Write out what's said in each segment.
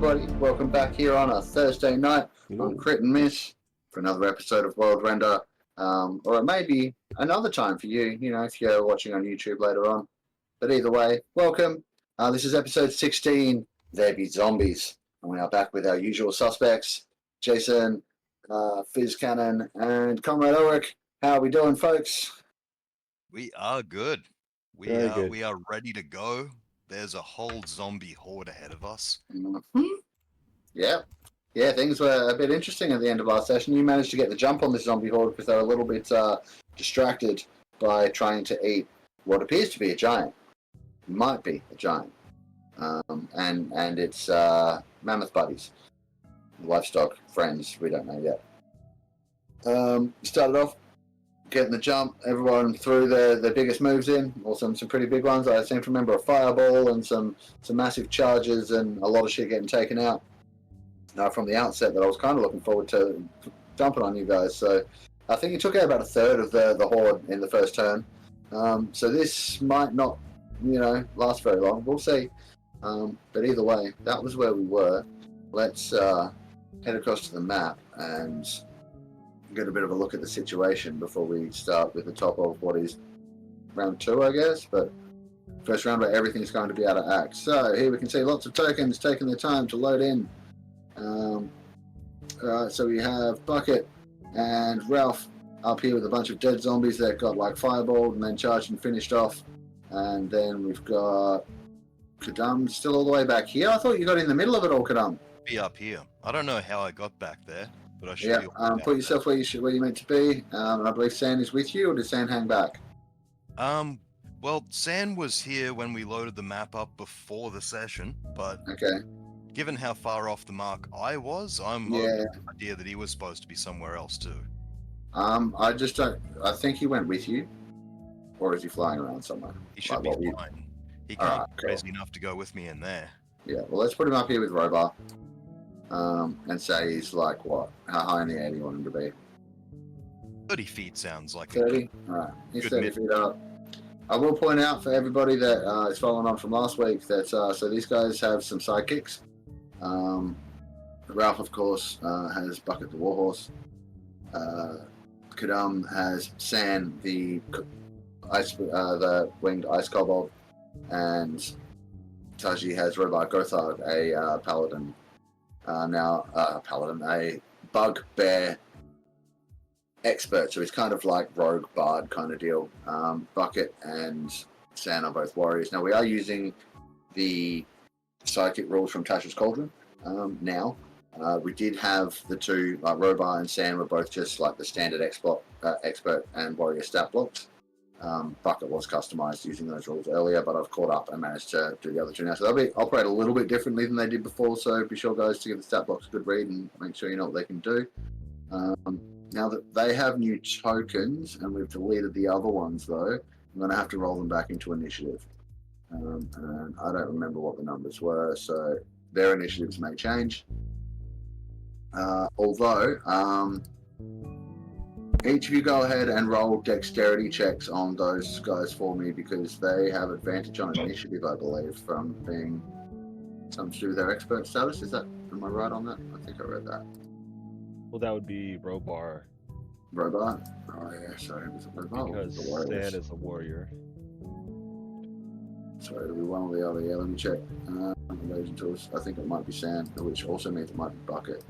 everybody. Welcome back here on a Thursday night on Crit and Miss for another episode of Worldrender. Or it may be another time for you, if you're watching on YouTube later on. But either way, welcome. This is episode 16, There Be Zombies. And we are back with our usual suspects, Jason, Fizzcannon, and ComradeElric. How are we doing, folks? We are good. We are ready to go. There's a whole zombie horde ahead of us. Mm-hmm. Yeah, things were a bit interesting at the end of last session. You managed to get the jump on this zombie horde because they were a little bit distracted by trying to eat what appears to be a giant. Might be a giant. And its mammoth buddies. Livestock friends, we don't know yet. Started off getting the jump, everyone threw their biggest moves in, or some pretty big ones. I seem to remember a fireball and some massive charges and a lot of shit getting taken out from the outset that I was kind of looking forward to jumping on you guys. So I think you took out about a third of the horde in the first turn. So this might not, last very long. We'll see. But either way, that was where we were. Let's head across to the map and get a bit of a look at the situation before we start with the top of what is round 2, I guess. But first round where everything's going to be out of act. So here we can see lots of tokens taking their time to load in. So we have Bucket and Ralph up here with a bunch of dead zombies that got like fireballed and then charged and finished off. And then we've got Kadam still all the way back here. I thought you got in the middle of it all, Kadam. Be up here. I don't know how I got back there, but I should be. Put yourself where you meant to be. I believe San is with you, or did San hang back? Well, San was here when we loaded the map up before the session, but okay. Given how far off the mark I was, I'm open to the idea that he was supposed to be somewhere else too. I just don't. I think he went with you, or is he flying around somewhere? He should be fine. He can't be crazy enough to go with me in there. Yeah, well, let's put him up here with Robar. And say he's like what? How high in the air do you want him to be? 30 feet sounds like 30? Alright, he's 30 feet up. I will point out for everybody that is following on from last week that so these guys have some sidekicks. Ralph, of course, has Bucket the Warhorse. Kadam has San, the winged ice kobold, and Taiji has Robar Gothard, a paladin. A bugbear expert, so he's kind of like rogue bard kind of deal. Bucket and San are both warriors. Now we are using the psychic rules from Tasha's Cauldron. Now we did have the two, like Robar and San were both just like the standard expert and warrior stat blocks. Bucket was customized using those rules earlier, but I've caught up and managed to do the other two now. So they'll operate a little bit differently than they did before, so be sure, guys, to give the stat blocks a good read and make sure you know what they can do. Now that they have new tokens, and we've deleted the other ones, though, I'm going to have to roll them back into initiative. And I don't remember what the numbers were, so their initiatives may change. Although... each of you go ahead and roll dexterity checks on those guys for me because they have advantage on initiative, I believe, from being something to do with their expert status. Am I right on that? I think I read that. Well, that would be Robar. Robar? Oh, yeah, sorry. Was it Robar? Because San is a warrior. Sorry, it'll be one or the other. Yeah, let me check. Invasion tools. I think it might be San, which also means it might be Bucket.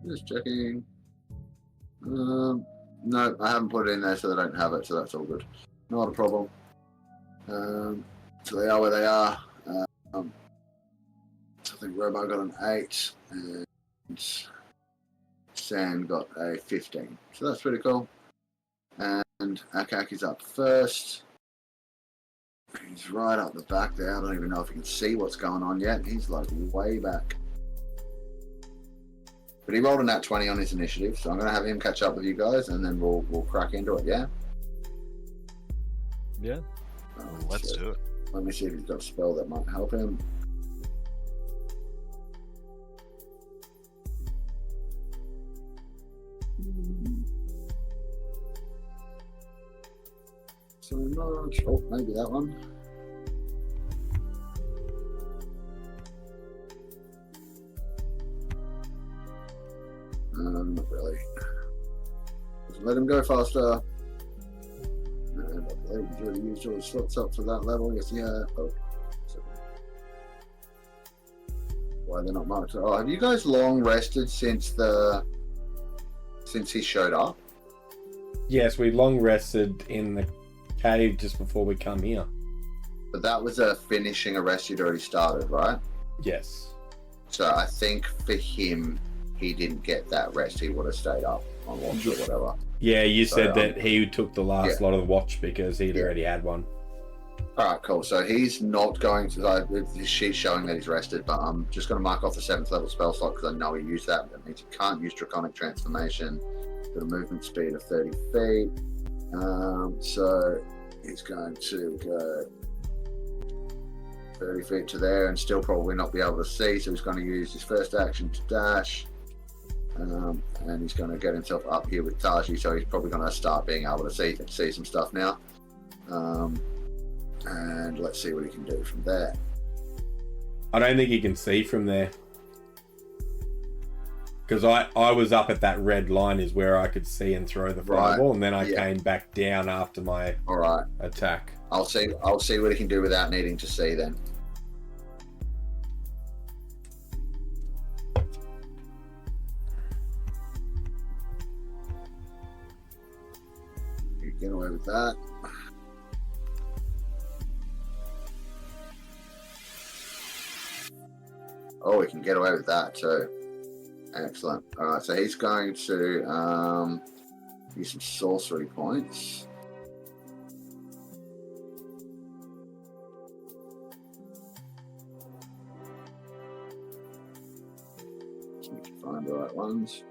Just checking. No, I haven't put it in there, so they don't have it, so that's all good. Not a problem. So they are where they are. So I think Robar got an 8, and San got a 15. So that's pretty cool. And Akaki's up first. He's right up the back there. I don't even know if you can see what's going on yet. He's like way back. But he rolled a nat 20 on his initiative, so I'm going to have him catch up with you guys, and then we'll crack into it, yeah? Yeah. Let's do it. Let me see if he's got a spell that might help him. So much. Oh, maybe that one. Not really. Doesn't let him go faster. And I believe he's already used all his slots up to that level. Yes, yeah. Oh. Why they're not marked? Oh, have you guys long rested since he showed up? Yes, we long rested in the cave just before we come here. But that was a finishing a rest you'd already started, right? Yes. So I think for him, he didn't get that rest. He would have stayed up on watch or whatever. Yeah, you said that he took the last yeah. lot of the watch because he'd already had one. Alright, cool. So he's not going to, his sheet's showing that he's rested, but I'm just going to mark off the 7th level spell slot because I know he used that. That means he can't use Draconic Transformation. Got a movement speed of 30 feet. So he's going to go 30 feet to there and still probably not be able to see. So he's going to use his first action to dash. And he's going to get himself up here with Taiji, so he's probably going to start being able to see some stuff now. And let's see what he can do from there. I don't think he can see from there. Because I was up at that red line is where I could see and throw the fireball, and then I came back down after my attack. I'll see what he can do without needing to see then. You get away with that. Oh, we can get away with that too. Excellent. All right, so he's going to use some sorcery points. Just need to find the right ones.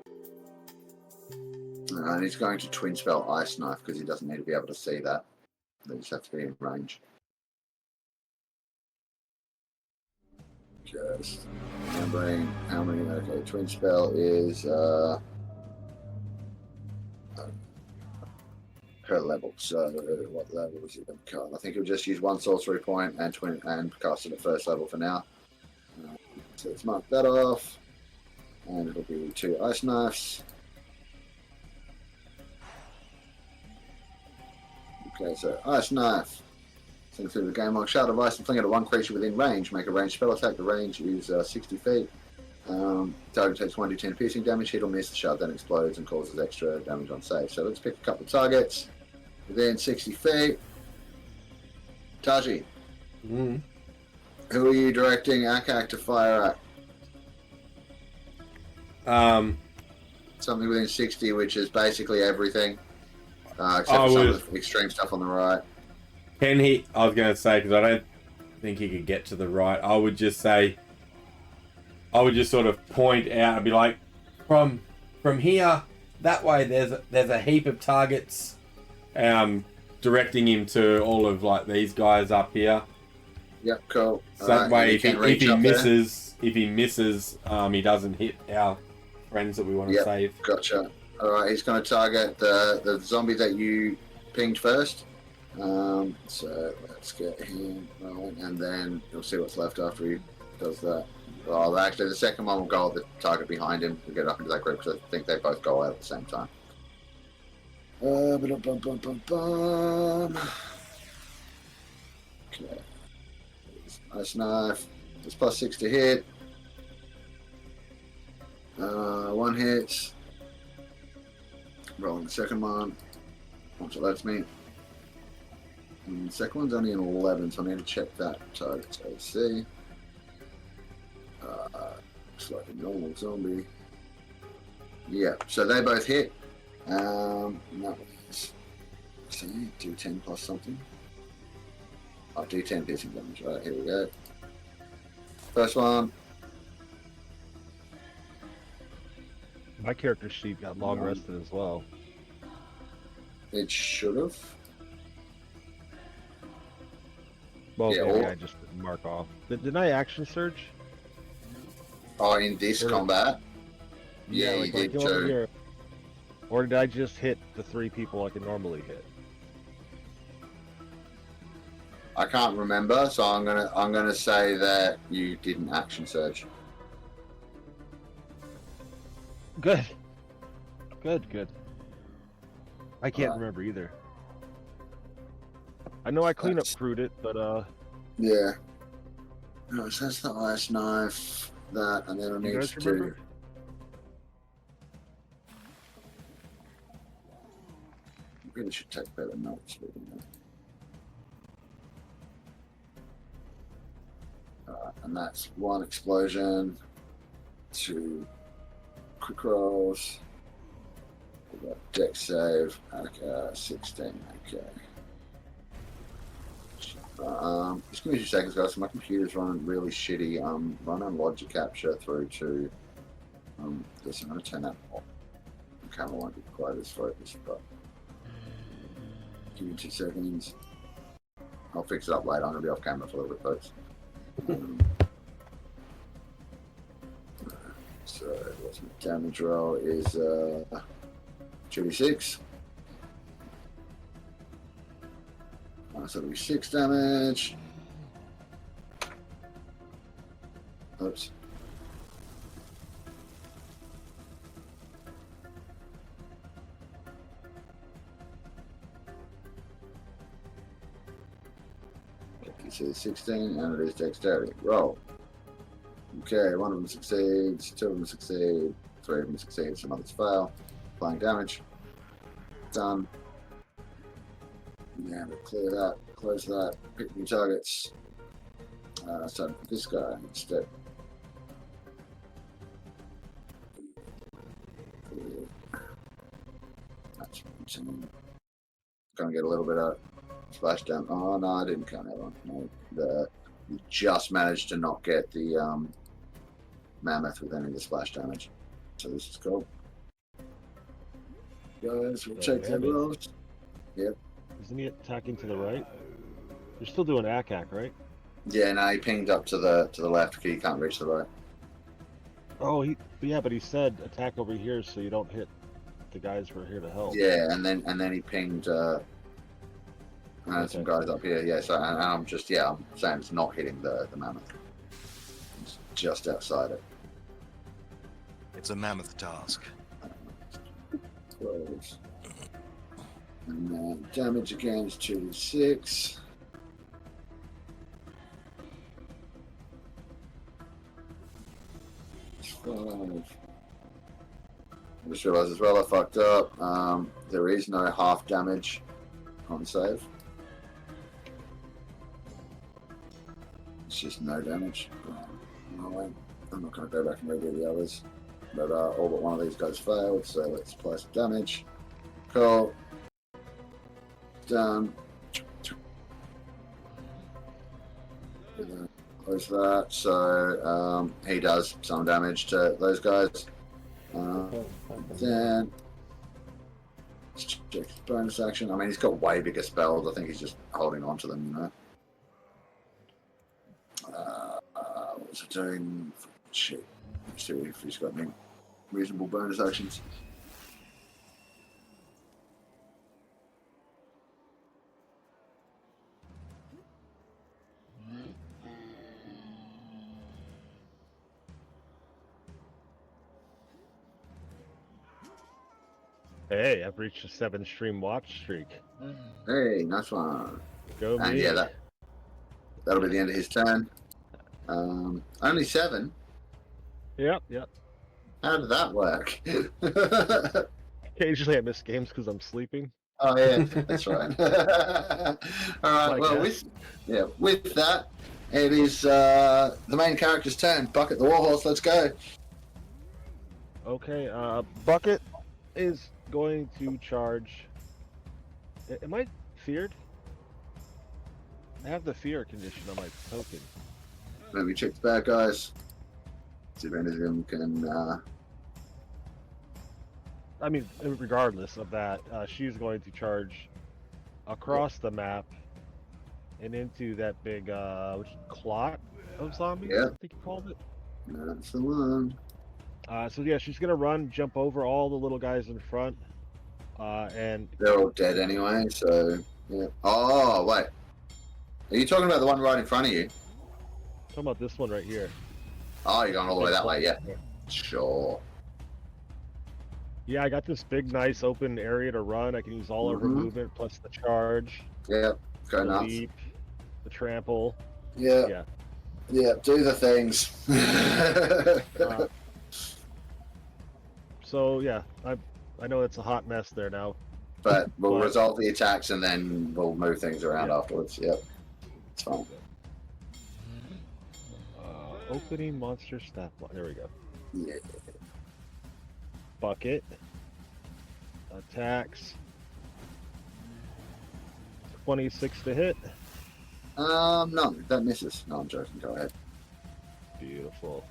And he's going to twin spell Ice Knife because he doesn't need to be able to see that. They just have to be in range. Just remembering how many. Okay, twin spell is per level. So what level is it going to cast? I think he'll just use one sorcery point and cast it at first level for now. So let's mark that off, and it'll be 2 ice knives. Okay, so ice knife. Send through the game log shard of ice and fling it at one creature within range. Make a ranged spell attack. The range is 60 feet. Target takes 1d10 piercing damage. Hit or miss. The shard then explodes and causes extra damage on save. So let's pick a couple of targets within 60 feet. Taiji. Mm. Who are you directing Akak to fire at? Something within 60, which is basically everything. Except for some of the extreme stuff on the right. Can he? I was going to say, because I don't think he could get to the right. I would just sort of point out and be like, from here, that way, there's a heap of targets. Directing him to all of like these guys up here. Yep, cool. So that way, if he misses, he doesn't hit our friends that we want to save. Gotcha. All right, he's going to target the zombie that you pinged first. So let's get him rolling, and then you'll see what's left after he does that. Well, actually, the second one will go at the target behind him to get up into that group, because I think they both go out at the same time. Okay. Ice knife. It's +6 to hit. 1 hit. Rolling the second one. Once it lets me. And the second one's only an 11, so I need to check that target's AC. Looks like a normal zombie. Yeah, so they both hit. That was, D10 plus something. Oh, D10 piercing damage. Right, here we go. First one. My character sheet got long rested as well. It should have. Well, maybe I just didn't mark off. Didn't I action surge? Oh, in this combat? Yeah, like, you did too. Or did I just hit the 3 people like I normally hit? I can't remember, so I'm gonna say that you didn't action surge. Good. Good. I can't remember either. I know I clean up crewed it, but yeah. No, so that's the ice knife. That, and then I need to do. I really should take better notes. And that's 1 explosion, 2 quick rolls, we got deck save, okay, 16, okay. Just give me 2 seconds, guys. So my computer's running really shitty. Running logic capture through to. Yes, I'm going to turn that off. The camera won't be quite as focused, but give me 2 seconds. I'll fix it up later. I'm going to be off camera for a little bit, folks. So what's my damage roll is 2d6. So it'll be 6 damage. Oops. So 16, and it is dexterity. Roll. Okay, 1 of them succeeds, 2 of them succeed, 3 of them succeed, some others fail. Applying damage. Done. Yeah, we'll clear that, close that, pick new targets. So this guy instead. That's 19. Gonna get a little bit of splash down. Oh no, I didn't count that one. No, we just managed to not get the mammoth with any of the splash damage. So this is cool. Guys, we'll check the rolls. Yep. Isn't he attacking to the right? You're still doing ACAC, right? Yeah, no, he pinged up to the left because he can't reach the right. Oh, but he said attack over here so you don't hit the guys who are here to help. Yeah, and then he pinged some guys up here. Yeah, so and I'm saying it's not hitting the mammoth. It's just outside it. It's a mammoth task. 12. And then damage again is 2d6. It's 5. I just realised as well I fucked up. There is no half damage on save. It's just no damage. I'm not going to go back and redo the others. But all but one of these guys failed, so let's apply some damage. Cool. Done. Close that. So he does some damage to those guys. Then let's check his bonus action. I mean, he's got way bigger spells. I think he's just holding on to them, you know. What's it doing? Shit. Let's see if he's got any reasonable bonus actions. Hey, I've reached a 7-stream watch streak. Hey, nice one. Go and me. Yeah, that'll be the end of his turn. Only 7. Yep. How did that work? Occasionally I miss games because I'm sleeping. Oh yeah, that's right. All right. Well, with that, it is the main character's turn. Bucket the Warhorse. Let's go. Okay. Bucket is going to charge. Am I feared? I have the fear condition on my token. Let me check the bad guys. See if any of them can. I mean, regardless of that, she's going to charge across the map and into that big clot of zombies. Yeah. I think you called it. That's the one. So yeah, she's gonna run, jump over all the little guys in front, and they're all dead anyway. So yeah. Oh wait. Are you talking about the one right in front of you? Talking about this one right here. Oh, you're going all the way that way, yeah. Sure. Yeah, I got this big, nice open area to run. I can use all over movement plus the charge. Yeah, go the nuts. Leap, the trample. Yeah. Yeah, do the things. So yeah, I know it's a hot mess there now. But we'll resolve the attacks and then we'll move things around afterwards. Yep, it's fine. Opening monster stat block. There we go. Yeah. Bucket. Attacks. 26 to hit. No, that misses. No, I'm joking. Go ahead. Beautiful.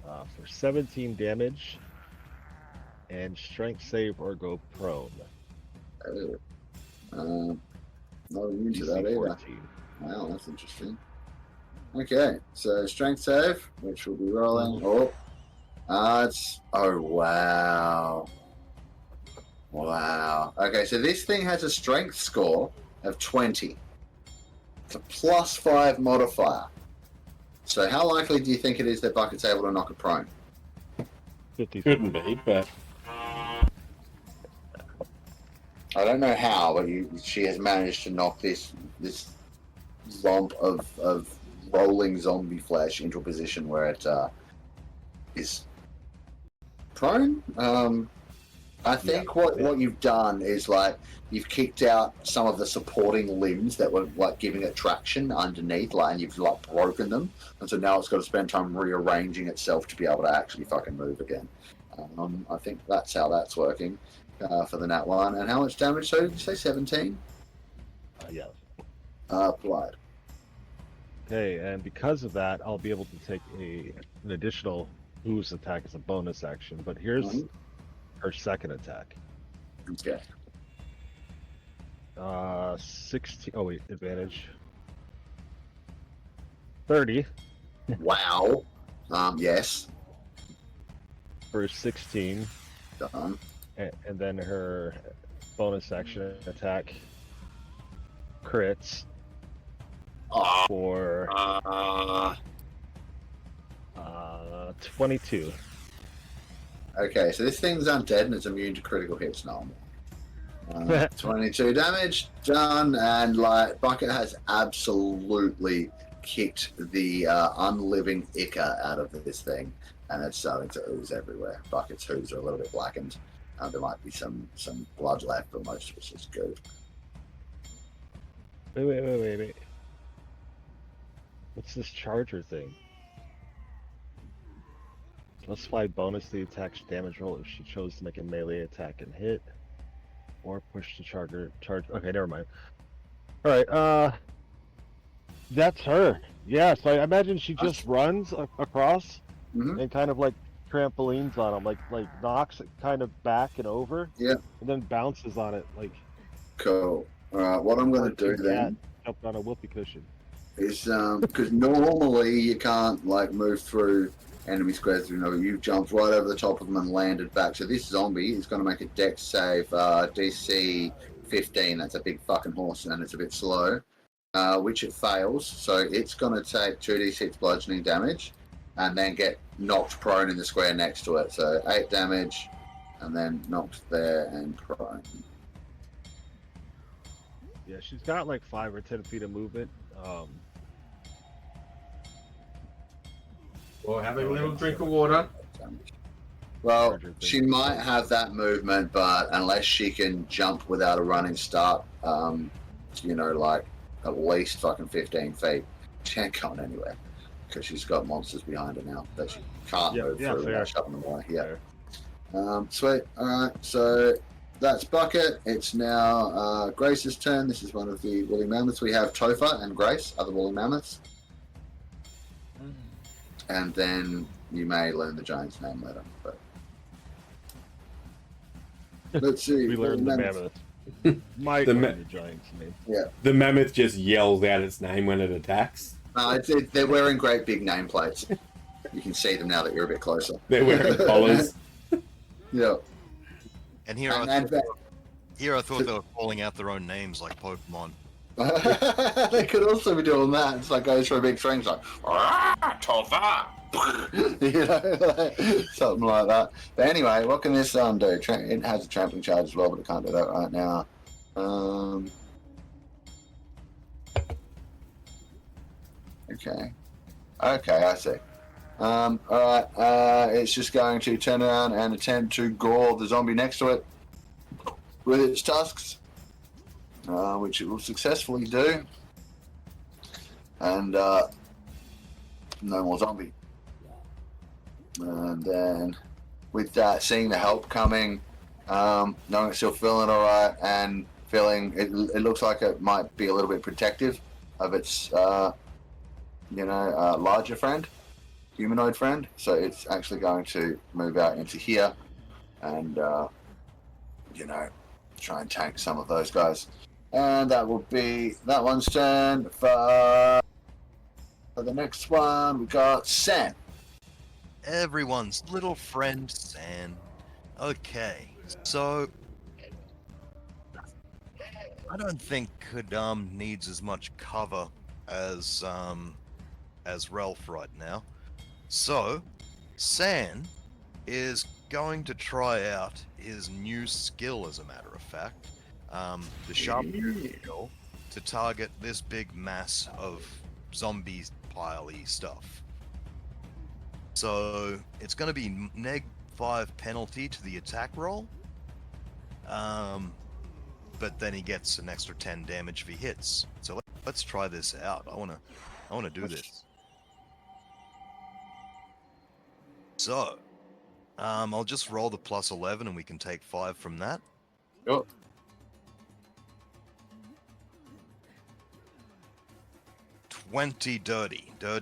For 17 damage. And strength save or go prone. Oh. Not immune to that either. 14. Wow, that's interesting. Okay, so strength save, which will be rolling. Oh, wow. Wow. Okay, so this thing has a strength score of 20. It's a +5 modifier. So how likely do you think it is that Bucket's able to knock it prone? 50. Couldn't be, but I don't know how, but she has managed to knock this lump of rolling zombie flesh into a position where it is prone. I think what you've done is like you've kicked out some of the supporting limbs that were like giving it traction underneath, like, and you've like broken them, and so now it's got to spend time rearranging itself to be able to actually fucking move again. I think that's how that's working for the nat one. And how much damage? So did you say 17? Yeah. Applied. Okay, and because of that, I'll be able to take an additional boost attack as a bonus action. But here's her second attack. Okay. 16. Oh wait, advantage. 30 Wow. Yes. for 16, Done. and then her bonus action attack crits for 22. Okay, so this thing's undead and it's immune to critical hits normal. 22 damage, done, and like Bucket has absolutely kicked the unliving ichor out of this thing, and it's starting to ooze everywhere. Bucket's hooves are a little bit blackened. There might be some blood left, but most of it's just good. Wait. What's this charger thing? +5 bonus to the attack's damage roll if she chose to make a melee attack and hit. Or push the charge. Okay, never mind. Alright, that's her. Yeah, so I imagine she just runs across and kind of like trampolines on him, like knocks it kind of back and over. Yeah. And then bounces on it like. Cool. Alright, what I'm going to do then jumped on a whoopee cushion. is because normally you can't like move through enemy squares. You know, you jumped right over the top of them and landed back. So this zombie is going to make a dex save, DC 15. That's a big fucking horse, and it's a bit slow, which it fails. So it's going to take 2d6 bludgeoning damage, and then get knocked prone in the square next to it. So 8 damage, and then knocked there and prone. Yeah, she's got like 5 or 10 feet of movement. Or having a little drink of water. Well, she might have that movement, but unless she can jump without a running start, you know, like at least fucking 15 feet, she ain't going anywhere because she's got monsters behind her now that she can't move through without shoving them away. Yeah. Sweet. All right. So that's Bucket. It's now Grace's turn. This is one of the woolly mammoths. We have Topher and Grace, other woolly mammoths. And then you may learn the giant's name later. But let's see. We learned the mammoth. Might learn the giant's name. Yeah. The mammoth just yells out its name when it attacks. They're wearing great big nameplates. You can see them now that you're a bit closer. They're wearing collars. Yeah. And here I thought they were calling out their own names like Pokemon. They could also be doing that. It's like goes for a big string, like tougher. You know, like, something like that. But anyway, what can this do? It has a trampling charge as well, but it can't do that right now. Okay, I see. Alright, it's just going to turn around and attempt to gore the zombie next to it with its tusks, which it will successfully do. And no more zombie. And then with that, seeing the help coming, knowing it's still feeling alright and feeling it looks like it might be a little bit protective of its larger friend, humanoid friend. So it's actually going to move out into here and try and tank some of those guys. And that will be that one's turn. For the next one, we got San. Everyone's little friend San. Okay, so I don't think Kadam needs as much cover as Ralph right now. So San is going to try out his new skill, as a matter of fact, the sharpshooter skill, to target this big mass of zombie pile-y stuff. So it's going to be -5 penalty to the attack roll, but then he gets an extra 10 damage if he hits. So let's try this out. I want to do this. So I'll just roll the +11 and we can take 5 from that. Sure. Dirty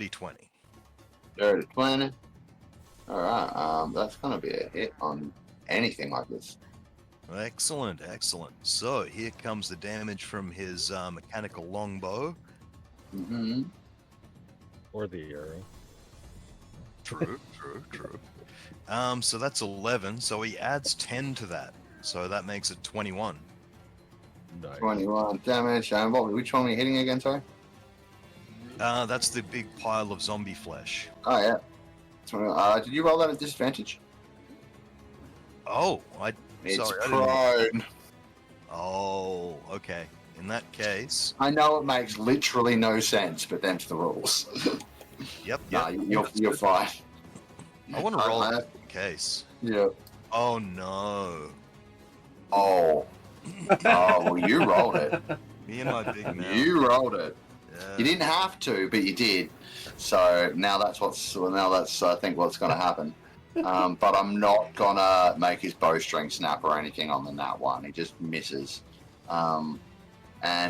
20. Dirty 20. Alright, that's going to be a hit on anything like this. Excellent. So here comes the damage from his mechanical longbow. Mm-hmm. Or the arrow. True. So that's 11. So he adds 10 to that. So that makes it 21. Nice. 21 damage. And which one were you hitting again, sorry? That's the big pile of zombie flesh. Oh, yeah. Did you roll that at disadvantage? Oh, It's sorry, prone. Oh, okay. In that case... I know it makes literally no sense, but them's the rules. Yep. Nah, you're fine. I want to roll it in case. Yeah. Oh, no. Oh. Well, you rolled it. Me and my big mouth. You rolled it. Yeah. You didn't have to, but you did. So now that's I think what's going to happen. But I'm not gonna make his bowstring snap or anything on the nat one. He just misses, and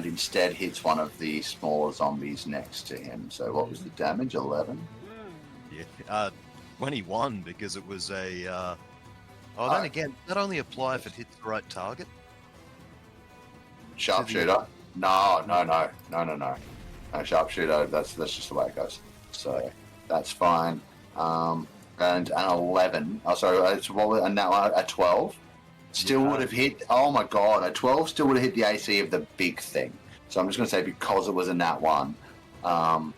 instead hits one of the smaller zombies next to him. So what was the damage? 11. Yeah. 21 because it was a. Then again, that only apply if it hits the right target. Sharpshooter? No. No, sharpshooter. That's just the way it goes. So that's fine. And an 11. Oh, sorry. It's a 12. Still would have hit. Oh my god, a 12 still would have hit the AC of the big thing. So I'm just going to say because it was a nat 1, right,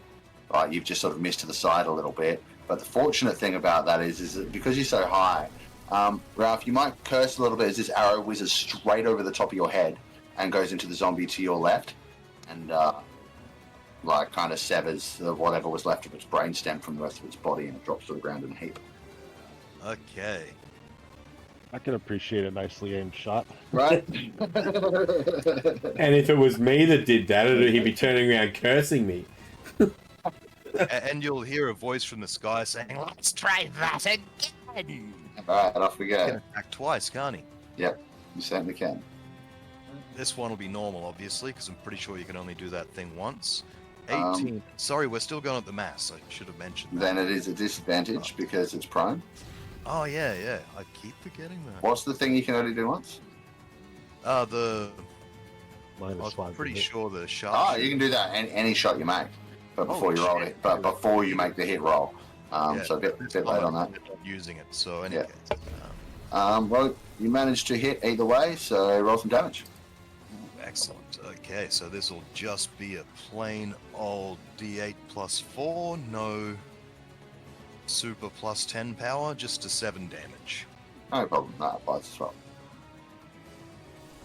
you've just sort of missed to the side a little bit. But the fortunate thing about that is that because you're so high, Ralph, you might curse a little bit as this arrow whizzes straight over the top of your head and goes into the zombie to your left, and kind of severs whatever was left of its brainstem from the rest of its body, and it drops to the ground in a heap. Okay. I can appreciate a nicely aimed shot. Right? And if it was me that did that, he'd be turning around cursing me. And you'll hear a voice from the sky saying, "Let's try that again." Alright, off we He can go. attack twice, can't he? Yep, you certainly can. This one will be normal, obviously, because I'm pretty sure you can only do that thing once. 18. Sorry, we're still going at the mass. I should have mentioned that. Then it is a disadvantage because it's prone. Oh, yeah. I keep forgetting that. What's the thing you can only do once? I Minus was 5 pretty to hit. sure the Oh, sharp. you can do that any shot you make, but before you roll shit. it, but before you make the hit roll. Yeah, So a bit late on that. Using it, so in Yeah. any case. Well, you managed to hit either way, so roll some damage. Excellent. Okay, so this will just be a plain old D8 plus 4, no super plus 10 power, just a 7 damage. No problem. That applies as well.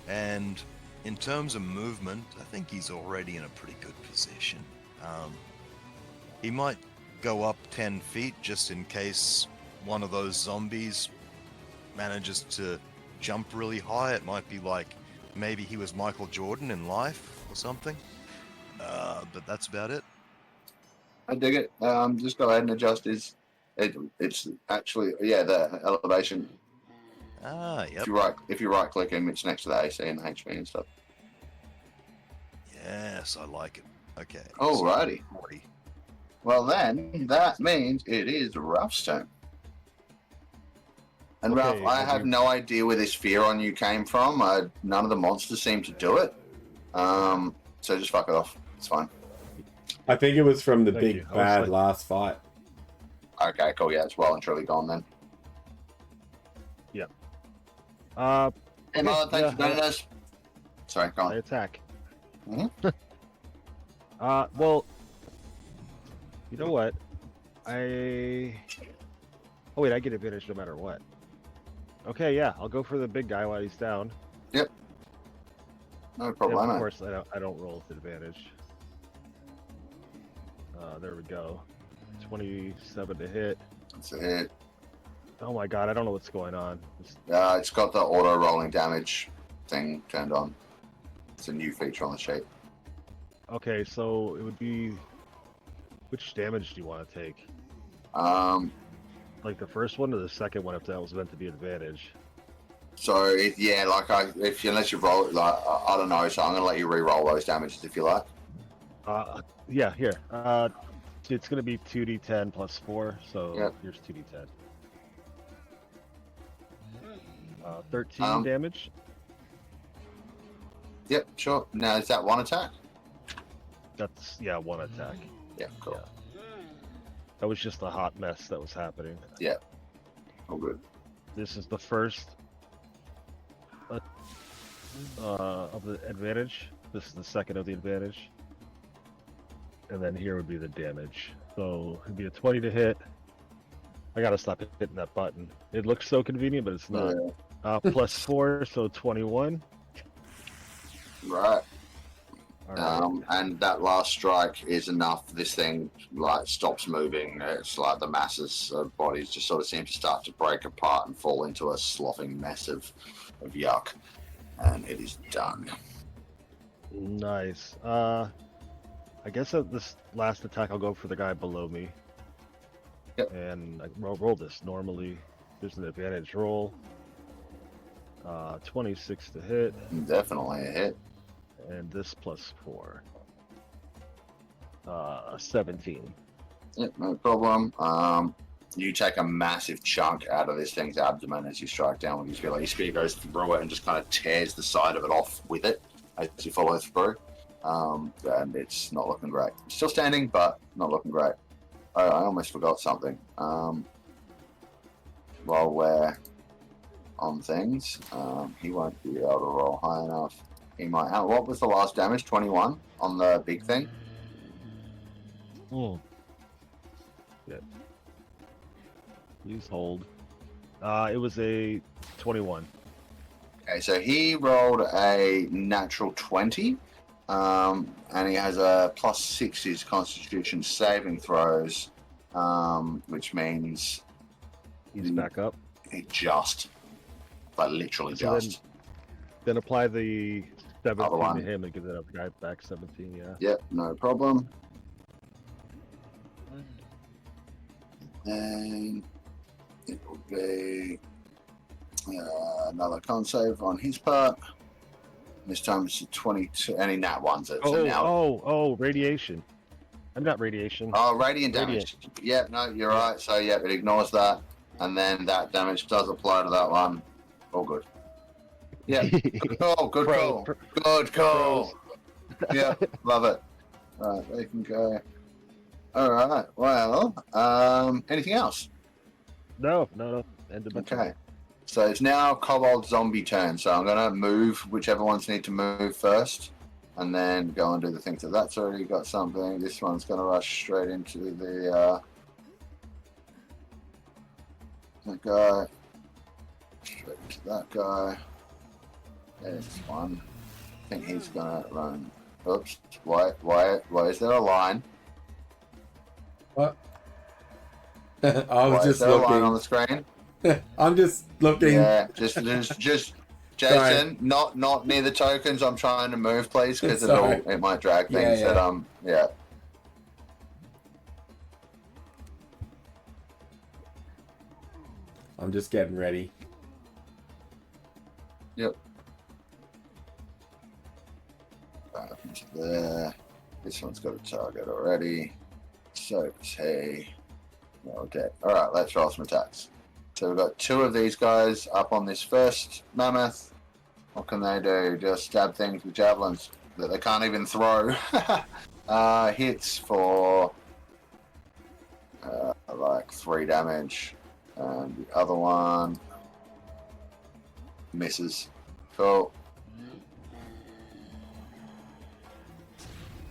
And in terms of movement, I think he's already in a pretty good position. He might go up 10 feet just in case one of those zombies manages to jump really high. It might be like maybe he was Michael Jordan in life or something. But that's about it. I dig it. Just go ahead and adjust his. It's actually the elevation. Yep. If you right click him, it's next to the AC and the HP and stuff. Yes, I like it. Okay. Alrighty. So 40. Well then, that means it is Ralph's turn. And Okay, Ralph, I have no idea where this fear on you came from. None of the monsters seem to do it. So just fuck it off. It's fine. I think it was from the Thank big you. I was bad like- last fight. Okay, cool. Yeah, it's well and truly gone then. Hey, Marlon, thanks for joining us. Sorry, go I on. attack. Mhm. Well, you know what? Oh wait, I get advantage no matter what. Okay, yeah, I'll go for the big guy while he's down. No And of problem. course, I don't roll with advantage. There we go. 27 to hit. That's a hit. Oh my god, I don't know what's going on. It's got the auto rolling damage thing turned on. It's a new feature on the sheet. Okay, so it would be... Which damage do you want to take? Like the first one or the second one if that was meant to be advantage? So unless you roll it, like I don't know. So I'm gonna let you re-roll those damages if you like. Yeah, here. It's going to be 2d10 plus 4, so Yep. here's 2d10. 13 damage. Yep, sure. Now is that one attack? That's, yeah, one attack. Yeah, cool. Yeah. That was just a hot mess that was happening. All good. This is the first of the advantage. This is the second of the advantage. And then here would be the damage. So it'd be a 20 to hit. I gotta stop hitting that button. It looks so convenient, but it's not. Plus 4, so 21. Right. All right. And that last strike is enough. This thing stops moving. It's like the masses of bodies just sort of seem to start to break apart and fall into a sloughing mess of yuck. And it is done. Nice. I guess at this last attack, I'll go for the guy below me. Yep. And I roll this normally. There's an advantage roll. 26 to hit, Definitely a hit. and this plus 4. 17. Yep, no problem. You take a massive chunk out of this thing's abdomen as you strike down with your spear. Like your spear goes through it and just kind of tears the side of it off with it as you follow through. And it's not looking great. Still standing, but not looking great. I almost forgot something. While we're on things, he won't be able to roll high enough. He might. What was the last damage? 21 on the big thing. Yeah. Please hold. It was a 21. Okay, so he rolled a natural 20. And he has a +6 his Constitution saving throws, which means He's back up. he literally So just. Then apply the 17 one. to him and give that other guy back 17, yeah. Yep, no problem. And it will be another con save on his part. This time it's a 22, and he nat ones it. So now, radiation. I'm not radiation. radiant damage. Yep, no, you're right. So, yep, it ignores that. And then that damage does apply to that one. All good. Yeah, good call. Good call. Good call. Yeah, love it. All right, they can go. All right, well, anything else? No. End of my Okay. turn. So it's now Kobold Zombie turn. So I'm gonna move whichever ones need to move first, and then go and do the thing. So that's already got something. This one's gonna rush straight into the that guy. Straight into that guy. There's one. I think he's gonna run. Oops. Why is there a line? What? I was Why is just there a line on looking. the screen? I'm just looking. Yeah, just Jason, not near the tokens. I'm trying to move, please, because Sorry. it might drag things. Yeah, That yeah. I'm just getting ready. Yep. Up into there. This one's got a target already. So hey, no dead. All right, let's roll some attacks. So we've got 2 of these guys up on this first mammoth. What can they do? Just stab things with javelins that they can't even throw. Hits for like 3 damage, and the other one misses. Cool.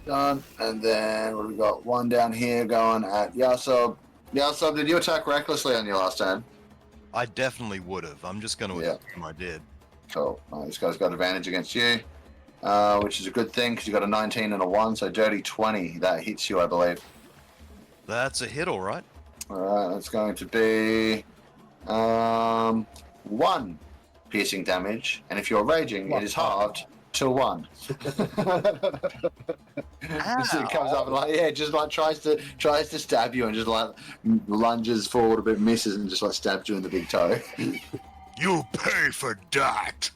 Done. And then what have we got? One down here going at Yahsob. Yahsob, did you attack recklessly on your last turn? I definitely would have. I'm just going to assume I did. Cool. This guy's got advantage against you, which is a good thing because you got a 19 and a 1, so dirty 20. That hits you, I believe. That's a hit, all right. All right, that's going to be 1 piercing damage, and if you're raging, it is halved to 1. So it comes up and just tries to stab you and just like lunges forward a bit, misses, and just like stabs you in the big toe. You pay for that.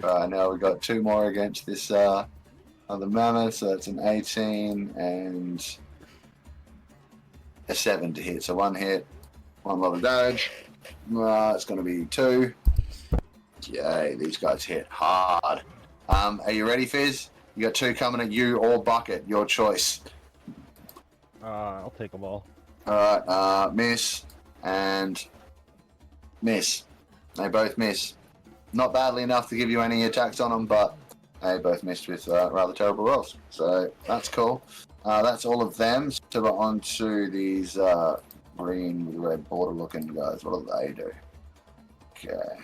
Right, now we've got 2 more against this other mammoth, so that's an 18 and a 7 to hit. So 1 hit, 1 lot of damage. It's going to be 2. Yay, these guys hit hard. Are you ready, Fizz? You got 2 coming at you or Bucket, your choice. I'll take them all. Alright, miss and miss. They both miss. Not badly enough to give you any attacks on them, but they both missed with rather terrible rolls. So that's cool. That's all of them. So we're on to these green with red border looking guys. What do they do? Okay.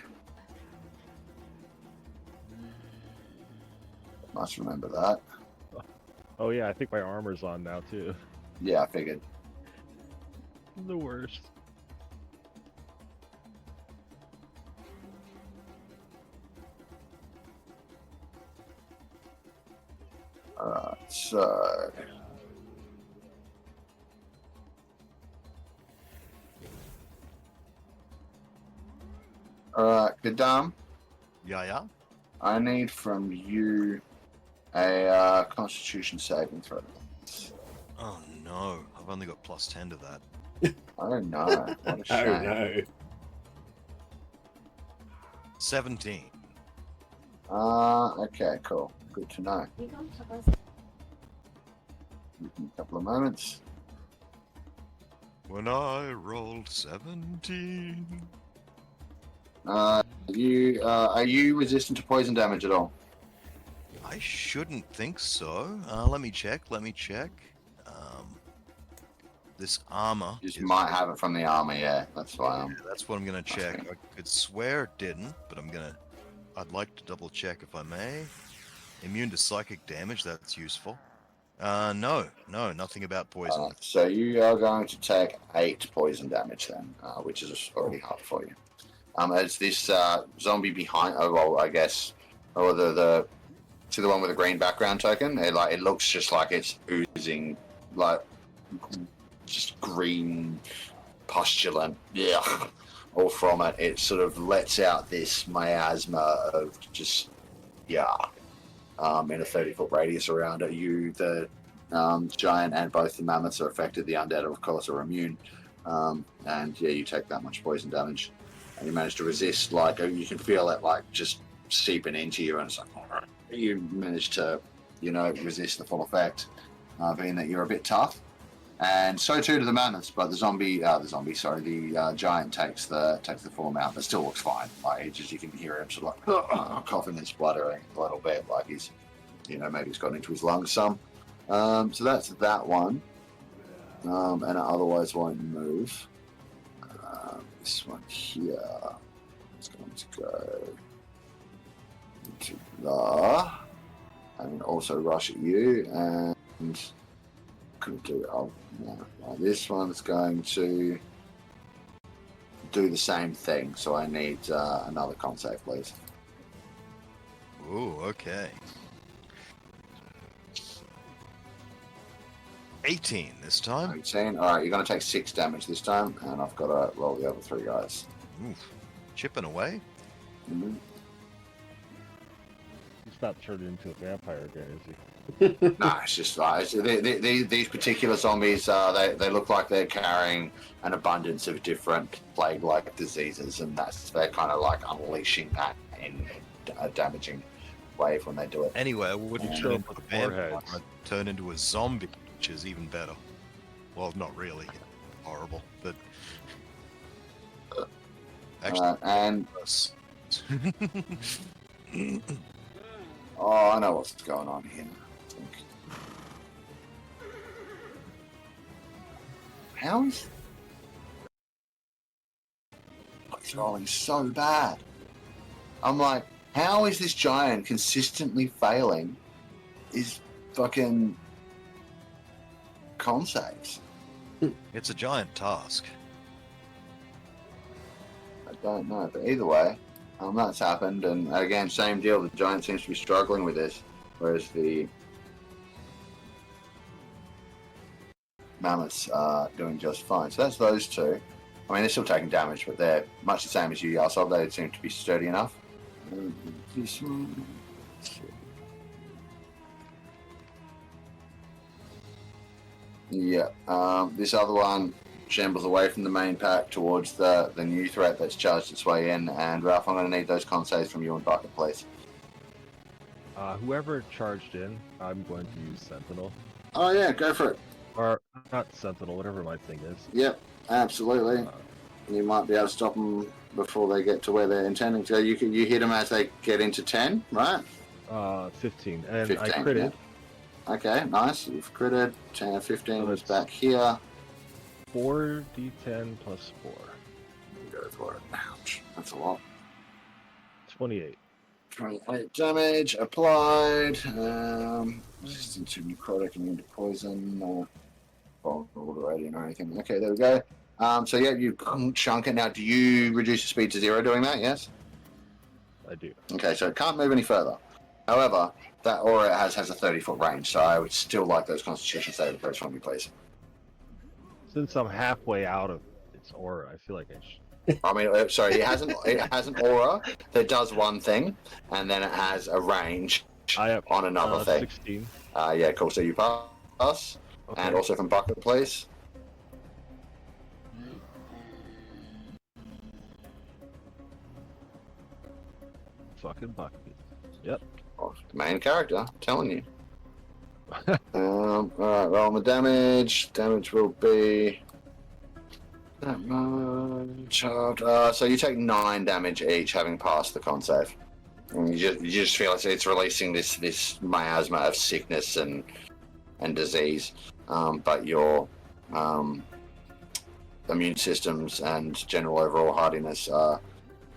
Must remember that. Oh yeah, I think my armor's on now too. Yeah, I figured. The worst. Alright, so... Alright, Gadam, Yeah. I need from you a Constitution saving throw. Oh no, I've only got +10 to that. Oh no, what a shame. Oh no. 17. Okay, cool. Good to know. Give me a couple of moments. When I rolled 17. Are you resistant to poison damage at all? I shouldn't think so. Let me check. This armor. You just is- might have it from the armor, yeah. That's why Yeah, that's what I'm gonna check. I could swear it didn't, but I'd like to double check if I may. Immune to psychic damage, that's useful. No, nothing about poison. so you are going to take 8 poison damage then, which is already hard for you. As this zombie behind, I guess, or the to the one with the green background token, it looks just like it's oozing, like just green pustulant, all from it. It sort of lets out this miasma of just, in a 30-foot radius around it. You, the giant, and both the mammoths are affected. The undead, of course, are immune. And you take that much poison damage. And you manage to resist, you can feel it, just seeping into you, and it's like, you manage to, resist the full effect, being that you're a bit tough. And so too do the mammoths, but the giant takes the full amount, but still looks fine. Like just you can hear him sort of like coughing and spluttering a little bit, like he's, maybe he's got into his lungs some. So that's that one, and it otherwise won't move. This one here is going to go into there, and also rush at you, and could do this one's going to do the same thing. So I need another con save, please. Ooh, okay. 18 this time. 18. All right, you're going to take 6 damage this time, and I've got to roll the other 3 guys. Oof. Chipping away. Mm-hmm. He's not turned into a vampire again, is he? No, it's just like these particular zombies. They look like they're carrying an abundance of different plague-like diseases, and they're kind of like unleashing that in a damaging wave when they do it. Anyway, I wouldn't Yeah. turn into a vampire. Foreheads. I'd turn into a zombie, which is even better. Well, not really horrible, but actually And worse. oh, I know what's going on here. I think. How is it's rolling so bad? I'm like, how is this giant consistently failing his fucking con saves? It's a giant task. I don't know, but either way, that's happened, and again, same deal. The giant seems to be struggling with this, whereas the mammoths are doing just fine. So that's those two. I mean, they're still taking damage, but they're much the same as you, Yahsob. They seem to be sturdy enough. This one. Yeah, this other one shambles away from the main pack towards the new threat that's charged its way in. And Ralph, I'm going to need those con saves from you and Bucket, please. Whoever charged in, I'm going to use Sentinel. Oh yeah, go for it. Or, not Sentinel, whatever my thing is. Yep, absolutely. You might be able to stop them before they get to where they're intending to go. You hit them as they get into 10, right? 15. And 15, I critted. yeah. Okay, nice. You've critted. 10, 15 So was it's- back here. 4d10 plus 4. Go for it. Ouch. That's a lot. 28. 28 damage applied. Resistant to necrotic, immune to poison, or radiant or anything. Okay, there we go. So yeah, you chunk it. Now, do you reduce the speed to 0 doing that? Yes? I do. Okay, so it can't move any further. However, that aura it has a 30-foot range, so I would still like those constitution saving throws from you, please. Since I'm halfway out of its aura, I feel like I should. I mean, sorry, it has an aura that does one thing, and then it has a range I have on another thing. 16. Yeah, cool. So you pass, Okay. and also from Bucket, please. Fucking bucket. Yep. Oh, the main character, I'm telling you. Alright, roll the damage. Damage will be that much. So you take 9 damage each, having passed the con save. And you just feel it's releasing this miasma of sickness and disease, but your immune systems and general overall hardiness are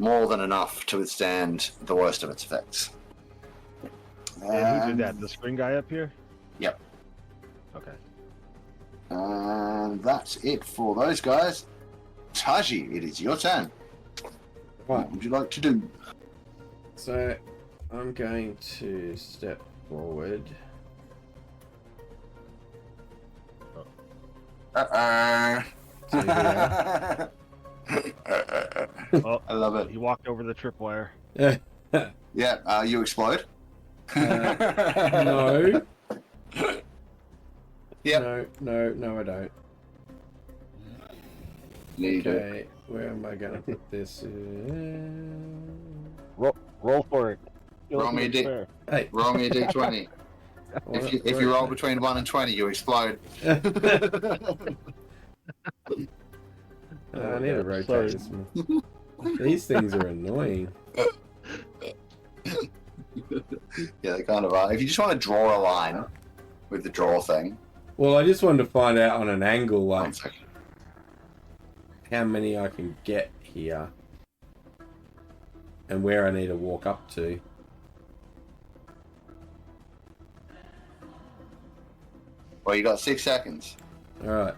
more than enough to withstand the worst of its effects. And who did that? The screen guy up here? Yep. Okay. And that's it for those guys. Taiji, it is your turn. Right. What would you like to do? So, I'm going to step forward. Uh-oh. So you there? Oh, I love it. he walked over the tripwire. Yeah, you explode. No. Yep. No, I don't. You do. Okay, where am I going to put this? Roll for it. Roll me a It's dick. fair. Hey, Roll me a d20. If you roll between 1 and 20, you explode. I need to rotate Sorry. this one. These things are annoying. Yeah, they kind of are. If you just want to draw a line with the draw thing. Well, I just wanted to find out on an angle, One like, second. how many I can get here. And where I need to walk up to. Well, you got 6 seconds. Alright.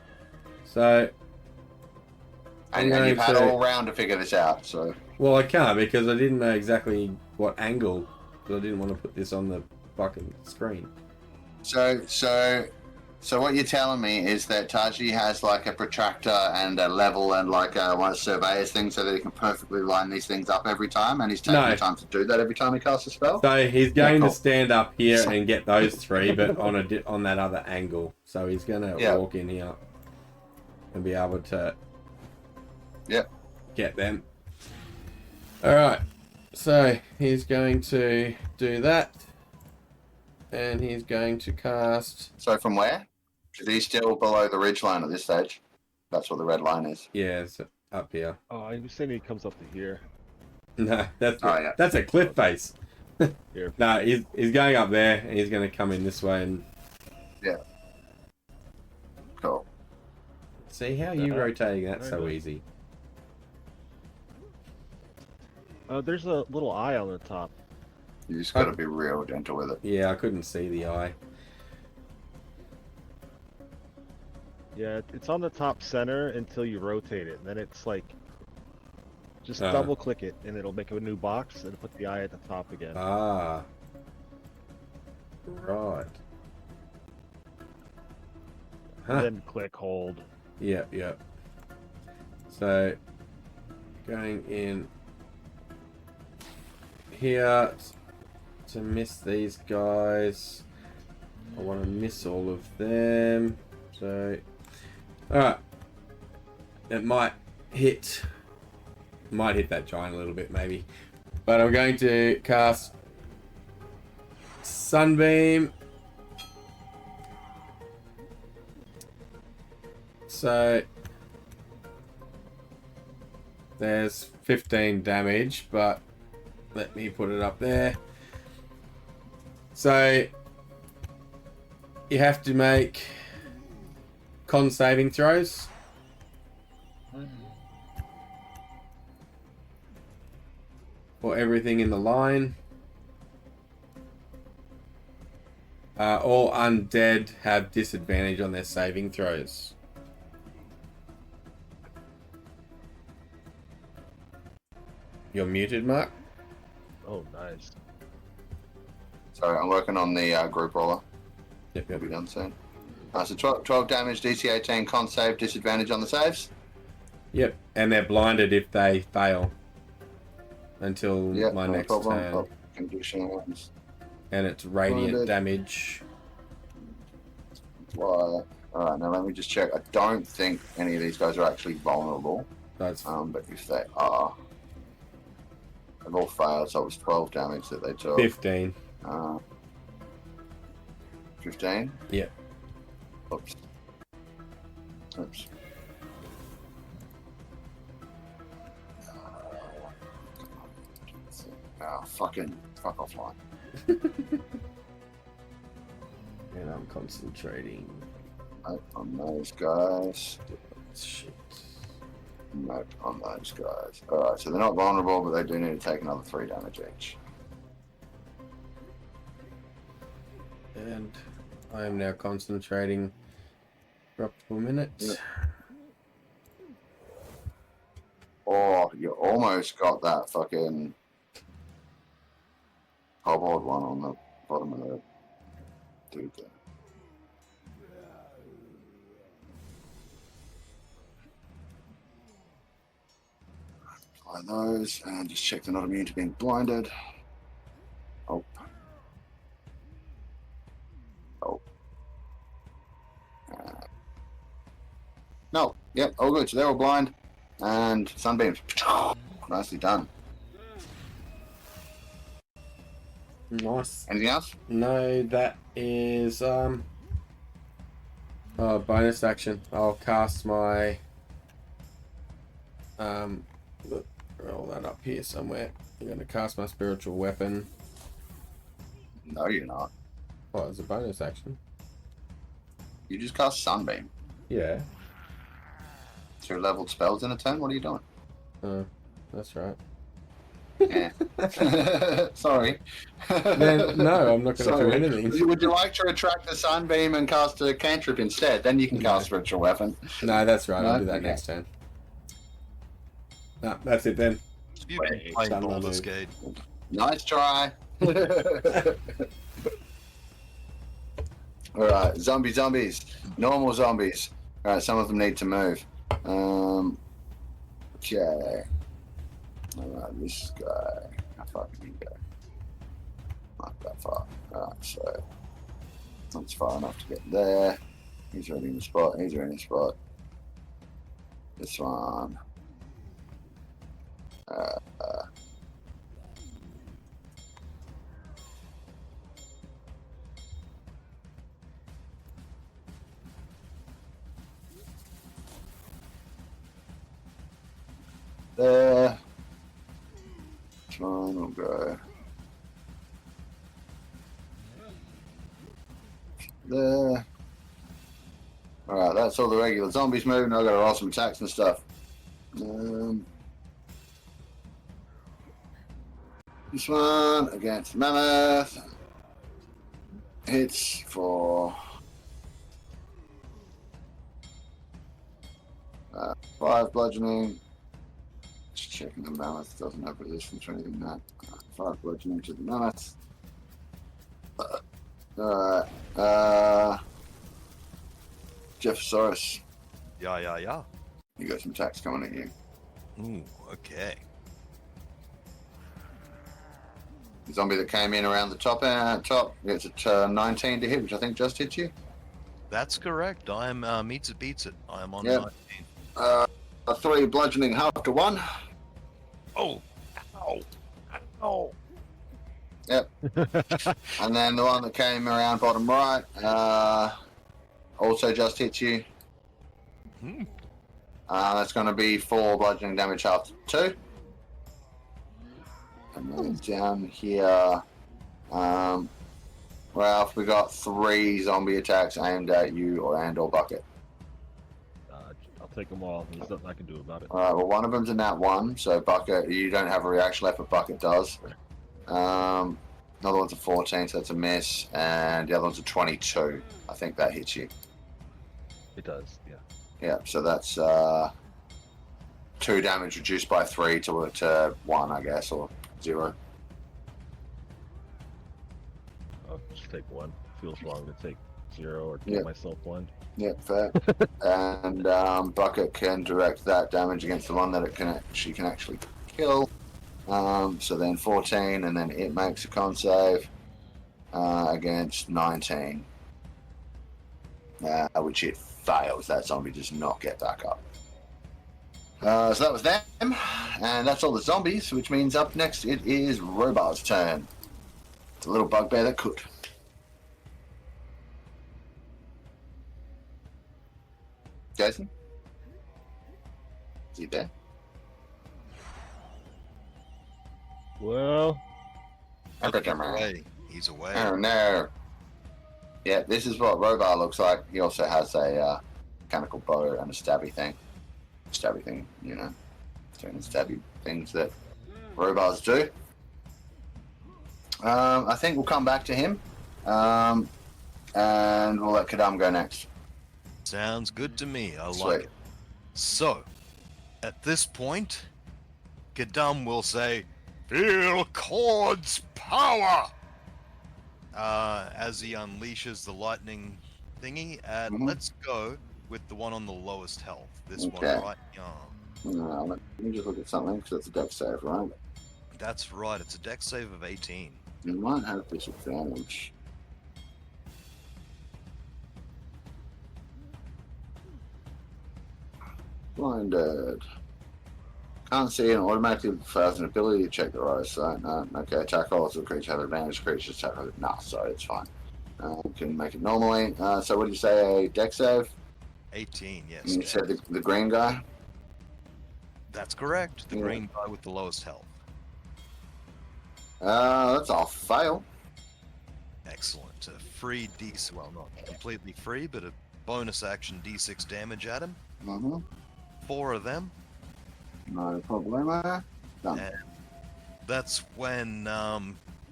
So, And I'm you've going had to- all round to figure this out, so... well, I can't because I didn't know exactly what angle. Because I didn't want to put this on the fucking screen. So what you're telling me is that Taiji has like a protractor and a level and like one of the surveyor's things so that he can perfectly line these things up every time, and he's taking No. the time to do that every time he casts a spell? So he's going cool. to stand up here and get those 3, but on that other angle. So he's going to Yeah. walk in here and be able to get them. Alright, so he's going to do that. And he's going to cast... So from where? Is he still below the ridge line at this stage? That's what the red line is. yeah, it's up here. Oh, I was saying he comes up to here. No, that's Oh, yeah. that's a cliff face. Here. No, he's going up there and he's going to come in this way and... Cool. See how you rotating that Very so good. easy. There's a little eye on the top. You just got to be real gentle with it. Yeah, I couldn't see the eye. Yeah, it's on the top center until you rotate it. And then it's like, just Ah. double click it and it'll make a new box and put the eye at the top again. Ah. Right. Huh. And then click hold. Yep, yep. So, going in here to miss these guys. I want to miss all of them. So, alright. It might hit that giant a little bit, maybe. But I'm going to cast Sunbeam. So there's 15 damage, but let me put it up there. So you have to make con saving throws. For everything in the line. All undead have disadvantage on their saving throws. You're muted, Mark. Oh, nice. So I'm working on the group roller. Yep, It'll yep. be done soon. So 12 damage, DC 18, con save, disadvantage on the saves. Yep, and they're blinded if they fail. Until Yeah, my no next problem. turn. Oh, conditions. And it's radiant Blinded. damage. Alright, now let me just check. I don't think any of these guys are actually vulnerable. That's But if they are, they've all failed, so it was 12 damage that they took. 15. 15? Yeah. Oops. Oops. Fuck offline. And I'm concentrating. Nope, on those guys. Shit. Nope, on those guys. Alright, so they're not vulnerable, but they do need to take another 3 damage each. And I am now concentrating for up to a minute. Yep. Oh, you almost got that fucking kobold one on the bottom of the dude there. Apply those and just check they're not immune to being blinded. Oh. Oh. No, yep, all good. So they're all blind. And sunbeams. Nicely done. Nice. Anything else? No, that is bonus action. I'll cast my roll that up here somewhere. I'm gonna cast my spiritual weapon. No, you're not. Oh, it's a bonus action. You just cast Sunbeam. Yeah. 2 leveled spells in a turn? What are you doing? That's right. Yeah. Sorry. Then no, I'm not gonna do Sorry. anything. Would you like to retract the Sunbeam and cast a cantrip instead? Then you can cast Spiritual Weapon. No, that's right. I'll No? do that Okay. next turn. No, that's it then. You've been playing Done my Baldur's move. Gate. Nice try. Alright, zombies. Normal zombies. Alright, some of them need to move. Okay. Alright, this guy. How far can he go? Not that far. Alright, so that's far enough to get there. He's already in the spot. This one. There. This one will go there. Alright, that's all the regular zombies moving. I've got to roll some attacks and stuff. This one against Mammoth. Hits for 5 bludgeoning. Just checking the Mammoth doesn't have resistance or anything like that. 5 bludgeoning to the Mammoth. Alright. Jeffosaurus, Yeah. you got some attacks coming at you. Ooh, okay. The zombie that came in around the top gets a 19 to hit, which I think just hit you. That's correct. I am meets it beats it. I am on Yep. 19. A 3 bludgeoning half to 1. Oh, ow. Yep. And then the one that came around bottom right also just hits you. Hmm. That's going to be 4 bludgeoning damage half to 2. And then down here, Ralph, we got 3 zombie attacks aimed at you or Bucket. I'll take them all. There's nothing I can do about it. Alright, well, one of them's a nat 1, so Bucket, you don't have a reaction left, but Bucket does. Another one's a 14, so that's a miss, and the other one's a 22. I think that hits you. It does, yeah. Yeah, so that's 2 damage reduced by 3 to 1, I guess, or 0. I'll just take 1. Feels wrong to take 0 or give myself 1. Yep, fair. And Bucket can direct that damage against the one that she can actually kill. So then 14, and then it makes a con save against 19, which it fails. That zombie does not get back up. So that was them, and that's all the zombies, which means up next it is Robar's turn. It's a little bugbear that could. Jason? Is he there? Well, He's away. Oh no. Yeah, this is what Robar looks like. He also has a mechanical bow and a stabby thing. You know. Doing the stabby things that Robars do. I think we'll come back to him. And we'll let Kadam go next. Sounds good to me. I Sweet. like it. So, at this point, Gadam will say, "Feel Cord's power!" As he unleashes the lightning thingy. And let's go with the one on the lowest health. This Okay. one right here. Let me just look at something, because it's a deck save, right? That's right. It's a deck save of 18. You might have disadvantage. Blinded. Can't see and automatically fires an ability to check the rise. So, no. Okay, attack rolls of creature have advantage. Creatures attack rolls. Nah, sorry, it's fine. Can make it normally. So, what do you say? A deck save? 18, yes. And you said the green guy? That's correct. The Yeah. green guy with the lowest health. That's a fail. Excellent. A free D6, well, not completely free, but a bonus action D6 damage at him. Mm-hmm. 4 of them. No problemo. Done. And that's when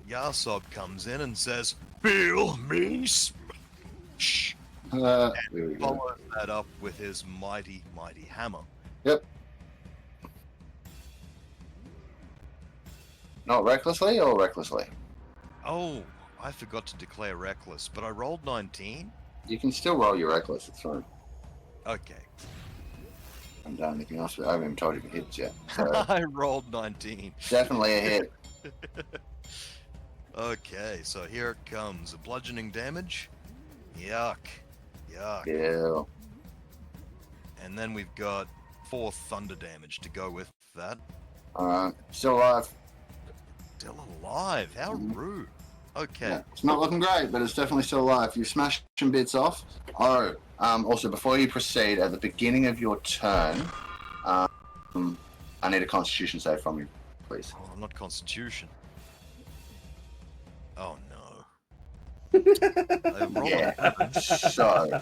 Yahsob comes in and says, "Feel me smash!" There we go. Follows that up with his mighty, mighty hammer. Yep. Not recklessly or recklessly? Oh, I forgot to declare reckless, but I rolled 19. You can still roll your reckless, it's fine. Okay. I haven't done anything else, but I haven't even told you if it hits yet. So I rolled 19. definitely a hit. Okay, so here it comes. A bludgeoning damage. Yuck. Yuck. Yeah. And then we've got 4 thunder damage to go with that. Still alive. Still alive. How rude. Okay. Yeah. It's not looking great, but it's definitely still alive. You smashed some bits off. Oh, also, before you proceed, at the beginning of your turn, I need a constitution save from you, please. Oh, not Constitution. Oh no. I rolled Yeah. a 7. So,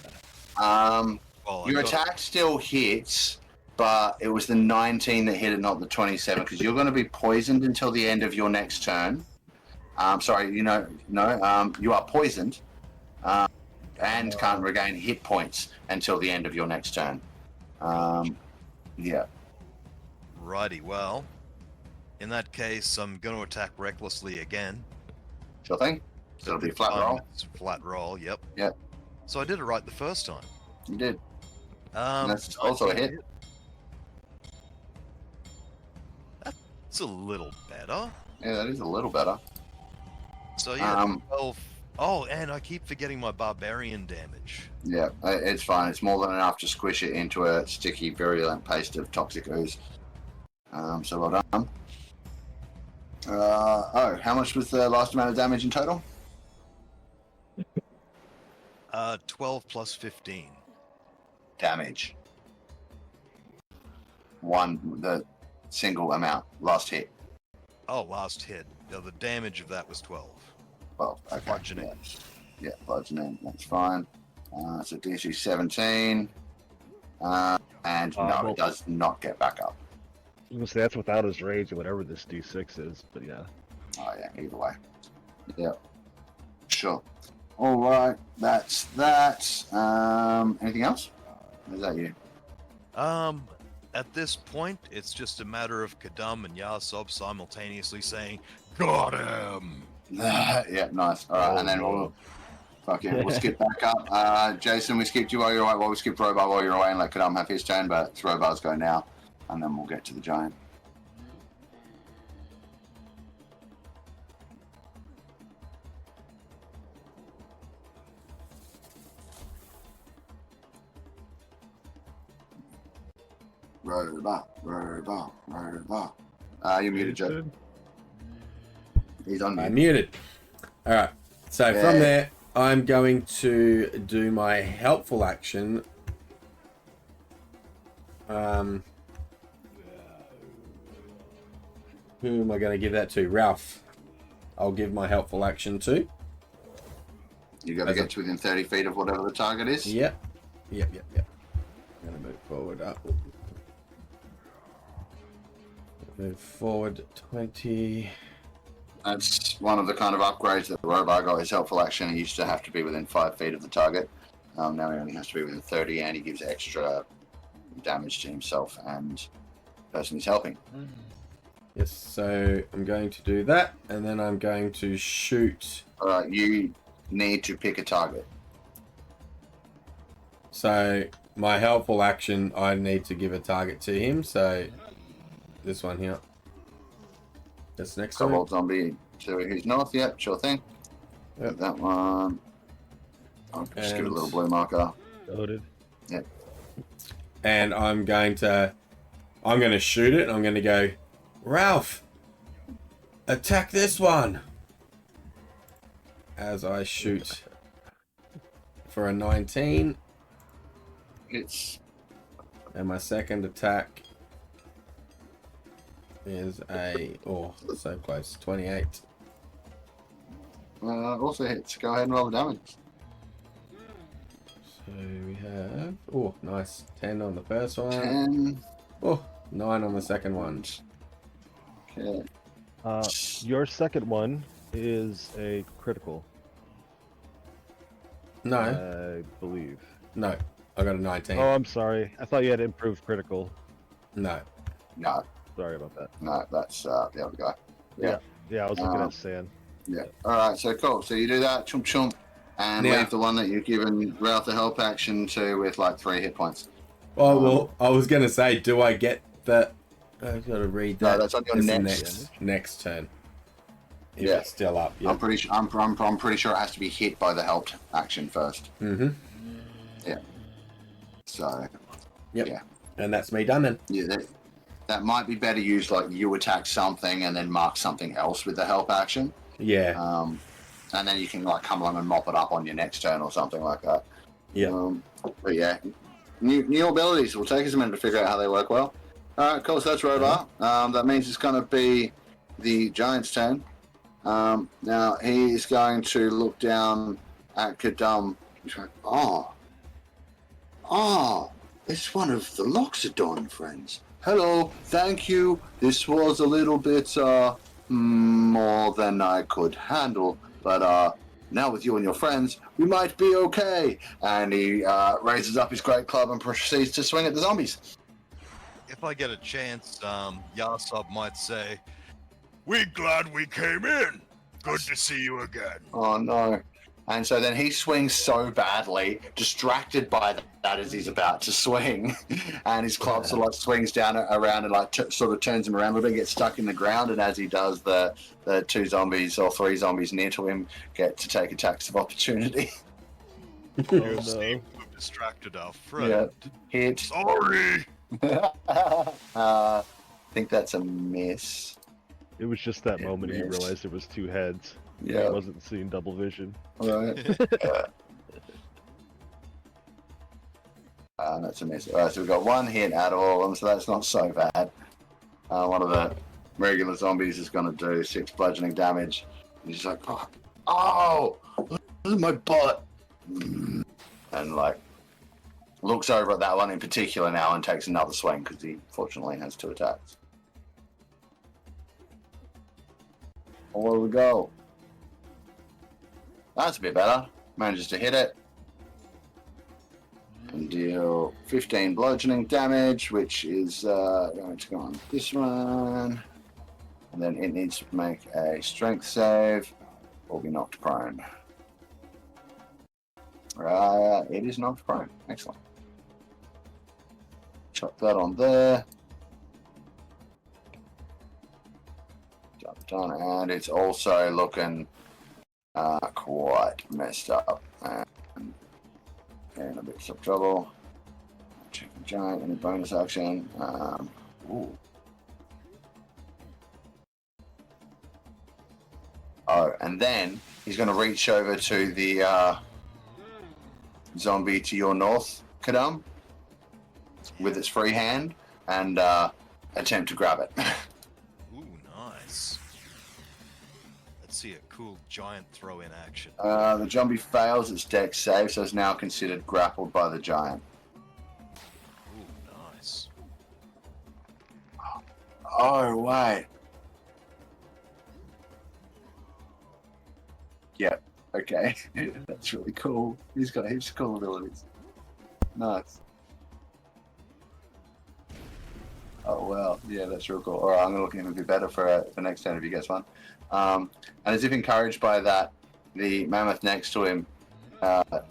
Well, I your got- attack still hits, but it was the 19 that hit it, not the 27, because you're going to be poisoned until the end of your next turn. Sorry, you are poisoned and can't regain hit points until the end of your next turn. Yeah. Righty, well, in that case, I'm going to attack recklessly again. Sure thing. So it'll be a flat roll. It's a flat roll, yep. Yep. So I did it right the first time. You did. That's also a 19 hit. It's a little better. Yeah, that is a little better. So yeah, 12. Oh, and I keep forgetting my barbarian damage. Yeah, it's fine. It's more than enough to squish it into a sticky, virulent paste of toxic ooze. So well done. How much was the last amount of damage in total? 12 plus 15. Damage. The single amount, last hit. Oh, last hit. The damage of that was 12. Well, okay. Bludgeoning. Yeah, bludgeoning. That's fine. So DC 17. And no, well- it does not get back up. I was gonna say that's without his rage or whatever this D6 is, but yeah. Oh yeah, either way. Yeah. Sure. All right, that's that. Anything else? Or is that you? At this point, it's just a matter of Kadam and Yahsob simultaneously saying, "Got him!" Yeah, nice. All right, and then we'll skip back up. Jason, we skipped you while you're away. Well, we skipped Robar while you're away and let Kadam have his turn, but it's Robar's go now, and then we'll get to the giant. Robar. You're muted, Joe. He's on I'm mute. muted. All right. So Yeah. from there, I'm going to do my helpful action. Who am I going to give that to? Ralph. I'll give my helpful action to. You got to get to within 30 feet of whatever the target is. Yep. I'm going to move forward up. Move forward 20. That's one of the kind of upgrades that the Robar got. His helpful action, he used to have to be within 5 feet of the target. Now he only has to be within 30, and he gives extra damage to himself and the person he's helping. Yes, so I'm going to do that, and then I'm going to shoot. You need to pick a target. So my helpful action, I need to give a target to him. So this one here. That's next to him. Kobold zombie to his north. Yep, sure thing. Yep. That one. I'll just give it a And- little blue marker. Noted. And I'm going to I'm going to shoot it. I'm going to go, Ralph, attack this one. As I shoot for a 19. It's And my second attack is a, oh, so close, 28. also hits. Go ahead and roll the damage. So we have, oh, nice, 10 on the first one. 10. Oh, 9 on the second one. Okay. Your second one is a critical, No, I believe. no, I got a 19. Oh, I'm sorry. I thought you had improved critical. No. No, Sorry about that. no, that's the other guy. Yeah. Yeah, I was looking at San. Yeah. Alright, so cool. So you do that, chump chump, and Yeah. leave the one that you've given Ralph the help action to with like 3 hit points. Oh, well, I was going to say, do I get the... I've got to read that. No, that's on your It's the next turn. If Yeah. it's still up. Yeah. I'm pretty sure. I'm pretty sure it has to be hit by the helped action first. Mm-hmm. So Yep. Yeah. And that's me done then. yeah, that might be better used like you attack something and then mark something else with the help action. Yeah. And then you can like come along and mop it up on your next turn or something like that. Yeah. But yeah, new abilities. Will take us a minute to figure out how they work well. All right, cool. So that's Robar. That means it's going to be the giant's turn. Now he's going to look down at Kadum. He's going, it's one of the Loxodon friends. Hello, thank you. This was a little bit more than I could handle, but now with you and your friends, we might be okay. And he raises up his great club and proceeds to swing at the zombies. If I get a chance, Yahsob might say, "We're glad we came in. Good to see you again." Oh no. And so then he swings so badly, distracted by that as he's about to swing. And his club sort of like swings down around and like sort of turns him around a little bit, gets stuck in the ground. And as he does, the 2 zombies or 3 zombies near to him get to take attacks of opportunity. You seem to have distracted our friend. Yeah. Hit. Sorry. I think that's a miss. It was just that It moment he missed. realized it was 2 heads. Yeah. He wasn't seeing double vision. Alright. That's a miss. Alright, so we've got 1 hit out of all of them, so that's not so bad. One of the regular zombies is going to do 6 bludgeoning damage. He's like, oh, look at my butt. And like, looks over at that one in particular now and takes another swing because he fortunately has 2 attacks. Away we go. That's a bit better. Manages to hit it. And deal 15 bludgeoning damage, which is going to go on this one. And then it needs to make a strength save or be knocked prone. It is knocked prone. Excellent. Chop that on there. Done, and it's also looking quite messed up and in a bit of trouble. Check the giant, any bonus action. Ooh. Oh, and then he's going to reach over to the zombie to your north, Kadum, with its free hand and attempt to grab it. Ooh, nice. Let's see a cool giant throw in action. The zombie fails its dex save, so it's now considered grappled by the giant. Ooh, nice. Oh, wait. Yep, okay. That's really cool. He's got heaps of cool abilities. Nice. Oh, well. Yeah, that's real cool. Alright, I'm going to look at him a bit better for next turn if he gets one. And as if encouraged by that, the mammoth next to him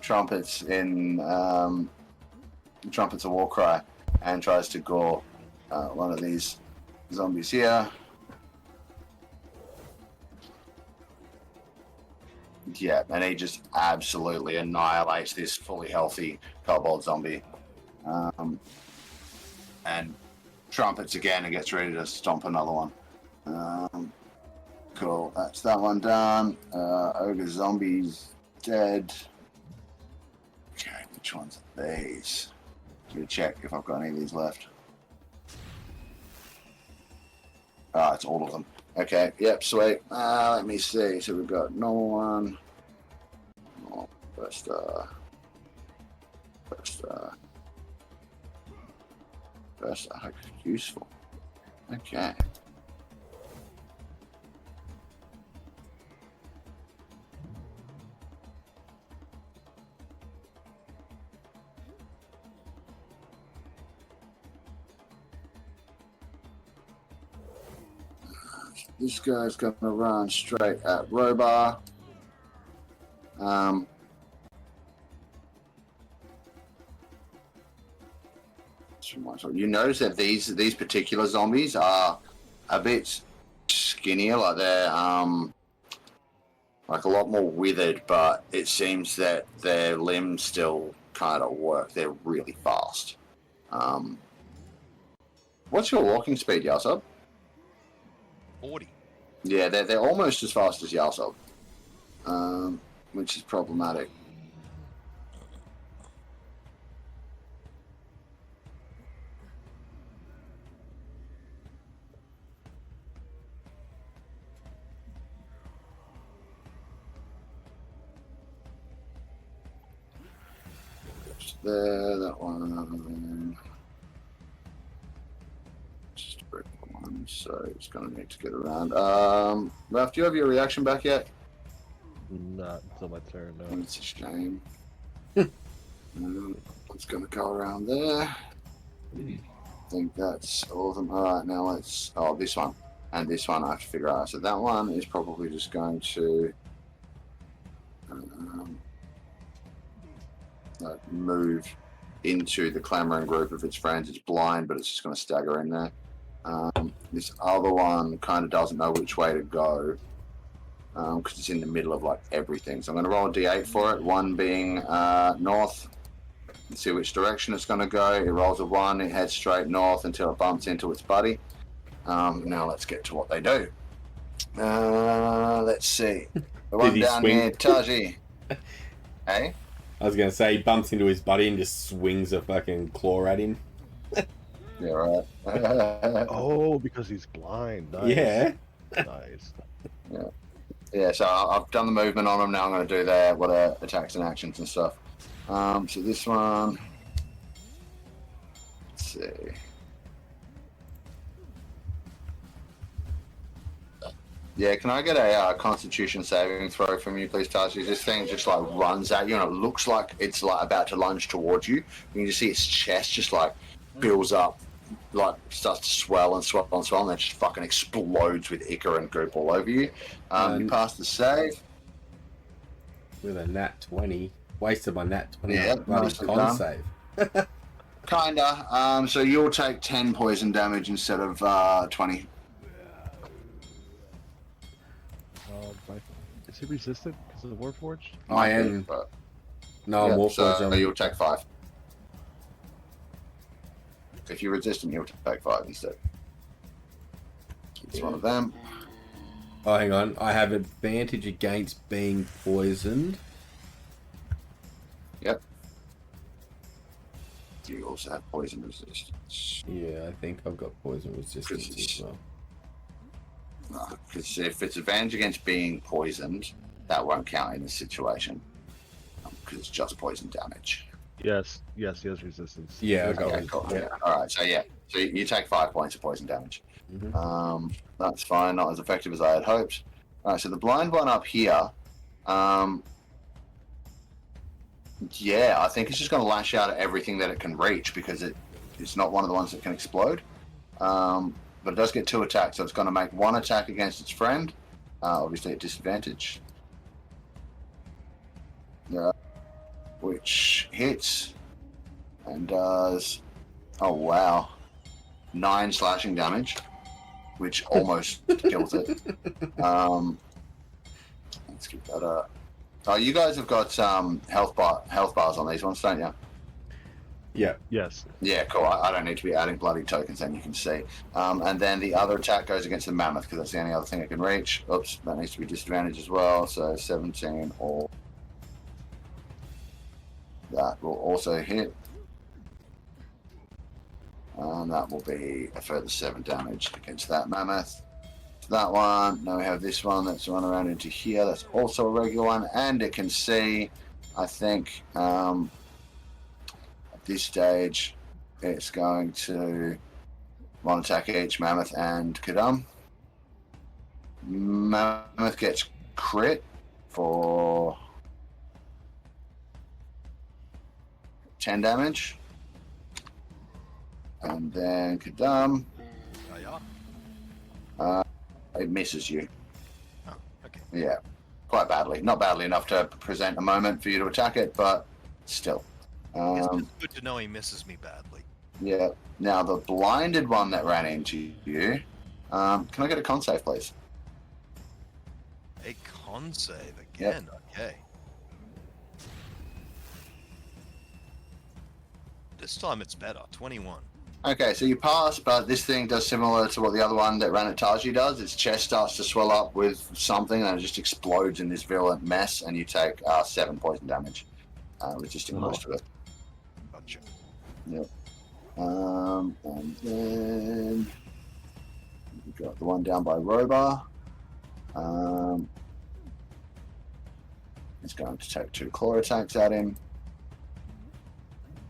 trumpets a war cry and tries to gore one of these zombies here. Yeah, and he just absolutely annihilates this fully healthy kobold zombie. And trumpets again and gets ready to stomp another one. Cool, that's that one done. Ogre zombies dead. Okay, which ones are these? Gonna check if I've got any of these left. It's all of them. Okay, yep, sweet. Let me see. So we've got normal one. Oh, first, useful. Okay. This guy's going to run straight at Robar. You notice that these particular zombies are a bit skinnier, like they're like a lot more withered, but it seems that their limbs still kind of work. They're really fast. What's your walking speed, Yahsob? 40. Yeah, they're almost as fast as Yahsob, which is problematic. There, that one. Just a break one, so it's going to need to get around. Ralph, do you have your reaction back yet? Not until my turn, no. It's a shame. It's going to go around there. I think that's all of them. Alright, now let's... Oh, this one. And this one I have to figure out. So that one is probably just going to... move into the clamoring group of its friends. It's blind, but it's just going to stagger in there. This other one kind of doesn't know which way to go because it's in the middle of like everything. So I'm going to roll a d8 for it. One being north. Let's see which direction it's going to go. It rolls a 1. It heads straight north until it bumps into its buddy. Now let's get to what they do. Let's see. The one down here, Taiji. Hey? I was going to say, he bumps into his buddy and just swings a fucking claw at him. Yeah, right. Oh, because he's blind. Nice. Yeah. Nice. Yeah, so I've done the movement on him. Now I'm going to do their attacks and actions and stuff. So this one... Let's see... Yeah, can I get a Constitution saving throw from you, please, Taiji? This thing just like runs at you, and it looks like it's like about to lunge towards you. You can just see its chest just like builds up, like starts to swell and swell and swell, and then just fucking explodes with ichor and goop all over you. You pass the save with a nat 20. Wasted my nat 20. Yeah, con save. Kinda. So you'll take 10 poison damage instead of 20. Is he resistant because of the Warforged? I am. But... No, I'm Warforged. So you'll take 5. If you're resistant, you'll take 5 instead. It's one of them. Oh, hang on. I have advantage against being poisoned. Yep. You also have poison resistance. Yeah, I think I've got poison resistance as well. Because if it's advantage against being poisoned, that won't count in this situation. Because it's just poison damage. Yes, he has resistance. Yeah, I got Okay, cool. Yeah. Alright, so you take 5 points of poison damage. Mm-hmm. That's fine, not as effective as I had hoped. Alright, so the blind one up here, yeah, I think it's just going to lash out at everything that it can reach because it's not one of the ones that can explode. But it does get 2 attacks, so it's going to make 1 attack against its friend, obviously at disadvantage. Which hits and does, oh wow, 9 slashing damage, which almost kills it. Let's keep that up. Oh, you guys have got health bars on these ones, don't you? Yeah. Yes. Yeah, cool. I don't need to be adding bloody tokens, then you can see. And then the other attack goes against the mammoth because that's the only other thing I can reach. Oops, that needs to be disadvantaged as well. So 17 or that will also hit. And that will be a further 7 damage against that mammoth. That one. Now we have this one that's run around into here. That's also a regular one. And it can see, I think, at this stage, it's going to one attack each, mammoth and Kadam. Mammoth gets crit for 10 damage. And then Kadam, Oh, yeah. it misses you. Oh, okay. Yeah, quite badly. Not badly enough to present a moment for you to attack it, but still. It's good to know he misses me badly. Yeah. Now the blinded one that ran into you. Can I get a con save, please? A con save again. Okay. This time it's better. 21. Okay, so you pass, but this thing does similar to what the other one that ran at Taiji does. Its chest starts to swell up with something, and it just explodes in this virulent mess, and you take 7 poison damage, resisting most of it. Gotcha. Yep. And then we've got the one down by Robar. It's going to take 2 claw attacks at him.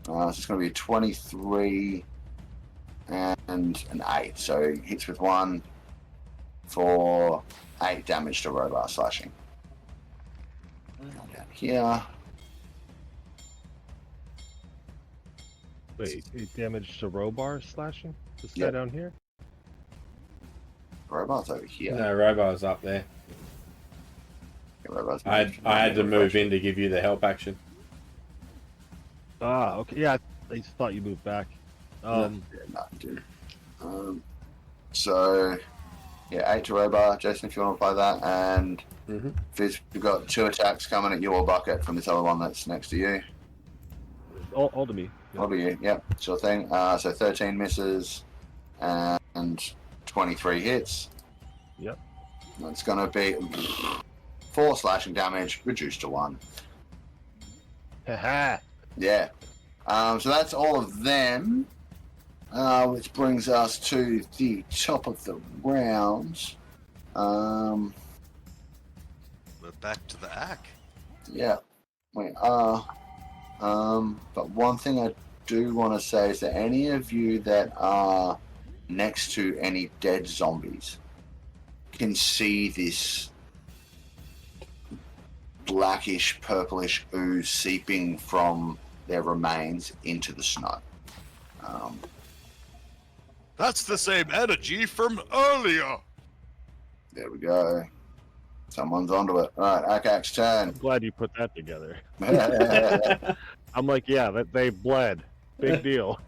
So it's going to be 23 and an 8. So he hits with 1 for 8 damage to Robar slashing. Down here. Wait, 8 damage to Robar slashing? This guy Yep. down here? Robar's over here. No, Robar's up there. Robar's I had to move in to give you the help action. Ah, okay. Yeah, I just thought you moved back. Yeah, no, dude. So, yeah, 8 to Robar. Jason, if you want to apply that. And Fizz, you've got 2 attacks coming at your bucket from this other one that's next to you. All to me. Yeah. What about you? Yep, sure thing. So 13 misses and 23 hits. Yep. It's going to be 4 slashing damage, reduced to 1. Haha. Yeah. So that's all of them. Which brings us to the top of the round. We're back to the ack. Yeah, we are. But one thing I do want to say is that any of you that are next to any dead zombies can see this blackish, purplish ooze seeping from their remains into the snow. That's the same energy from earlier. There we go. Someone's onto it. Right, Akak's turn. I'm glad you put that together. I'm like, yeah, that they bled. Big deal.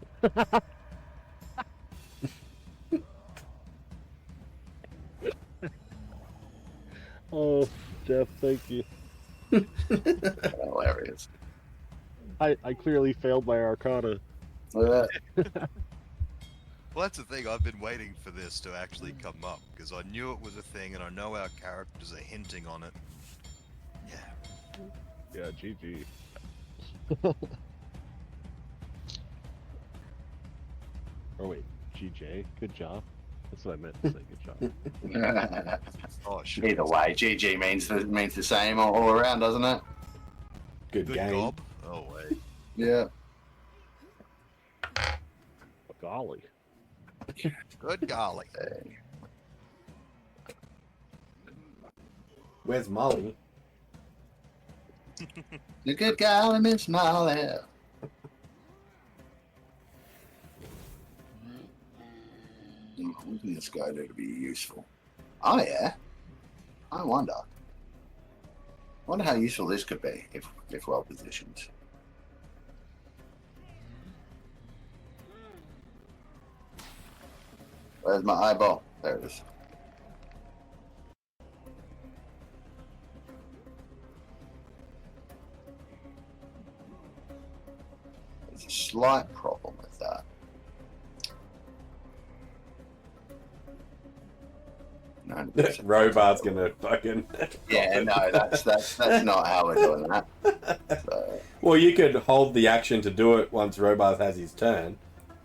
Oh, Jeff, thank you. Hilarious. I clearly failed my Arcana. Well, that's the thing. I've been waiting for this to actually come up because I knew it was a thing, and I know our characters are hinting on it. Yeah. Yeah, GG. Oh wait, GJ. Good job. That's what I meant to say. Good job. Oh, shit. Either way, GG means the same all around, doesn't it? Good game. gob. Oh wait. Yeah. Golly. Good golly. Where's Molly? The good guy and Miss Molly. What can this guy do to be useful? Oh yeah. I wonder how useful this could be if well positioned. Where's my eyeball? There it is. There's a slight No. Robar's gonna fucking. Yeah, no, that's not how we're doing that. So, Well, you could hold the action to do it once Robar has his turn,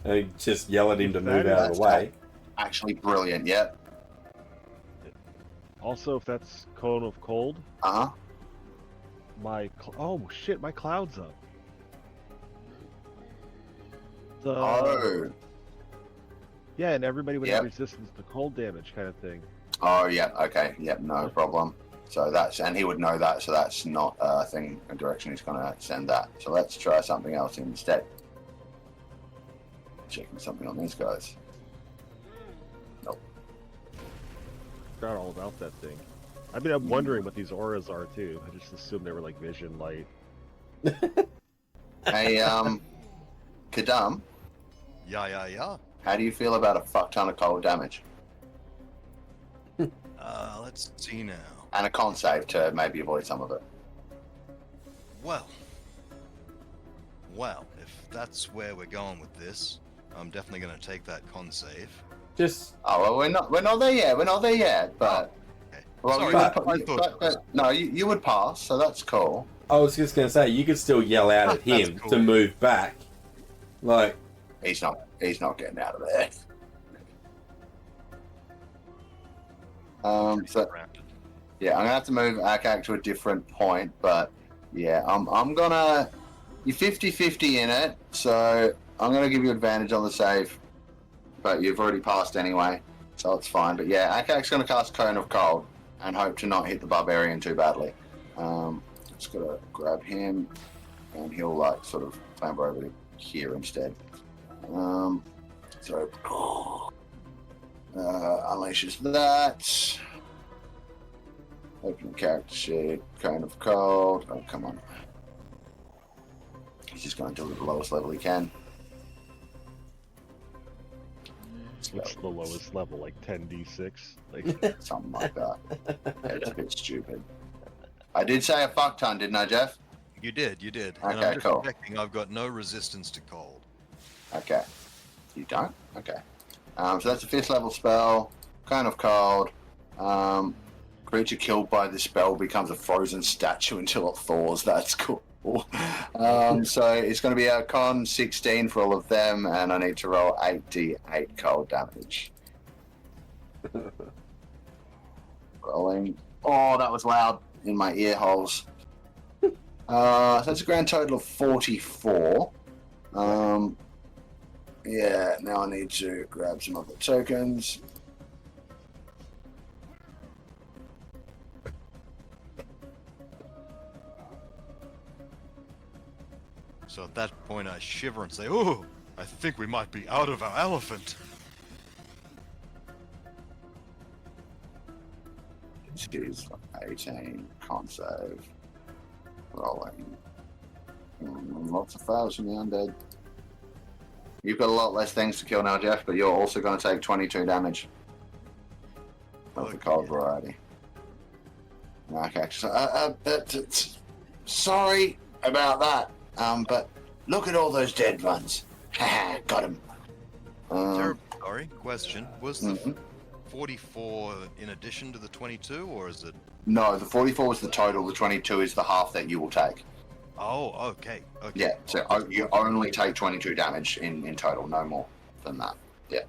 and just yell at him to move out of the way. actually brilliant, yeah. Also, if that's Cone of Cold, Uh-huh. oh shit, my cloud's up. Oh. Yeah, and everybody would Yep. have resistance to cold damage kind of thing. Oh, yeah, okay, yep, no problem. So and he would know that, so that's not a thing, a direction he's going to send that. So let's try something else instead. Checking something on these guys. Nope. Forgot all about that thing. I mean, I'm wondering what these auras are too. I just assumed they were like vision, light. Hey, Kadam, Yeah. how do you feel about a fuck ton of cold damage? Let's see now. And a con save to maybe avoid some of it. Well, if that's where we're going with this, I'm definitely going to take that con save. Just Oh, well, we're not there yet, but... Okay. Well, Sorry, you I would, thought no, you would pass, so that's cool. I was just gonna say you could still yell out at That's him cool. to move back. Like He's not getting out of there. So yeah, I'm gonna have to move Akak to a different point, but yeah, I'm gonna... You're 50-50 in it, so I'm gonna give you advantage on the save, but you've already passed anyway, so it's fine. But yeah, Akak's gonna cast Cone of Cold and hope to not hit the barbarian too badly. Just gotta grab him, and he'll like sort of clamber over to here instead. So unleashes that. Open character sheet, Cone of Cold. Oh, come on. He's just going to do it at the lowest level he can. What's the lowest level? Like 10d6? Like Something like that. Yeah, it's a bit stupid. I did say a fuck ton, didn't I, Jeff? You did. And Okay, I'm just cool. checking I've got no resistance to cold. Okay. You don't? Okay. So that's a 5th level spell. Cone of Cold. Creature killed by the spell becomes a frozen statue until it thaws. That's cool. So it's going to be a con 16 for all of them, and I need to roll 8d8 cold damage. Rolling. Oh, that was loud in my ear holes. So that's a grand total of 44. Yeah, now I need to grab some other tokens. So at that point I shiver and say, "Oh, I think we might be out of our elephant." Choose 18, con save, rolling. Lots of fails from the undead. You've got a lot less things to kill now, Jeff, but you're also going to take 22 damage of the cold variety. Okay, so, sorry about that, but look at all those dead ones. Haha, got him. Terrible. Sorry. Question: was the Mhm. 44 in addition to the 22, or is it? No, the 44 is the total, the 22 is the half that you will take. Oh, okay. Yeah, so you only take 22 damage in total, no more than that. Yeah.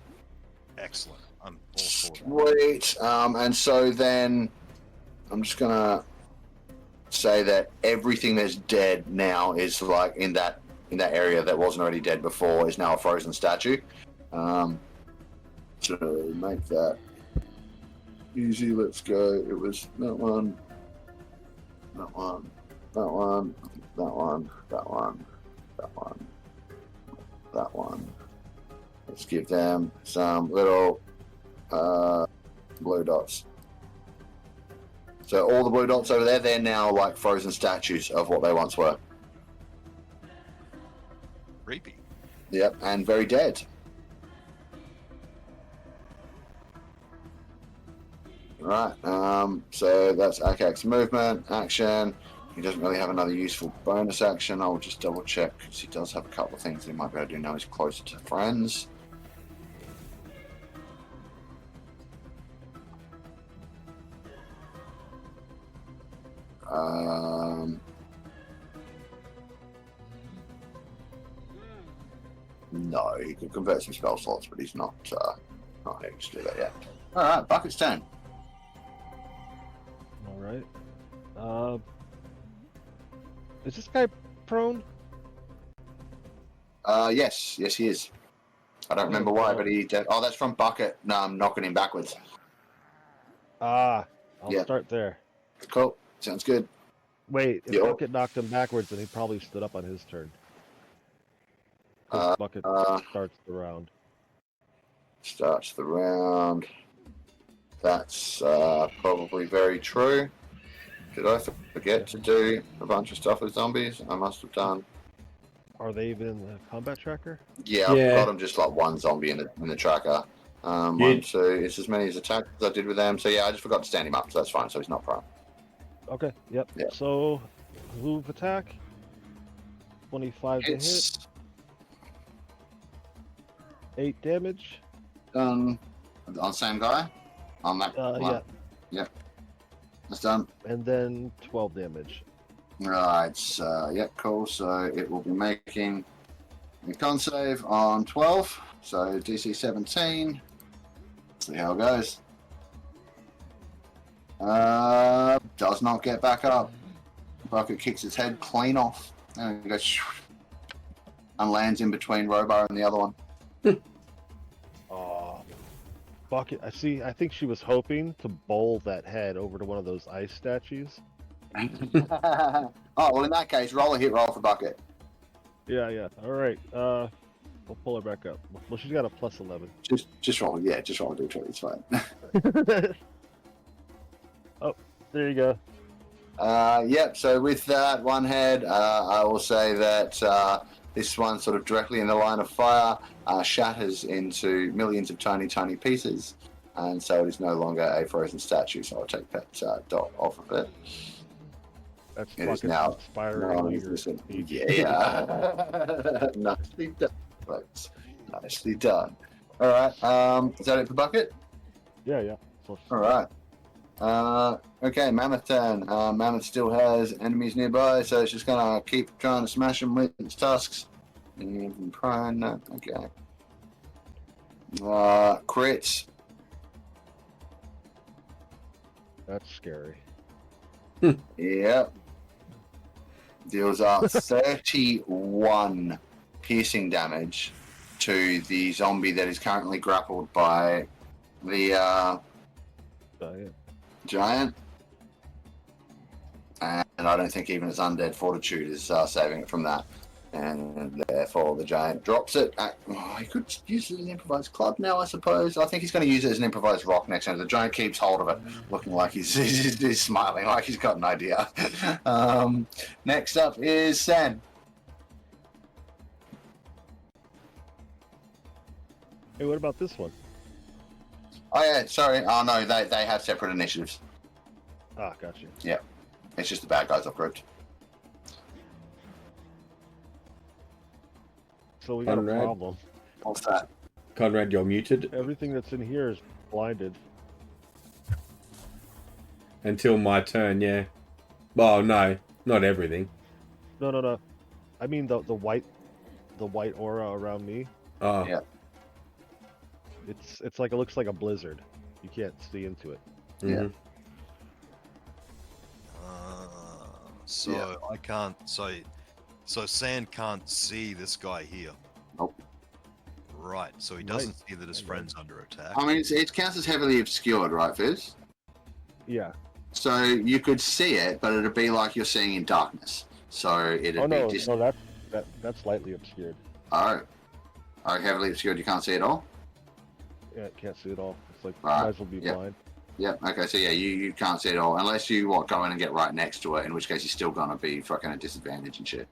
Excellent. I'm all for that. Sweet. And so then I'm just gonna say that everything that's dead now is like in that area that wasn't already dead before is now a frozen statue. To make that easy, let's go. It was that one, that one, that one, that one, that one, that one, that one. Let's give them some little blue dots. So all the blue dots over there, they're now like frozen statues of what they once were. Creepy. Yep, and very dead. Right, so that's Akak's movement, action. He doesn't really have another useful bonus action. I'll just double check because he does have a couple of things that he might be able to do now. He's closer to friends. No, he can convert some spell slots, but he's not able to do that yet. All right, Bucket's turn. All right. Is this guy prone? Yes, he is. I don't remember why, but he did. Oh, that's from Bucket. No, I'm knocking him backwards. I'll Yeah. start there. Cool. Sounds good. Wait, if Yep. Bucket knocked him backwards, then he probably stood up on his turn. 'Cause Bucket starts the round. Starts the round. That's probably very true. Did I forget to do a bunch of stuff with zombies? I must have done. Are they even in the combat tracker? Yeah, I've got them just like one zombie in the tracker. One, two. It's as many as attacks as I did with them. So yeah, I just forgot to stand him up, so that's fine. So he's not prone. Okay, yep. Yeah. So, move attack. 25 to hit. It's 8 damage. done on the same guy. On that one. Yeah. Yep. That's done. And then 12 damage. Right. Yeah, cool. So it will be making a con save on 12. So DC 17. See how it goes. Does not get back up. Bucket kicks his head clean off. And it goes and lands in between Robar and the other one. Bucket, I think she was hoping to bowl that head over to one of those ice statues. Oh, well, in that case, roll a hit roll for Bucket. Yeah. Alright, we'll pull her back up. Well, she's got a plus 11. Just roll, just roll a d20, it's fine. Oh, there you go. Yep, so with that one head, I will say that this one sort of directly in the line of fire shatters into millions of tiny, tiny pieces, and so it is no longer a frozen statue, so I'll take that dot off of it. That's It is fucking now inspiring. Yeah. Nicely done, folks. Nicely done. All right, is that it for Bucket? Yeah. So, All right. Okay, Mammoth turn. Mammoth still has enemies nearby, so it's just gonna keep trying to smash them with its tusks. And prone, no, okay. Crits. that's scary. Yep. Deals out 31 piercing damage to the zombie that is currently grappled by the giant. And I don't think even its undead fortitude is saving it from that. And therefore the giant drops it. He could use it as an improvised club now, I suppose. I think he's going to use it as an improvised rock next time. The giant keeps hold of it, looking like he's smiling, like he's got an idea. Next up is Sen. Hey, what about this one? Oh, yeah, sorry. Oh, no, they have separate initiatives. Ah, gotcha. Yeah. It's just the bad guys I've grouped. So we got Conrad. a problem. What's that? Conrad, you're muted Everything that's in here is blinded. until my turn. Yeah. Well, no, not everything. No. I mean the white aura around me. Oh, Yeah. It's like it looks like a blizzard. You can't see into it. mhm. So Yeah. I can't. So Sand can't see this guy here. Nope. Right. So he doesn't see that his friend's under attack. I mean, it counts as heavily obscured, right, Fizz? Yeah. So you could see it, but it'd be like you're seeing in darkness. So it'd Oh no, be just that's lightly obscured. oh, heavily obscured. You can't see it all. Yeah, can't see it all. It's like Right. might as well be Yeah. blind. Yeah. Okay. So yeah, you can't see it all unless you go in and get right next to it. In which case, you're still gonna be fucking at disadvantage and shit.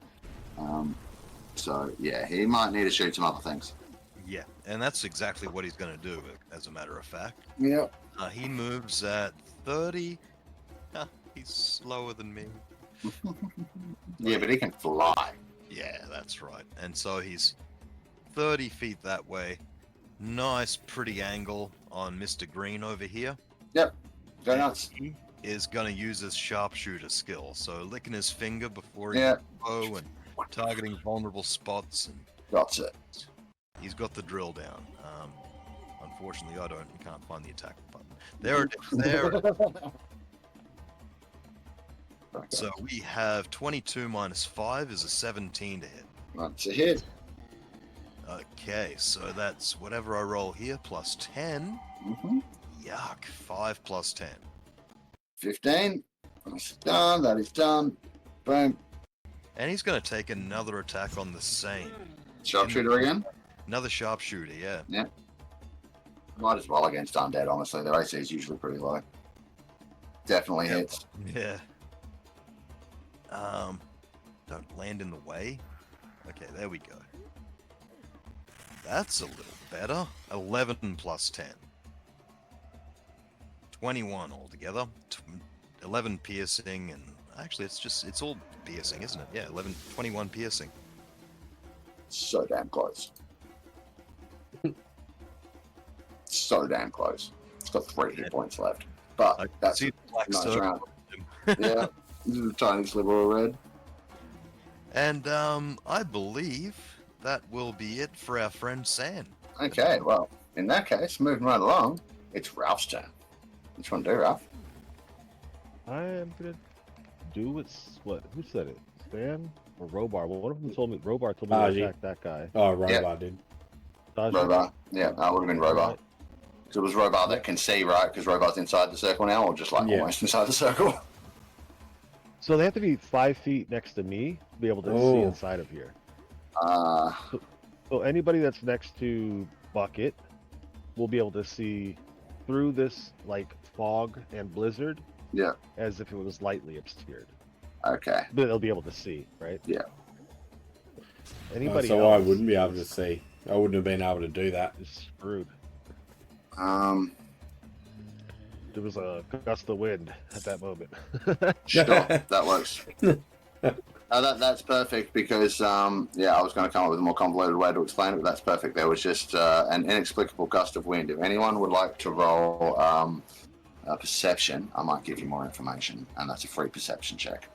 So yeah, he might need to shoot some other things. Yeah, and that's exactly what he's going to do, as a matter of fact. Yep. He moves at 30. He's slower than me. Yeah, but he can fly. Yeah, that's right. And so he's 30 feet that way. Nice, pretty angle on Mr. Green over here. Go And nuts. He is going to use his sharpshooter skill. So licking his finger before he Yeah. bow and targeting vulnerable spots. And That's it. he's got the drill down. Unfortunately, I can't find the attack button. There it is. There it is. Okay. So we have 22 minus 5 is a 17 to hit. That's a hit. Okay, so that's whatever I roll here plus 10. Mm-hmm. Yuck, 5 plus 10. 15. That's done. That is done. Boom. And he's going to take another attack on the same. Sharpshooter again. Another sharpshooter, yeah. Might as well against undead, honestly. Their AC is usually pretty low. Definitely Yep. hits. Yeah. Don't land in the way. Okay, there we go. That's a little better. 11 plus 10. 21 altogether. 11 piercing, and actually it's all piercing, isn't it? Yeah, 21 piercing. So damn close. So damn close. It's got 3 hit points left. But I that's see the black nice circle. round. Yeah. This is a tiny sliver of red. And I believe that will be it for our friend San. Okay, well, in that case, moving right along, it's Ralph's turn. Which one do, Ralph? I am gonna do what? Who said it? Stan or Robar? Well, one of them told me. Robar told me Taiji. to attack that guy. Oh, Robot did. Taiji? Robar. Yeah, that would have been Robar. Alright. So it was Robar that can see, right? Because Robar's inside the circle now, or just like Yeah. almost inside the circle? So they have to be 5 feet next to me to be able to see Oh. inside of here. Uh, So anybody that's next to Bucket will be able to see through this like fog and blizzard. Yeah. As if it was lightly obscured, okay. but they'll be able to see, right? Yeah. Anybody So I else wouldn't be able to see. I wouldn't have been able to do that. is screwed. There was a gust of wind at that moment. Sure, that works. That's perfect because, yeah, I was going to come up with a more convoluted way to explain it, but that's perfect. There was just an inexplicable gust of wind. If anyone would like to roll a perception, I might give you more information, and that's a free perception check.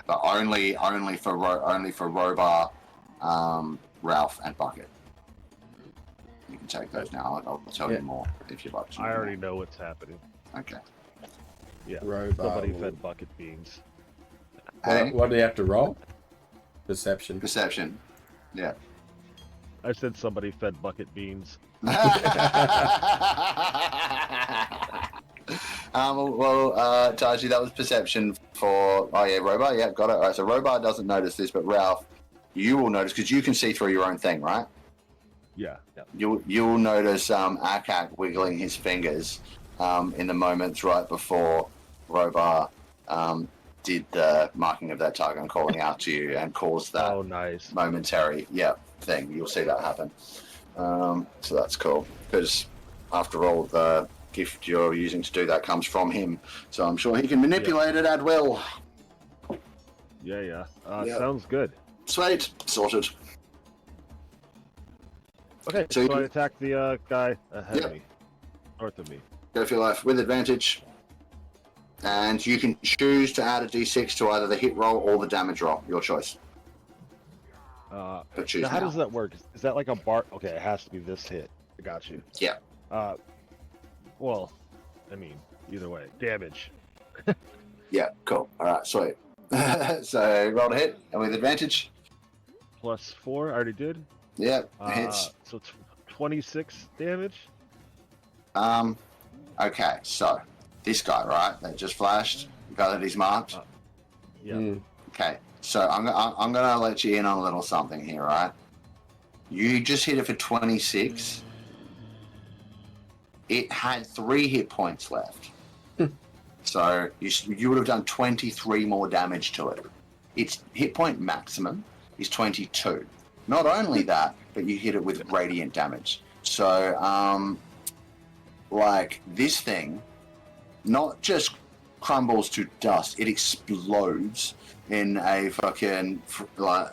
But only for Robar, Ralph, and Bucket. You can take those now. I'll tell you more if you'd like to. I already know what's happening. Okay. Yeah, Robot somebody will- fed Bucket beans. Hey, What do you have to roll? Perception. perception. Yeah. I said somebody fed Bucket beans. Taiji, that was perception for. Oh yeah, Robar. Yeah, got it. All right, so Robar doesn't notice this, but Ralph, you will notice because you can see through your own thing, right? Yeah. You'll notice Akak wiggling his fingers in the moments right before Robar did the marking of that target and calling out to you and caused that Oh, nice. momentary thing. You'll see that happen. So that's cool because after all, the gift you're using to do that comes from him. So I'm sure he can manipulate it at will. Yeah. Yeah. Sounds good. Sweet, sorted. Okay, So so you- I attack the guy ahead Yep. of me, north of me. Go for your life with advantage. And you can choose to add a d6 to either the hit roll or the damage roll. Your choice. But choose Now, how now. does that work? Is that like a bar? Okay, it has to be this hit. I got you. Yeah. Well, I mean, either way, damage. Yeah, cool. All right, sweet. So roll to hit and with advantage. +4, I already did. Yeah, hits. So 26 damage. Okay, so this guy, right, that just flashed, the guy that he's marked. Yeah. Mm. Okay, so I'm gonna let you in on a little something here, right? You just hit it for 26. It had 3 hit points left. So you would have done 23 more damage to it. Its hit point maximum is 22. Not only that, but you hit it with radiant damage. So, like, this thing not just crumbles to dust, it explodes in a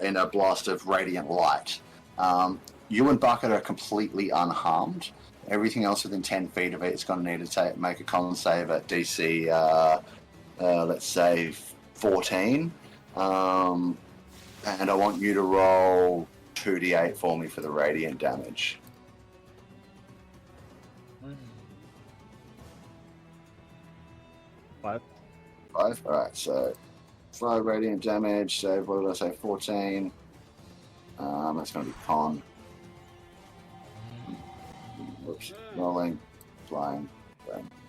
in a blast of radiant light. You and Bucket are completely unharmed, everything else within 10 feet of it is going to need to make a con save at DC, let's say 14. And I want you to roll 2d8 for me for the radiant damage. 5. 5? Alright, so 5 radiant damage, so what did I say, 14? That's going to be con. Whoops, rolling, flying.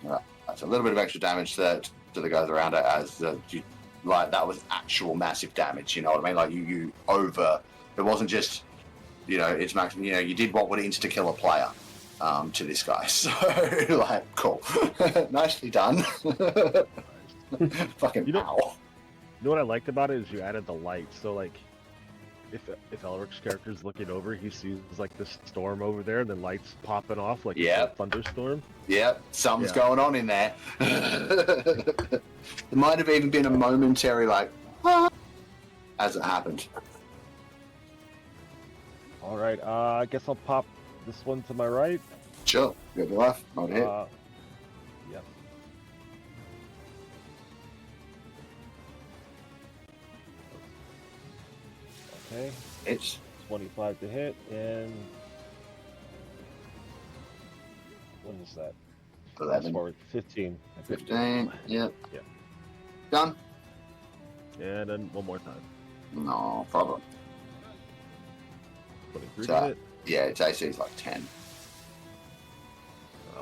Alright, that's a little bit of extra damage to the guys around it, as like that was actual massive damage, you know what I mean? Like you over, it wasn't just, you know, it's maximum, you know, you did what would insta kill a player to this guy. So like, cool. Nicely done. Fucking You know- ow. You know what I liked about it is you added the light. So like, if Elric's character's looking over, he sees like this storm over there, and then lights popping off like Yeah. a thunderstorm. Yep, something's Yeah. going on in there. There might have even been a momentary like, "Ah," as it happened. All right, I guess I'll pop this one to my right. Sure, go to the left, not hit. Yep. Okay, It's 25 to hit, and what is that? 11, Forward 15. 15, yep. Yep. Done? And then one more time. No problem. 23 So- to hit. Yeah, its AC is like 10,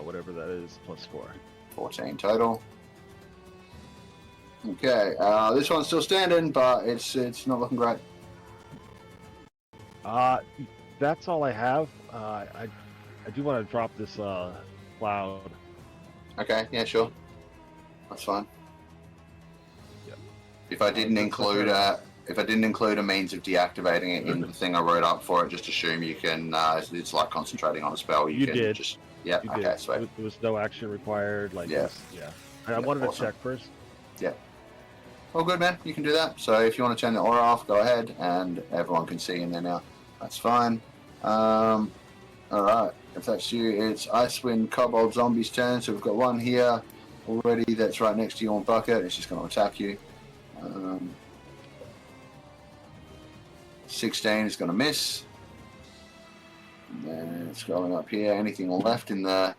Whatever that is, plus 4. 14 total. Okay, this one's still standing, but it's not looking great. That's all I have. I do want to drop this cloud. Okay, yeah, sure. That's fine. Yep. If I didn't include a means of deactivating it in the thing I wrote up for it, just assume you can. It's like concentrating on a spell. You can did. just. Yeah. You Okay. did. Sweet. There was no action required. Like Yeah. yeah. I wanted awesome. to check first. Well, good man. You can do that. So if you want to turn the aura off, go ahead, and everyone can see in there now. That's fine. All right. If that's you, it's Icewind Kobold Zombie's turn. So we've got one here already that's right next to you on bucket. It's just going to attack you. 16 is going to miss. And then scrolling up here, anything left in the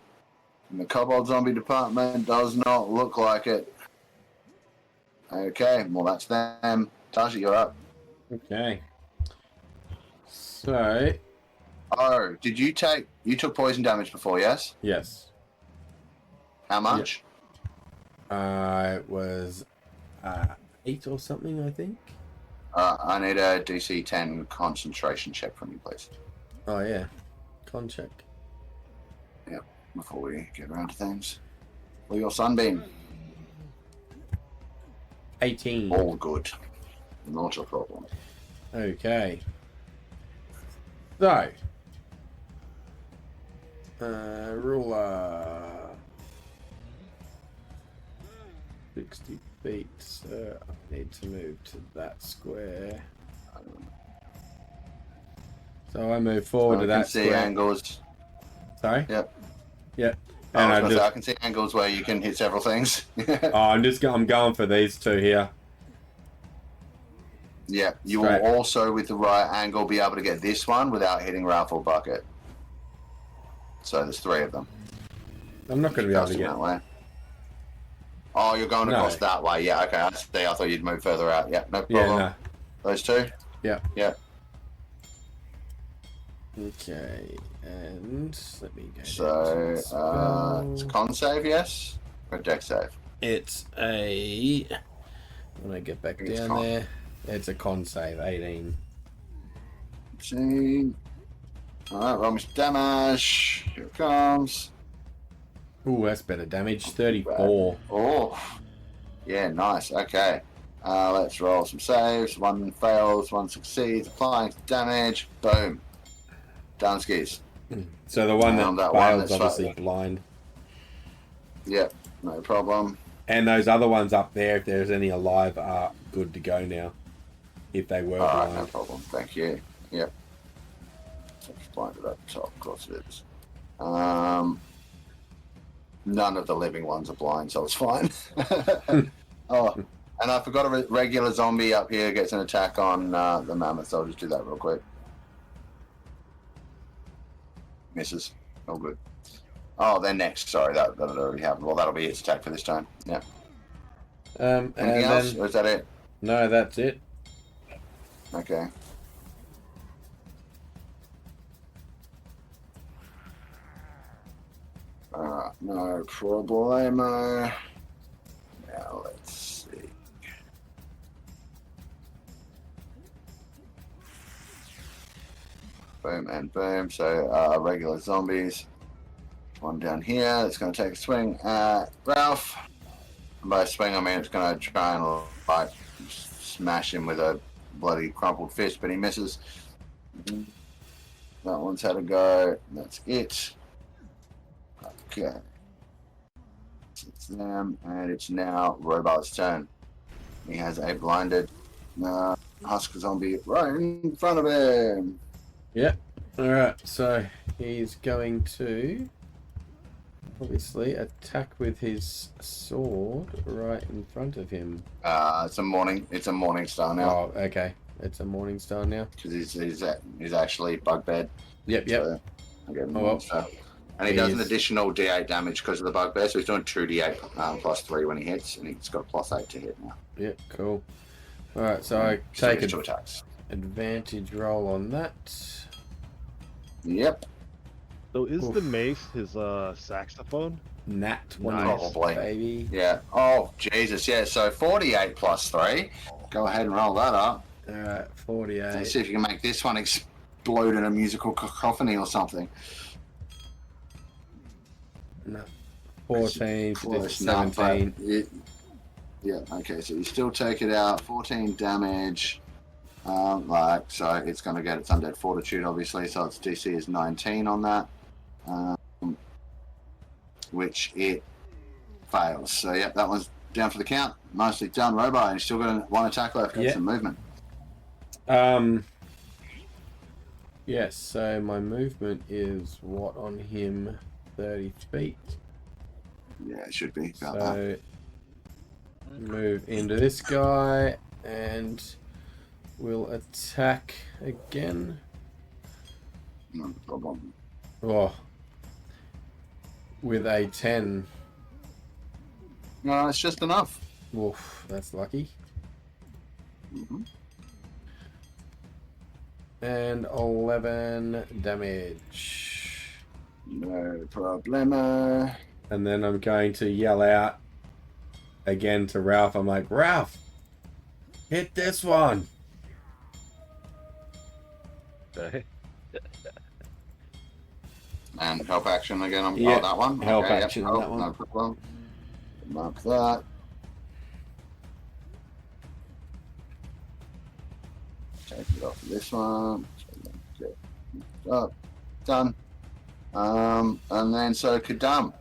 Kobold Zombie department does not look like it. Okay, well that's them. Taiji, you're up. Okay. So, Oh, you took poison damage before, yes? yes. How much? It was 8 or something, I think. I need a DC 10 concentration check from you, please. Oh, yeah. Con check. Before we get around to things. Well, your sunbeam. 18. All good. Not a problem. Okay. So, ruler 60 feet. So I need to move to that square. So I move forward I to can that see square. angles. Sorry. Yep. Yep. I, And was I gonna say, just. I can see angles where you can hit several things. I'm going for these two here. Yeah, you Straight. will also, with the right angle, be able to get this one without hitting Ralph or Bucket. So there's 3 of them. I'm not going to be able to Casting get. that way. Oh, you're going No. across that way. Yeah, okay. I see. I thought you'd move further out. Yeah, no Yeah. problem. No. Those 2? Yeah. Yeah. Okay. And let me go. So, down to it's a spell. con save, yes? Or a deck save? It's a. When I get back It's down con. there, it's a con save 18. See. Alright, roll me some damage. Here it comes. Ooh, that's better damage. 34. Oh. Yeah, nice. Okay. Let's roll some saves. 1 fails, 1 succeeds. Applying damage. Boom. Down skis. So the one that, That one fails that's obviously slightly- blind. Yep, no problem. And those other ones up there, if there's any alive, are good to go now. If they were Alright, no blind. problem. Thank you. Yep. So just blind it up top. Of course it is. None of the living ones are blind, so it's fine. Oh, and I forgot a regular zombie up here gets an attack on the mammoth, so I'll just do that real quick. Misses. Oh, good. Oh, they're next. Sorry, that already happened. Well, that'll be its attack for this time. Yeah. Anything else, or is that it? No, that's it. Okay. No problemo. Now let's see. Boom and boom. So regular zombies. One down here. It's going to take a swing at Ralph. And by swing, I mean it's going to try and like smash him with a bloody crumpled fist, but he misses. That one's had a go. That's it. Okay. It's them, and it's now Robot's turn. He has a blinded Husker zombie right in front of him. Yep. Alright, so he's going to obviously attack with his sword right in front of him. It's a morning star now. Oh, okay. It's a morning star now. Because he's actually bugbeared. Yep. So I get him morning star. And he does an additional D8 damage because of the bugbear, so he's doing 2D8 plus 3 when he hits, and he's got plus 8 to hit now. Yep, cool. Alright, so I take two attacks. Advantage roll on that. Yep. So is the mace his saxophone? Nat 20, Probably. baby. Yeah. Oh, Jesus, yeah. So 48 plus 3. Go ahead and roll that up. Alright, 48. Let's see if you can make this one explode in a musical cacophony or something. No. 14, so Close this is enough, 17. Yeah, okay, so you still take it out. 14 damage. So it's going to get its undead fortitude, obviously, so its DC is 19 on that. Which it fails. So, yeah, that one's down for the count. Nicely done, Robot. And you've still got one attack left. Got some movement. Yes, so my movement is what on him? 30 feet. Yeah, it should be about So that. move into this guy and we'll attack again. No problem. Oh, with a 10. No, it's just enough. Oof, that's lucky. Mm-hmm. And 11 damage. No problemo. And then I'm going to yell out again to Ralph. I'm like, Ralph, hit this one. Okay. And help action again on Yeah, that one. help Okay, action on that one. No problem. Mark that. Take it off of this one. Up. Done. And then so Kadam.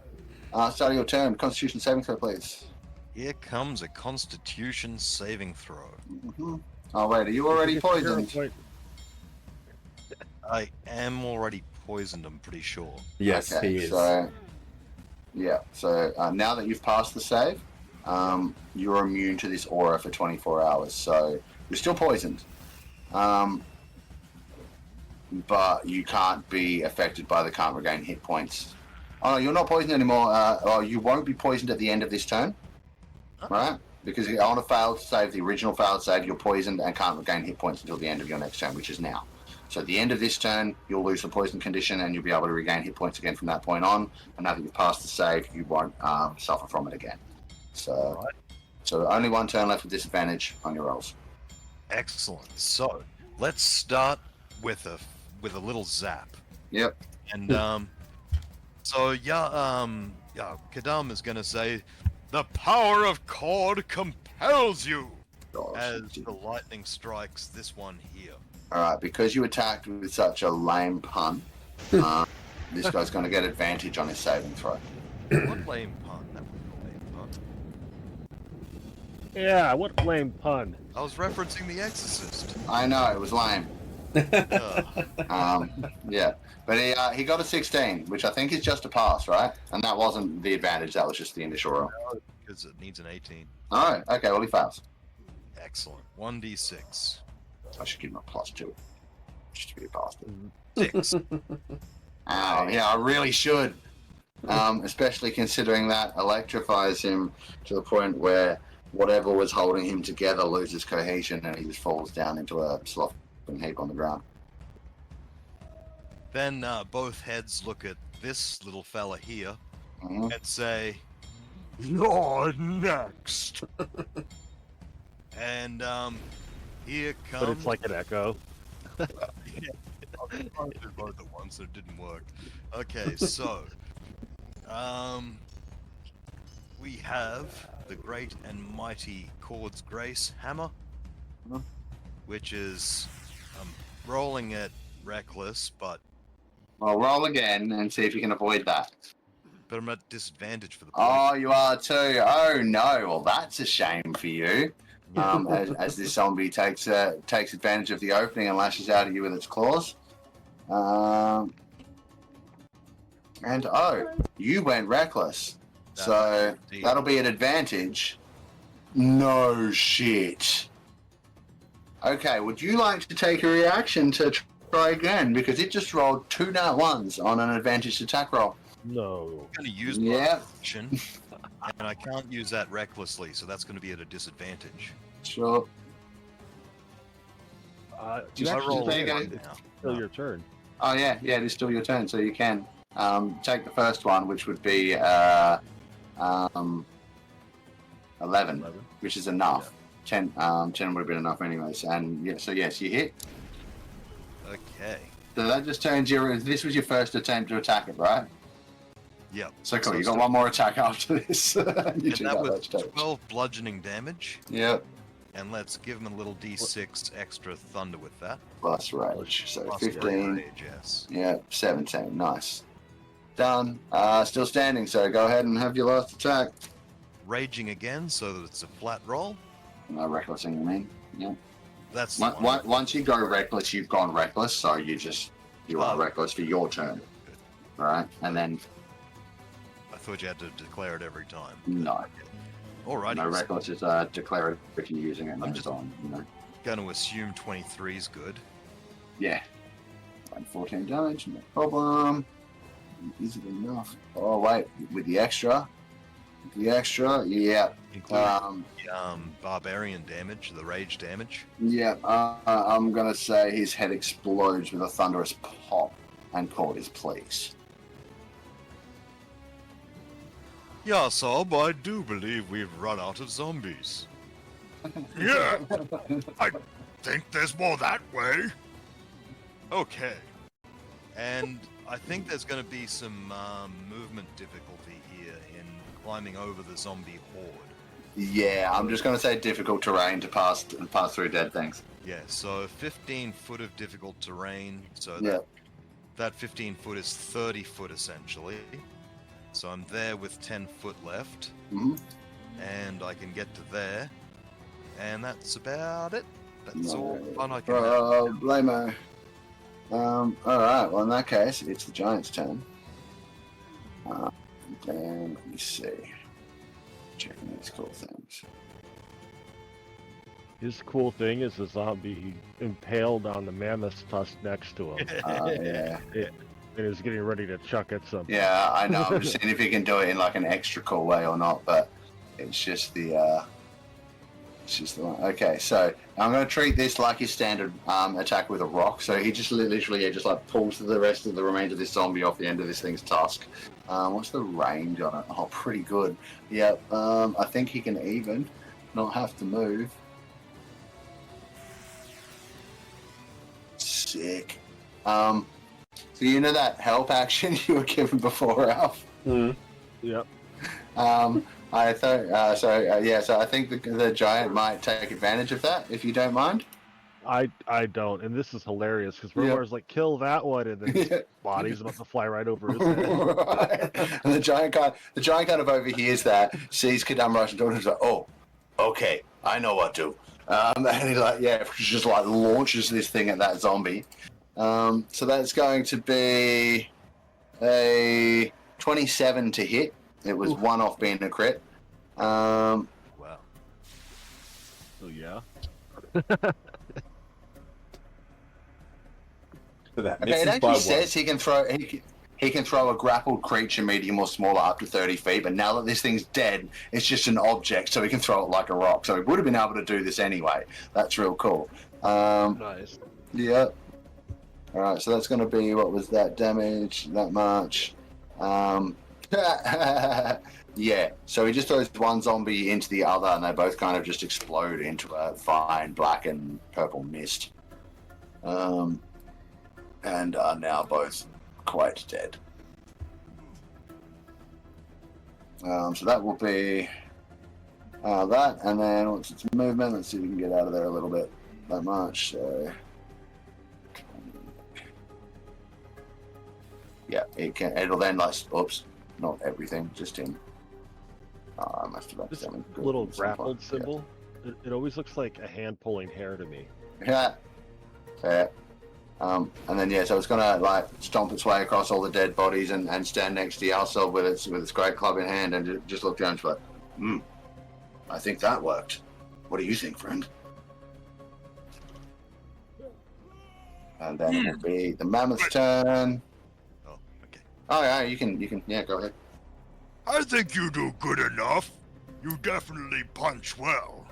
Start your turn. Constitution saving throw, please. Here comes a Constitution saving throw. Mm-hmm. Oh wait, are you already poisoned? I am already poisoned, I'm pretty sure. Yes, Okay, he is. So, yeah. So now that you've passed the save, you're immune to this aura for 24 hours. So you're still poisoned, but you can't be affected by the can't regain hit points. Oh no, you're not poisoned anymore. You won't be poisoned at the end of this turn, right? Because on a failed save, the original failed save, you're poisoned and can't regain hit points until the end of your next turn, which is now. So at the end of this turn, you'll lose the poison condition and you'll be able to regain hit points again from that point on. And now that you've passed the save, you won't suffer from it again. So, so only one turn left with disadvantage on your rolls. Excellent. So let's start with a little zap. Yep. And Kadam is gonna say, "The power of Cord compels you," as the lightning strikes this one here. All right, because you attacked with such a lame pun, this guy's going to get advantage on his saving throw. What lame pun? That was a lame pun. Yeah, what lame pun. I was referencing The Exorcist. I know, it was lame. Yeah, but he got a 16, which I think is just a pass, right? And that wasn't the advantage; that was just the initial roll. Because it needs an 18. All right, okay, well he fails. Excellent. 1d6. I should give him a +2, just to be a bastard. 6. Oh, yeah, I really should. Especially considering that electrifies him to the point where whatever was holding him together loses cohesion and he just falls down into a sloughing heap on the ground. Then both heads look at this little fella here Mhm. and say, "You're next." And here comes. But it's like an echo. I did both at once, and it didn't work. Okay, so we have the great and mighty Cord's Grace hammer, Mhm. which is rolling at reckless, but Well, roll again and see if you can avoid that. I'm at disadvantage for the point. Oh, you are too. Oh no. Well, that's a shame for you. As this zombie takes advantage of the opening and lashes out at you with its claws. And you went reckless, so Indeed. that'll be an advantage. No shit. Okay, would you like to take a reaction to try again? Because it just rolled 2 nat 1s on an advantaged attack roll. No. I'm going to use Yeah. my action, and I can't use that recklessly, so that's going to be at a disadvantage. Sure. You Just actually roll can. again. It's still your turn. Oh yeah, it is still your turn, so you can take the first one, which would be 11, which is enough. 10 would have been enough anyways. And yeah, so yes, you hit. Okay. So that just turns your. This was your first attempt to attack it, right? Yep. So cool. So You got it's one more attack after this. You And do that was much damage. 12 bludgeoning damage, Yep. and let's give him a little d6 extra thunder with that. Plus rage. So Plus 15. rage, yes. Yeah, 17. Nice. Done. Still standing. So go ahead and have your last attack. Raging again, so that it's a flat roll. No recklessing, you mean? Yeah. That's the one. Once you go reckless, you've gone reckless, so you are Oh. reckless for your turn. Alright? And then, I thought you had to declare it every time. no. Alrighty. No reckless is declared if you're using it I'm and just- it's on, you know? Going to assume 23 is good. Yeah. And 14 damage, no problem. Is it enough? Oh, wait. With the extra? Yeah. Including barbarian damage, the rage damage. Yeah, I'm gonna say his head explodes with a thunderous pop, and Cord is pleased. Yahsob, I do believe we've run out of zombies. Yeah, I think there's more that way. Okay. And I think there's going to be some movement difficulty here in climbing over the zombie horde. Yeah, I'm just gonna say difficult terrain to pass through dead things. Yeah, so 15 foot of difficult terrain. So Yeah. that 15 foot is 30 foot essentially. So I'm there with 10 foot left. Mhm. And I can get to there. And that's about it. That's all No. fun I can have. Blamo. Alright, well in that case, it's the Giant's turn. And let me see. Checking these cool things. His cool thing is the zombie impaled on the mammoth tusk next to him Yeah. and is getting ready to chuck at something. Yeah, I know. I'm just seeing if he can do it in like an extra cool way or not, but it's just the one. Okay, so I'm going to treat this like his standard attack with a rock. So he just literally just like pulls the rest of the remains of this zombie off the end of this thing's tusk. What's the range on it? Oh, pretty good. Yep. I think he can even not have to move. Sick. So you know that help action you were given before, Ralph? Yep. I thought so I think the giant might take advantage of that if you don't mind. I don't, and this is hilarious because Romar's like, kill that one, and then his body's about to fly right over his head. Right. And the giant kind of overhears that, sees Kadam rush and he's like, oh, okay, I know what to. And he just like launches this thing at that zombie. So that's going to be a 27 to hit. It was one off being a crit. Wow. So yeah. That Okay, it misses by actually one. says he can throw a grappled creature, medium or smaller, up to 30 feet. But now that this thing's dead, it's just an object, so he can throw it like a rock. So he would have been able to do this anyway. That's real cool. Nice. Yeah. All right, so that's going to be, what was that damage? That much. Yeah. So he just throws one zombie into the other, and they both kind of just explode into a fine black and purple mist. And are now both quite dead. So that will be that, and then what's its movement? Let's see if we can get out of there a little bit. That much. So yeah, it can. It'll then oops, not everything, just him. I must have This something good little at some grappled point. symbol, it always looks like a hand pulling hair to me. Yeah. Yeah. And then so it's gonna stomp its way across all the dead bodies and stand next to Yahsob with its great club in hand and just look down and like, I think that worked. What do you think, friend? And then it will be the mammoth's turn. Oh, okay. Oh yeah, you can go ahead. I think you do good enough. You definitely punch well.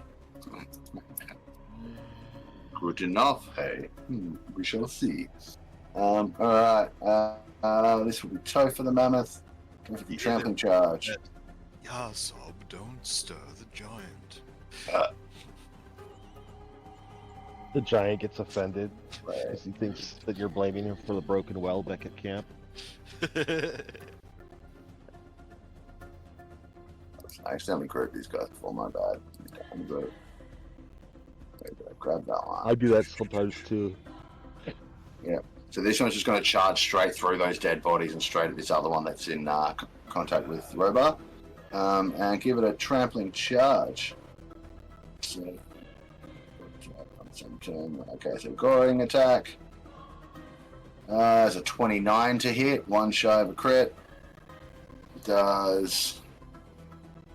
Good enough, hey. We shall see. Alright, this will be toe for the mammoth. Go for the trampling charge. Yahsob, don't stir the giant. The giant gets offended because he thinks that you're blaming him for the broken well back at camp. I accidentally grouped these guys before, my bad. Grab that one. I do that sometimes too. Yeah. So this one's just going to charge straight through those dead bodies and straight at this other one that's in contact with Robar. And give it a trampling charge. So, okay, so goring attack. It's a 29 to hit, one shy of a crit. Does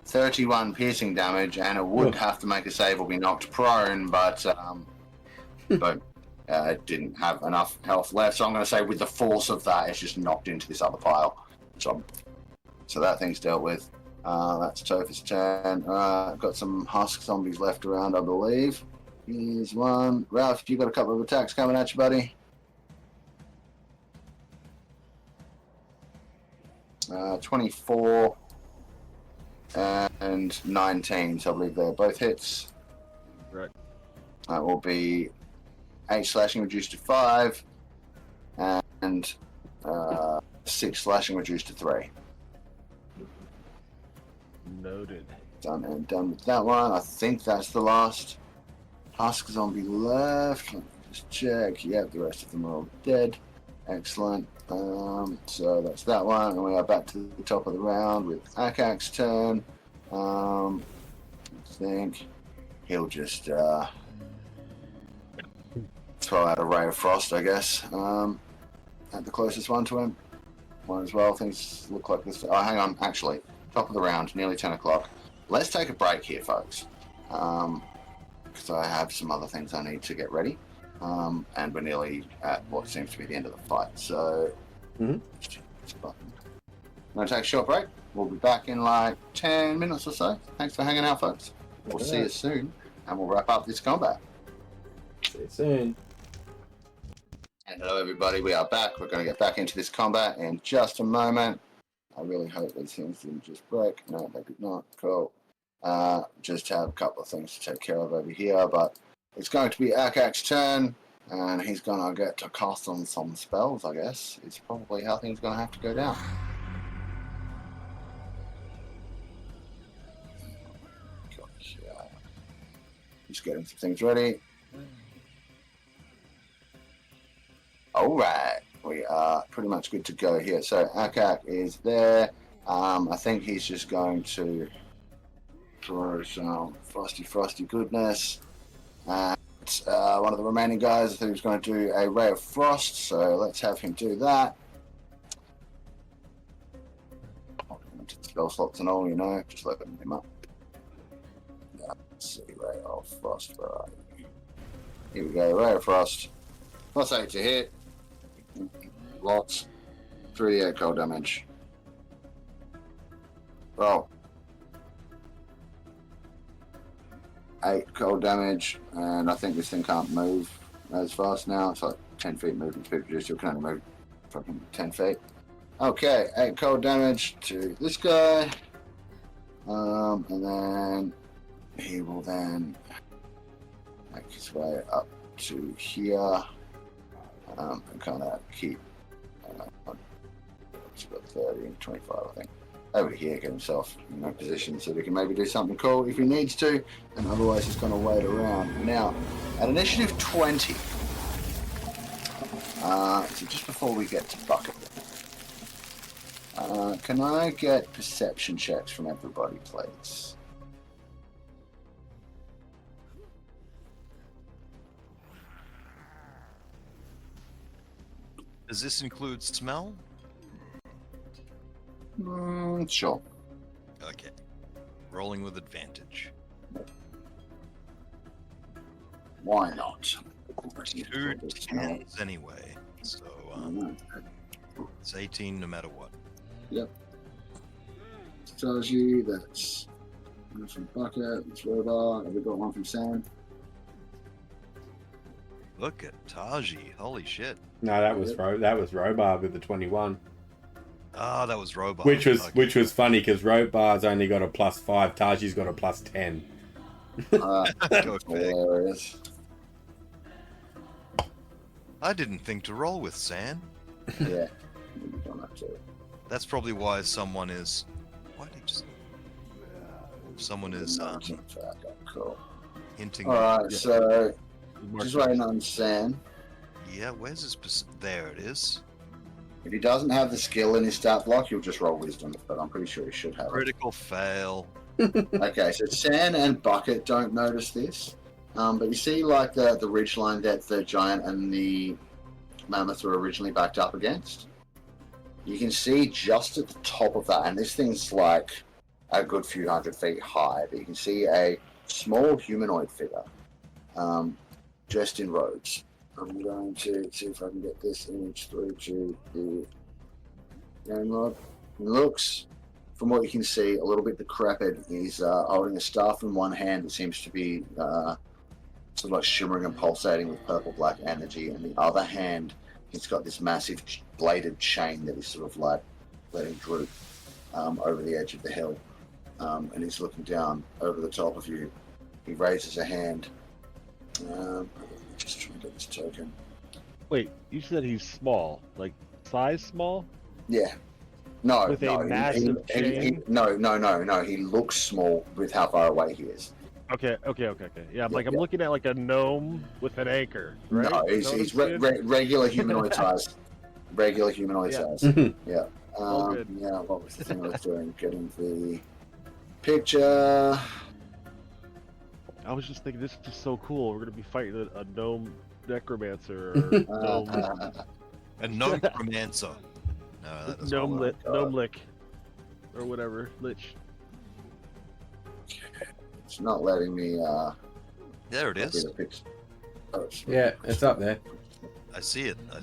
31 piercing damage, and it would have to make a save or be knocked prone, but it didn't have enough health left. So I'm going to say with the force of that, it's just knocked into this other pile. So that thing's dealt with. That's Topher's turn. Got some husk zombies left around, I believe. Here's one. Ralph, you got a couple of attacks coming at you, buddy. 24 and 19, so I believe they're both hits. Right. That will be 8 slashing reduced to 5, and 6 slashing reduced to 3. Noted. Done and done with that one. I think that's the last husk zombie left. Let me just check. Yep, the rest of them are all dead. Excellent. So that's that one, and we are back to the top of the round with Akak's turn. I think he'll just throw out a ray of frost, I guess, at the closest one to him. One as well. Things look like this. Oh, hang on. Actually, top of the round, nearly 10 o'clock. Let's take a break here, folks, because I have some other things I need to get ready. And we're nearly at what seems to be the end of the fight. So, I'm going to take a short break. We'll be back in like 10 minutes or so. Thanks for hanging out, folks. We'll see you soon, and we'll wrap up this combat. See you soon. And hello, everybody. We are back. We're going to get back into this combat in just a moment. I really hope these things didn't just break. No, they did not. Cool. Just have a couple of things to take care of over here, but it's going to be Akak's turn, and he's going to get to cast on some spells, I guess. It's probably how things are going to have to go down. Gosh, yeah. Just getting some things ready. Alright, we are pretty much good to go here. So Akak is there. I think he's just going to throw some frosty goodness. And one of the remaining guys, I think, is going to do a Ray of Frost, so let's have him do that. Spell slots and all, just open him up. Let's see, Ray of Frost, where are you? Here we go, Ray of Frost. Plus 8 to hit. Lots. 3d8 cold damage. Roll. 8 cold damage, and I think this thing can't move as fast now. It's like 10 feet movement speed reduced. You can only move fucking 10 feet. Okay, 8 cold damage to this guy. And then he will then make his way up to here. And kind of keep it's about 30 and 25, I think. Over here, get himself in that position so we can maybe do something cool if he needs to, and otherwise he's going to wait around. Now, at initiative 20, so just before we get to Bucket, can I get perception checks from everybody, please? Does this include smell? Sure. Okay. Rolling with advantage. Why not? 2 10s anyway, so it's 18 no matter what. Yep. Taiji, that's one from Bucket, that's Robot. Have we got one from Sam? Look at Taiji, holy shit. No, that was Robar with the 21. Ah, that was Robot. Which was funny because Robar's only got a +5, Taji's got a +10. Go fig. Hilarious. I didn't think to roll with San. Yeah. You don't have to. That's probably why someone is. Why did he just? Someone is Cool. hinting. Alright, so just waiting on Sam. Yeah, where's his? There it is. If he doesn't have the skill in his stat block, he'll just roll wisdom, but I'm pretty sure he should have it. Critical fail. Okay, so San and Bucket don't notice this, but you see like the ridgeline that the giant and the mammoth were originally backed up against? You can see just at the top of that, and this thing's like a good few hundred feet high, but you can see a small humanoid figure dressed in robes. I'm going to see if I can get this image through to the game log. It looks, from what you can see, a little bit decrepit. He's holding a staff in one hand that seems to be sort of like shimmering and pulsating with purple-black energy, and the other hand, he's got this massive bladed chain that he's sort of like letting droop over the edge of the hill. And he's looking down over the top of you. He raises a hand. Just trying to get this token. Wait, you said he's small, like size small? Yeah. No, With no. a massive chain? No. He looks small with how far away he is. Okay. Yeah, I'm looking at like a gnome with an anchor, right? No, he's regular humanoid size. Regular humanoid size. Yeah. All good. Yeah, what was the thing I was doing? Getting the picture. I was just thinking, this is just so cool. We're gonna be fighting a gnome necromancer or gnome, A necromancer. No, that doesn't work. gnome lick, or whatever, lich. It's not letting me. There it is. Yeah, it's up there. I see it. You can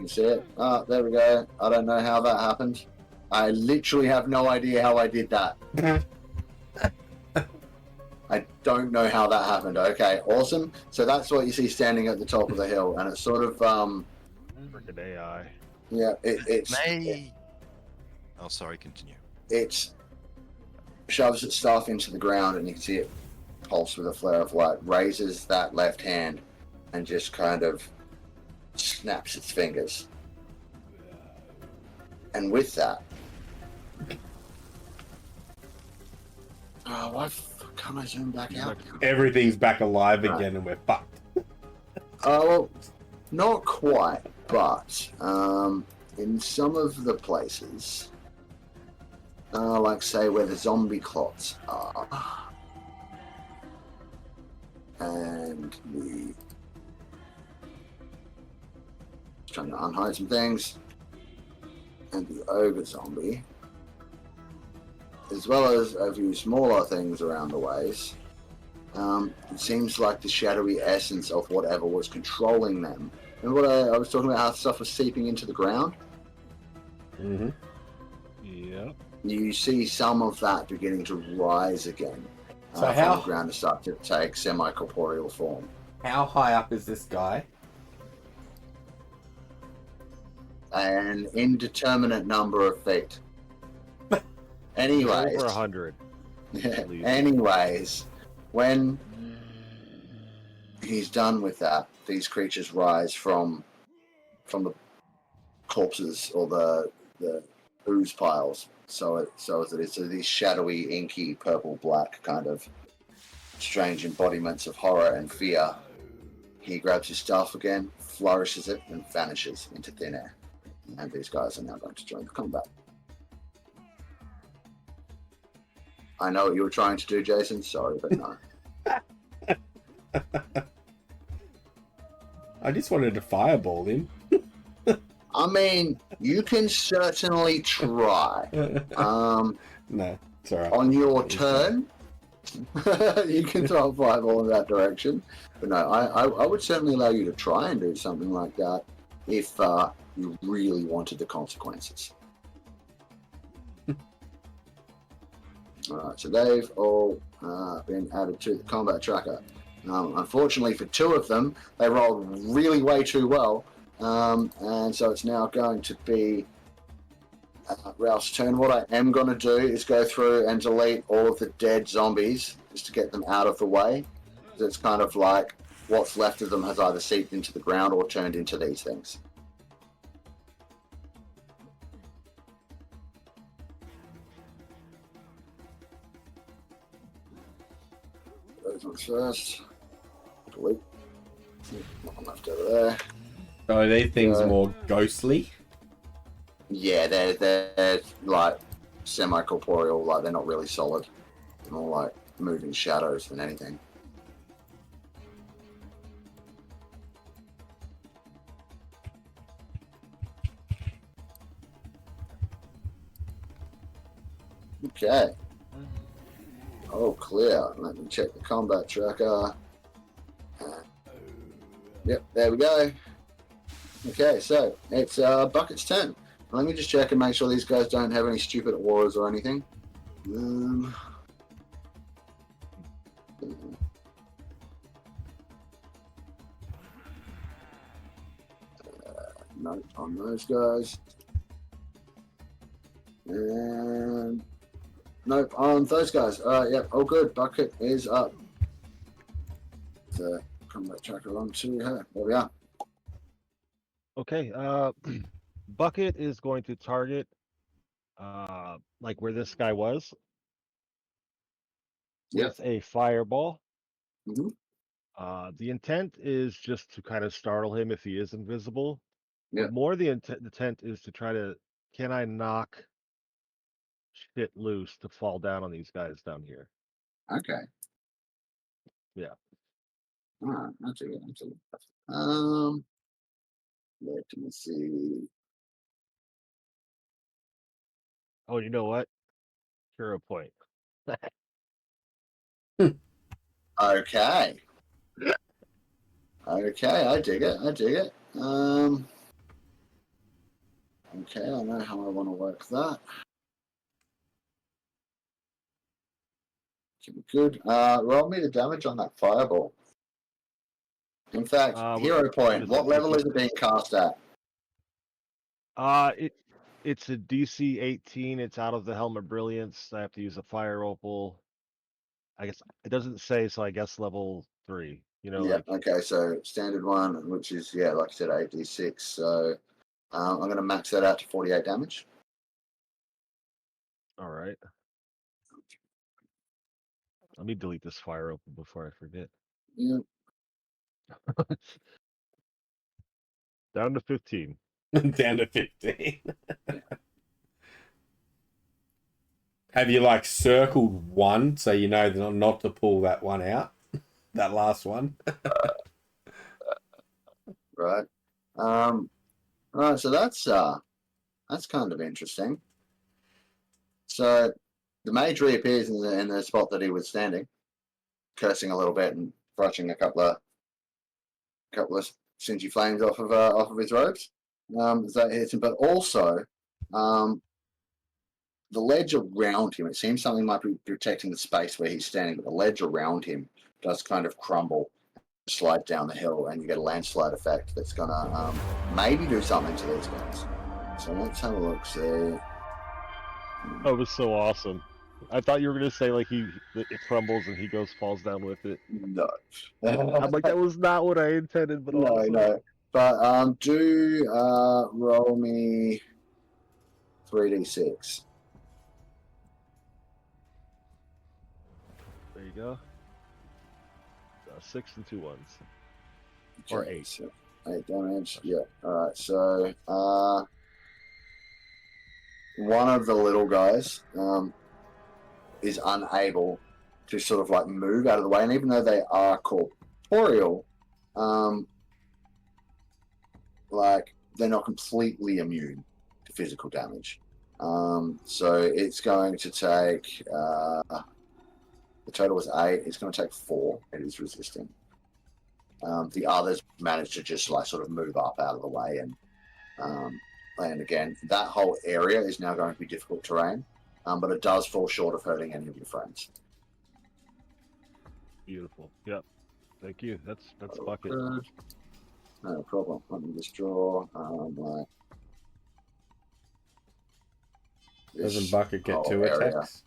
see it. There we go. I don't know how that happened. I literally have no idea how I did that. I don't know how that happened. Okay, awesome. So that's what you see standing at the top of the hill, and it's sort of Freaking AI. yeah, it's Oh, sorry. Continue. it shoves its staff into the ground, and you can see it pulse with a flare of light, raises that left hand, and just kind of snaps its fingers. And with that, why can't I zoom back out? Everything's back alive again and we're fucked. Well, not quite, but in some of the places, like say where the zombie clots are, And the trying to unhide some things. And the ogre zombie, as well as a few smaller things around the ways. It seems like the shadowy essence of whatever was controlling them. Remember what I was talking about, how stuff was seeping into the ground? Mm-hmm. Yep. You see some of that beginning to rise again So from the ground to start to take semi-corporeal form. How high up is this guy? An indeterminate number of feet. Anyways, Over 100. anyways, when he's done with that, these creatures rise from the corpses or the ooze piles. So these shadowy, inky, purple, black kind of strange embodiments of horror and fear. He grabs his staff again, flourishes it, and vanishes into thin air. And these guys are now going to join the combat. I know what you were trying to do, Jason. Sorry, but no. I just wanted to fireball him. I mean, you can certainly try. No, it's alright. On your turn, you can throw a fireball in that direction. But no, I would certainly allow you to try and do something like that if you really wanted the consequences. Alright, so they've all been added to the combat tracker. Unfortunately for two of them, they rolled really way too well. And so it's now going to be Ralph's turn. What I am going to do is go through and delete all of the dead zombies just to get them out of the way. It's kind of like what's left of them has either seeped into the ground or turned into these things. Those ones first. Delete. One left over there. So are these things more ghostly? Yeah, they're like semi-corporeal, like they're not really solid. They're more like moving shadows than anything. Okay. Oh, clear. Let me check the combat tracker. Yep, there we go. Okay, so it's Bucket's turn. Let me just check and make sure these guys don't have any stupid auras or anything. Note on those guys. And nope on those guys. Yep, all good. Bucket is up. The combat tracker onto her. There we are. Okay, Bucket is going to target like where this guy was Yep. with a fireball. Mhm. The intent is just to kind of startle him if he is invisible. Yep. But more the intent is to try to, can I knock shit loose to fall down on these guys down here? Okay. Yeah. All right. That's it. Let me see. Oh, you know what? Hero point. Okay. Okay, I dig it. Okay, I know how I want to work that. Should be good. Roll me the damage on that fireball. In fact, hero point. What level is it being cast at? It's a DC 18. It's out of the Helm of Brilliance. I have to use a fire opal. I guess it doesn't say, so I guess level 3. You know, Yeah. like Okay, so standard one, which is like I said, 8d6. So I'm going to max that out to 48 damage. all right. Let me delete this fire opal before I forget. Yeah. Down to 15. Down to 15. Have you like circled one so you know not to pull that one out? that last one. Right. Right. So that's kind of interesting. So the mage reappears in the spot that he was standing, cursing a little bit and brushing a couple of singy flames off of his robes. That hits him, but also the ledge around him. It seems something might be protecting the space where he's standing, but the ledge around him does kind of crumble, slide down the hill, and you get a landslide effect that's gonna maybe do something to these guys. So let's have a look. See. That was so awesome. I thought you were gonna say like it crumbles and he falls down with it. No. I'm like, that was not what I intended, but No, awesome. no. But do roll me 3d6. There you go. 6 and 2 ones. Or Okay, 8. so 8 damage. Yeah. All right. So one of the little guys is unable to sort of like move out of the way, and even though they are corporeal, like they're not completely immune to physical damage. So it's going to take the total was 8. It's going to take 4. It is resisting. The others managed to just like sort of move up out of the way and again, that whole area is now going to be difficult terrain, but it does fall short of hurting any of your friends. Beautiful. Yep. Thank you. That's bucket. No problem. Let me just draw like Doesn't Bucket get whole 2 area. attacks?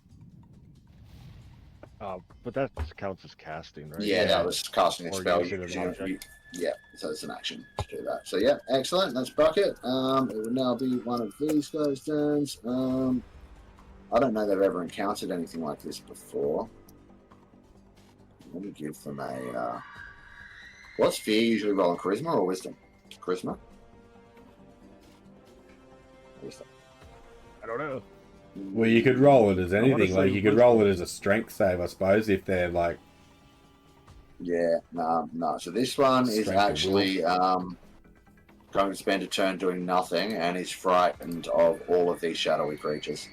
But that counts as casting, right? Yeah, that was casting a Or spell. using an object. Yeah, so it's an action to do that. So yeah, excellent. That's Bucket. It will now be one of these guys' turns. I don't know they've ever encountered anything like this before. Let me give them a. What's fear usually roll on charisma or wisdom? Charisma. Wisdom. I don't know. Well, you could roll it as I wanna anything. say Like you could roll it as a strength save, I suppose, if they're like. Yeah, no. So this one is Strength of actually going to spend a turn doing nothing, and is frightened of all of these shadowy creatures.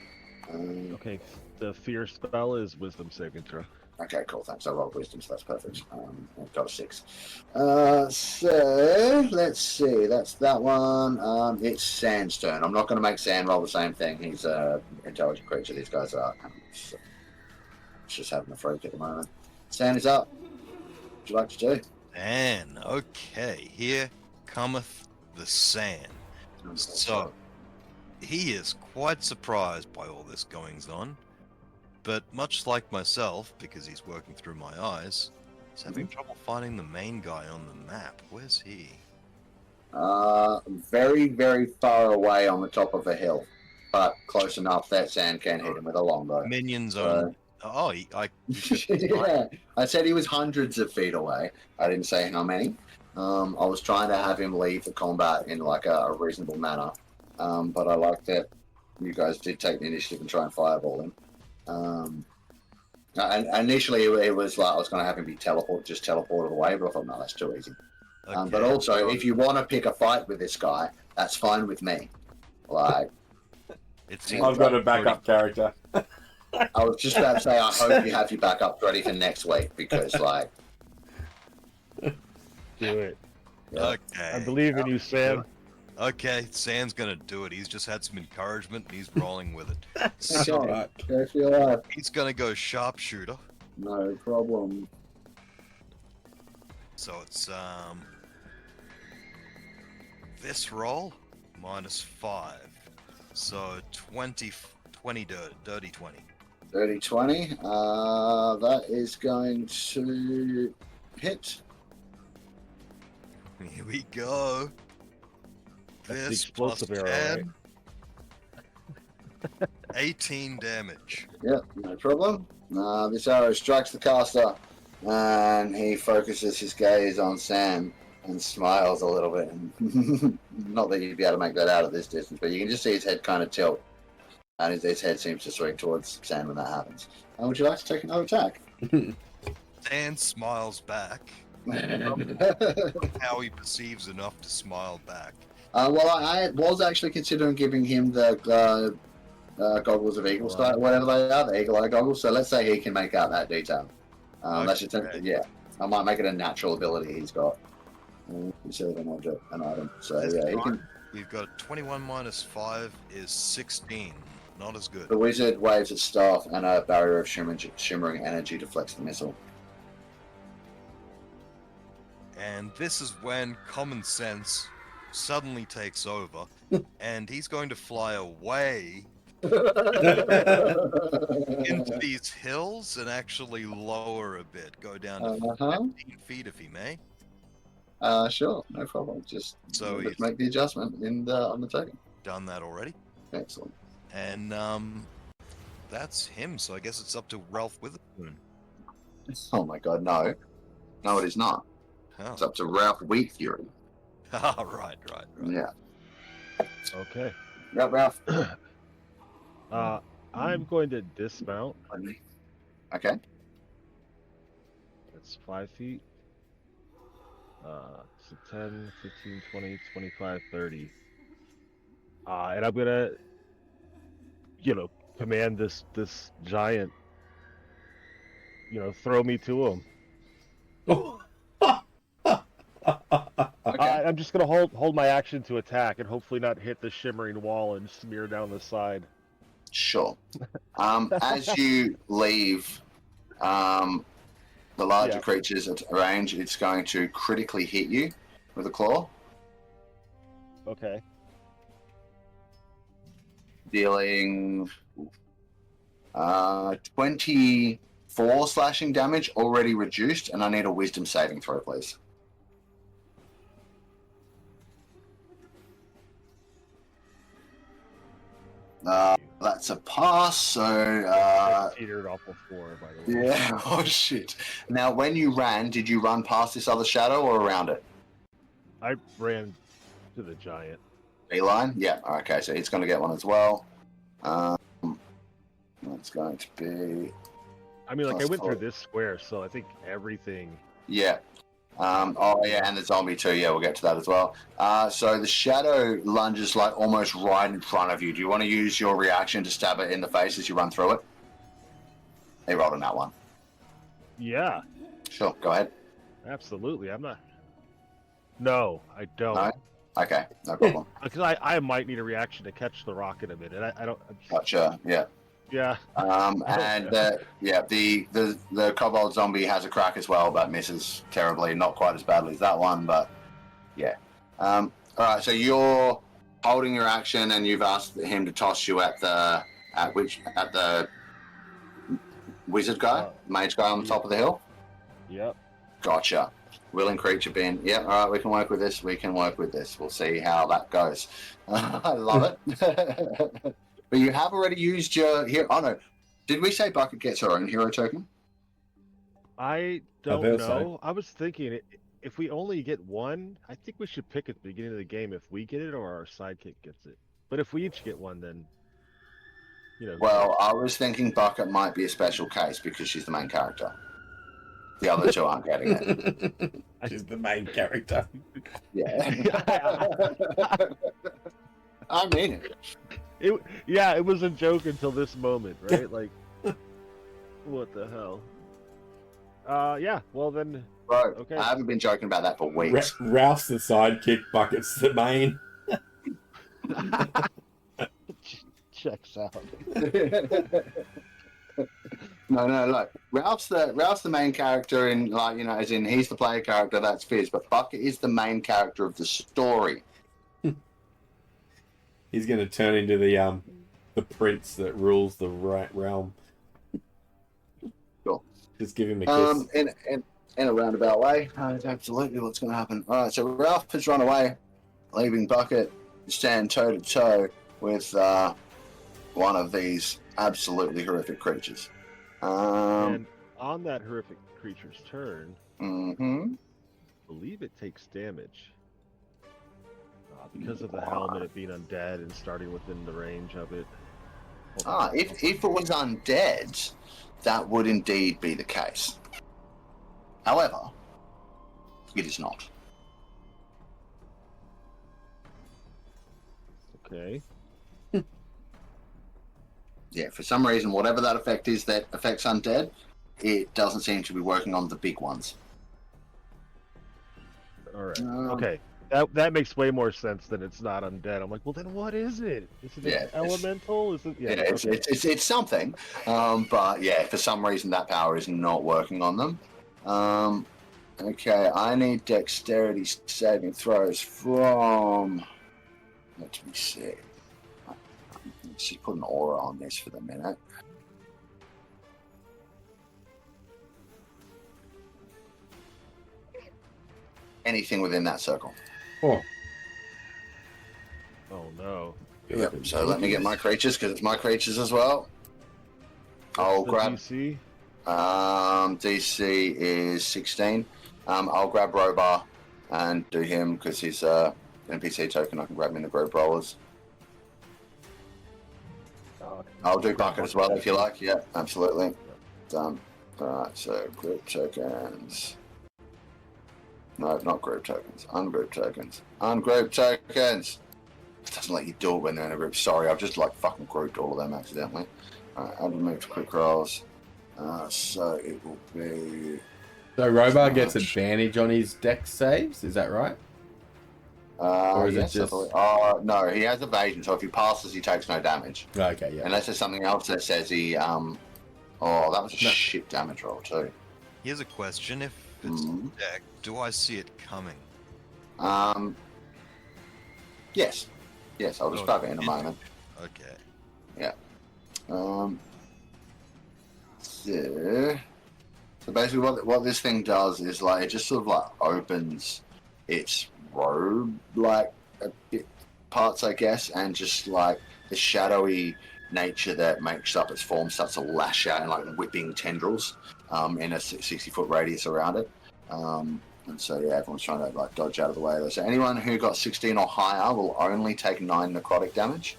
Okay, the fear spell is wisdom saving throw. Okay, cool, thanks. I rolled wisdom, so that's perfect. I've got a 6. So, let's see. That's that one. It's Sand's turn. I'm not going to make Sand roll the same thing. He's an intelligent creature. These guys are. So, just having a freak at the moment. Sand is up. What would you like to do? And okay, here cometh the sand. So, he is quite surprised by all this goings on, but much like myself, because he's working through my eyes, he's having trouble finding the main guy on the map. Where's he? Very, very far away on the top of a hill, but close enough that Sand can hit him with a longbow. Minions So- on. Oh, Yeah, I said he was hundreds of feet away. I didn't say how many. I was trying to have him leave the combat in like a reasonable manner, but I like that you guys did take the initiative and try and fireball him. And initially it was like I was going to have him be teleported away, but I thought no, that's too easy. Okay. But also, if you want to pick a fight with this guy, that's fine with me. Like, It seems I've got a backup character. I was just about to say, I hope you have your backup ready for next week because, like, Do it. yeah. Okay. I believe in you, Sam. Okay, Sam's gonna do it. He's just had some encouragement and he's rolling with it. That's So, alright. Go for your life. he's gonna go sharpshooter. No problem. So it's this roll -5. So 20 dirty 20. 30-20. That is going to hit. Here we go. That's the This explosive plus arrow, 10. 18 damage. Yep, no problem. This arrow strikes the caster, and he focuses his gaze on Sam and smiles a little bit. Not that you'd be able to make that out at this distance, but you can just see his head kind of tilt, and his head seems to swing towards Sam when that happens. Would you like to take another attack? Stan smiles back. How he perceives enough to smile back. Well, I was actually considering giving him the goggles of eagle sight, whatever they are, the eagle eye goggles. So let's say he can make out that detail. That's just yeah. I might make it a natural ability he's got. Instead of an item. So yeah, he can. You've got 21 minus 5 is 16. Not as good. The wizard waves its staff, and a barrier of shimmering energy deflects the missile. And this is when common sense suddenly takes over, and he's going to fly away into these hills and actually lower a bit, go down to 15 feet if he may. Sure, no problem. Just make the adjustment on the token. Done that already. Excellent. And that's him. So I guess it's up to Ralph Witherspoon. Oh my God, no, it is not. Oh. It's up to Ralph Wheatfury. right. Yeah. Okay. Yep, Ralph. I'm going to dismount. Okay. That's 5 feet. So 10, 15, 20, 25, 30. And I'm gonna, command this giant, throw me to him. Okay. I'm just gonna hold my action to attack and hopefully not hit the shimmering wall and smear down the side. Sure. As you leave the larger creatures at range, it's going to critically hit you with a claw. Okay. Dealing 24 slashing damage, already reduced, and I need a wisdom saving throw, please. That's a pass, so... Teetered off before, by the way. Yeah, oh shit. Now, when you ran, did you run past this other shadow or around it? I ran to the giant. Beeline? Yeah, okay, so it's going to get one as well. That's going to be... I mean, I went through this square, so I think everything... Yeah. And the zombie too. Yeah, we'll get to that as well. So the shadow lunges almost right in front of you. Do you want to use your reaction to stab it in the face as you run through it? They rolled on that one. Yeah. Sure, go ahead. Absolutely. I'm not... No, I don't. No? Okay, no problem. Because I might need a reaction to catch the rock in a minute. I don't... Gotcha, yeah. Yeah. And the kobold zombie has a crack as well, but misses terribly. Not quite as badly as that one, but yeah. All right, so you're holding your action, and you've asked him to toss you at the wizard guy, mage guy on the top of the hill. Yep. Gotcha. Willing creature bin. Yep. All right, we can work with this. We'll see how that goes. I love it. But you have already used your hero. Oh no, did we say Bucket gets her own hero token? I don't know. I was thinking, if we only get one, I think we should pick at the beginning of the game if we get it or our sidekick gets it. But if we each get one, then Well, I was thinking Bucket might be a special case because she's the main character. The other two aren't getting it. She's the main character. Yeah. I mean it. It was a joke until this moment, right? What the hell? Yeah. Well then. Bro, okay. I haven't been joking about that for weeks. Ralph's the sidekick, Bucket's the main. Checks out. No, look. Ralph's the main character in as in he's the player character, that's Fizz, but Bucket is the main character of the story. He's going to turn into the prince that rules the realm. Sure. Just give him a kiss. In a roundabout way. That's absolutely what's going to happen. All right, so Ralph has run away, leaving Bucket to stand toe-to-toe with one of these absolutely horrific creatures. And on that horrific creature's turn, I believe it takes damage. Because of the helmet, it being undead and starting within the range of it. If it was undead, that would indeed be the case. However, it is not. Okay. Yeah, for some reason, whatever that effect is that affects undead, it doesn't seem to be working on the big ones. All right. Okay. That makes way more sense than it's not undead. I'm like, well, then what is it? Is it Yeah, an elemental? Is it? Yeah. Okay. it's something. But yeah, for some reason, that power is not working on them. Okay, I need dexterity saving throws from. Let me see. Let's just put an aura on this for the minute. Anything within that circle. Oh, Oh no. Yep. So let me get my creatures because it's my creatures as well. I'll What's the grab. DC? DC is 16. I'll grab Robar and do him because he's NPC token. I can grab him in the group rollers. I'll do bucket as well if you like. Yeah, absolutely. Done. Alright, so group tokens. No, not group tokens. Ungroup tokens. Ungroup tokens! It doesn't let you do it when they're in a group. Sorry, I've just like fucking grouped all of them accidentally. Alright, I'll move to quick rolls. So it will be. so Robar gets advantage on his dex saves, is that right? Or is it just? No, he has evasion, so if he passes, he takes no damage. Okay, yeah. Unless there's something else that says he. Oh, that was a shit damage roll too. Here's a question: if it's deck, do I see it coming? Yes. Yes, I'll just grab it in a moment. Okay. Yeah. So basically, what this thing does is like it just sort of like opens its robe like a bit parts, I guess, and just like the shadowy nature that makes up its form starts to lash out in like whipping tendrils in a 60-foot radius around it. And so yeah, everyone's trying to like dodge out of the way of this. So anyone who got 16 or higher will only take 9 necrotic damage.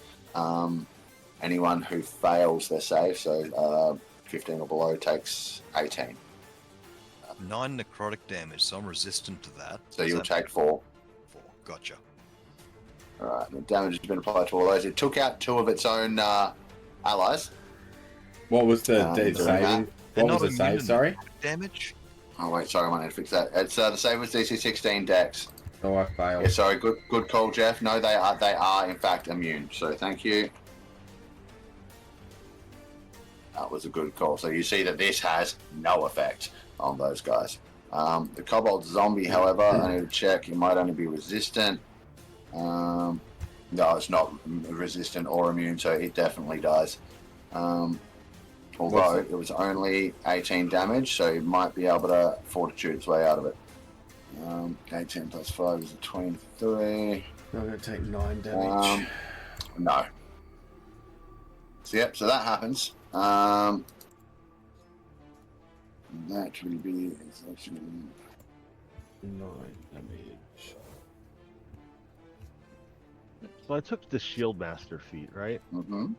Anyone who fails their save, so 15 or below, takes 18. 9 necrotic damage, so I'm resistant to that. So you'll take 4. 4. Gotcha. Alright, the damage has been applied to all those. It took out 2 of its own allies. What was the saving? What was the save, sorry? Damage? Oh wait, sorry, I might need to fix that. It's the save was DC 16 Dex. Oh, I failed. Yeah, sorry, good call, Jeff. No, they are in fact immune. So thank you. That was a good call. So you see that this has no effect on those guys. The Kobold Zombie, however, I need to check. It might only be resistant. No, it's not resistant or immune, so it definitely dies. Although it was only 18 damage, so it might be able to fortitude its way out of it. 18 plus 5 is a 23. I'm going to take 9 damage. No. So, yep, so that happens. That will be actually 9 damage. So I took the Shield Master feat, right? Mm-hmm.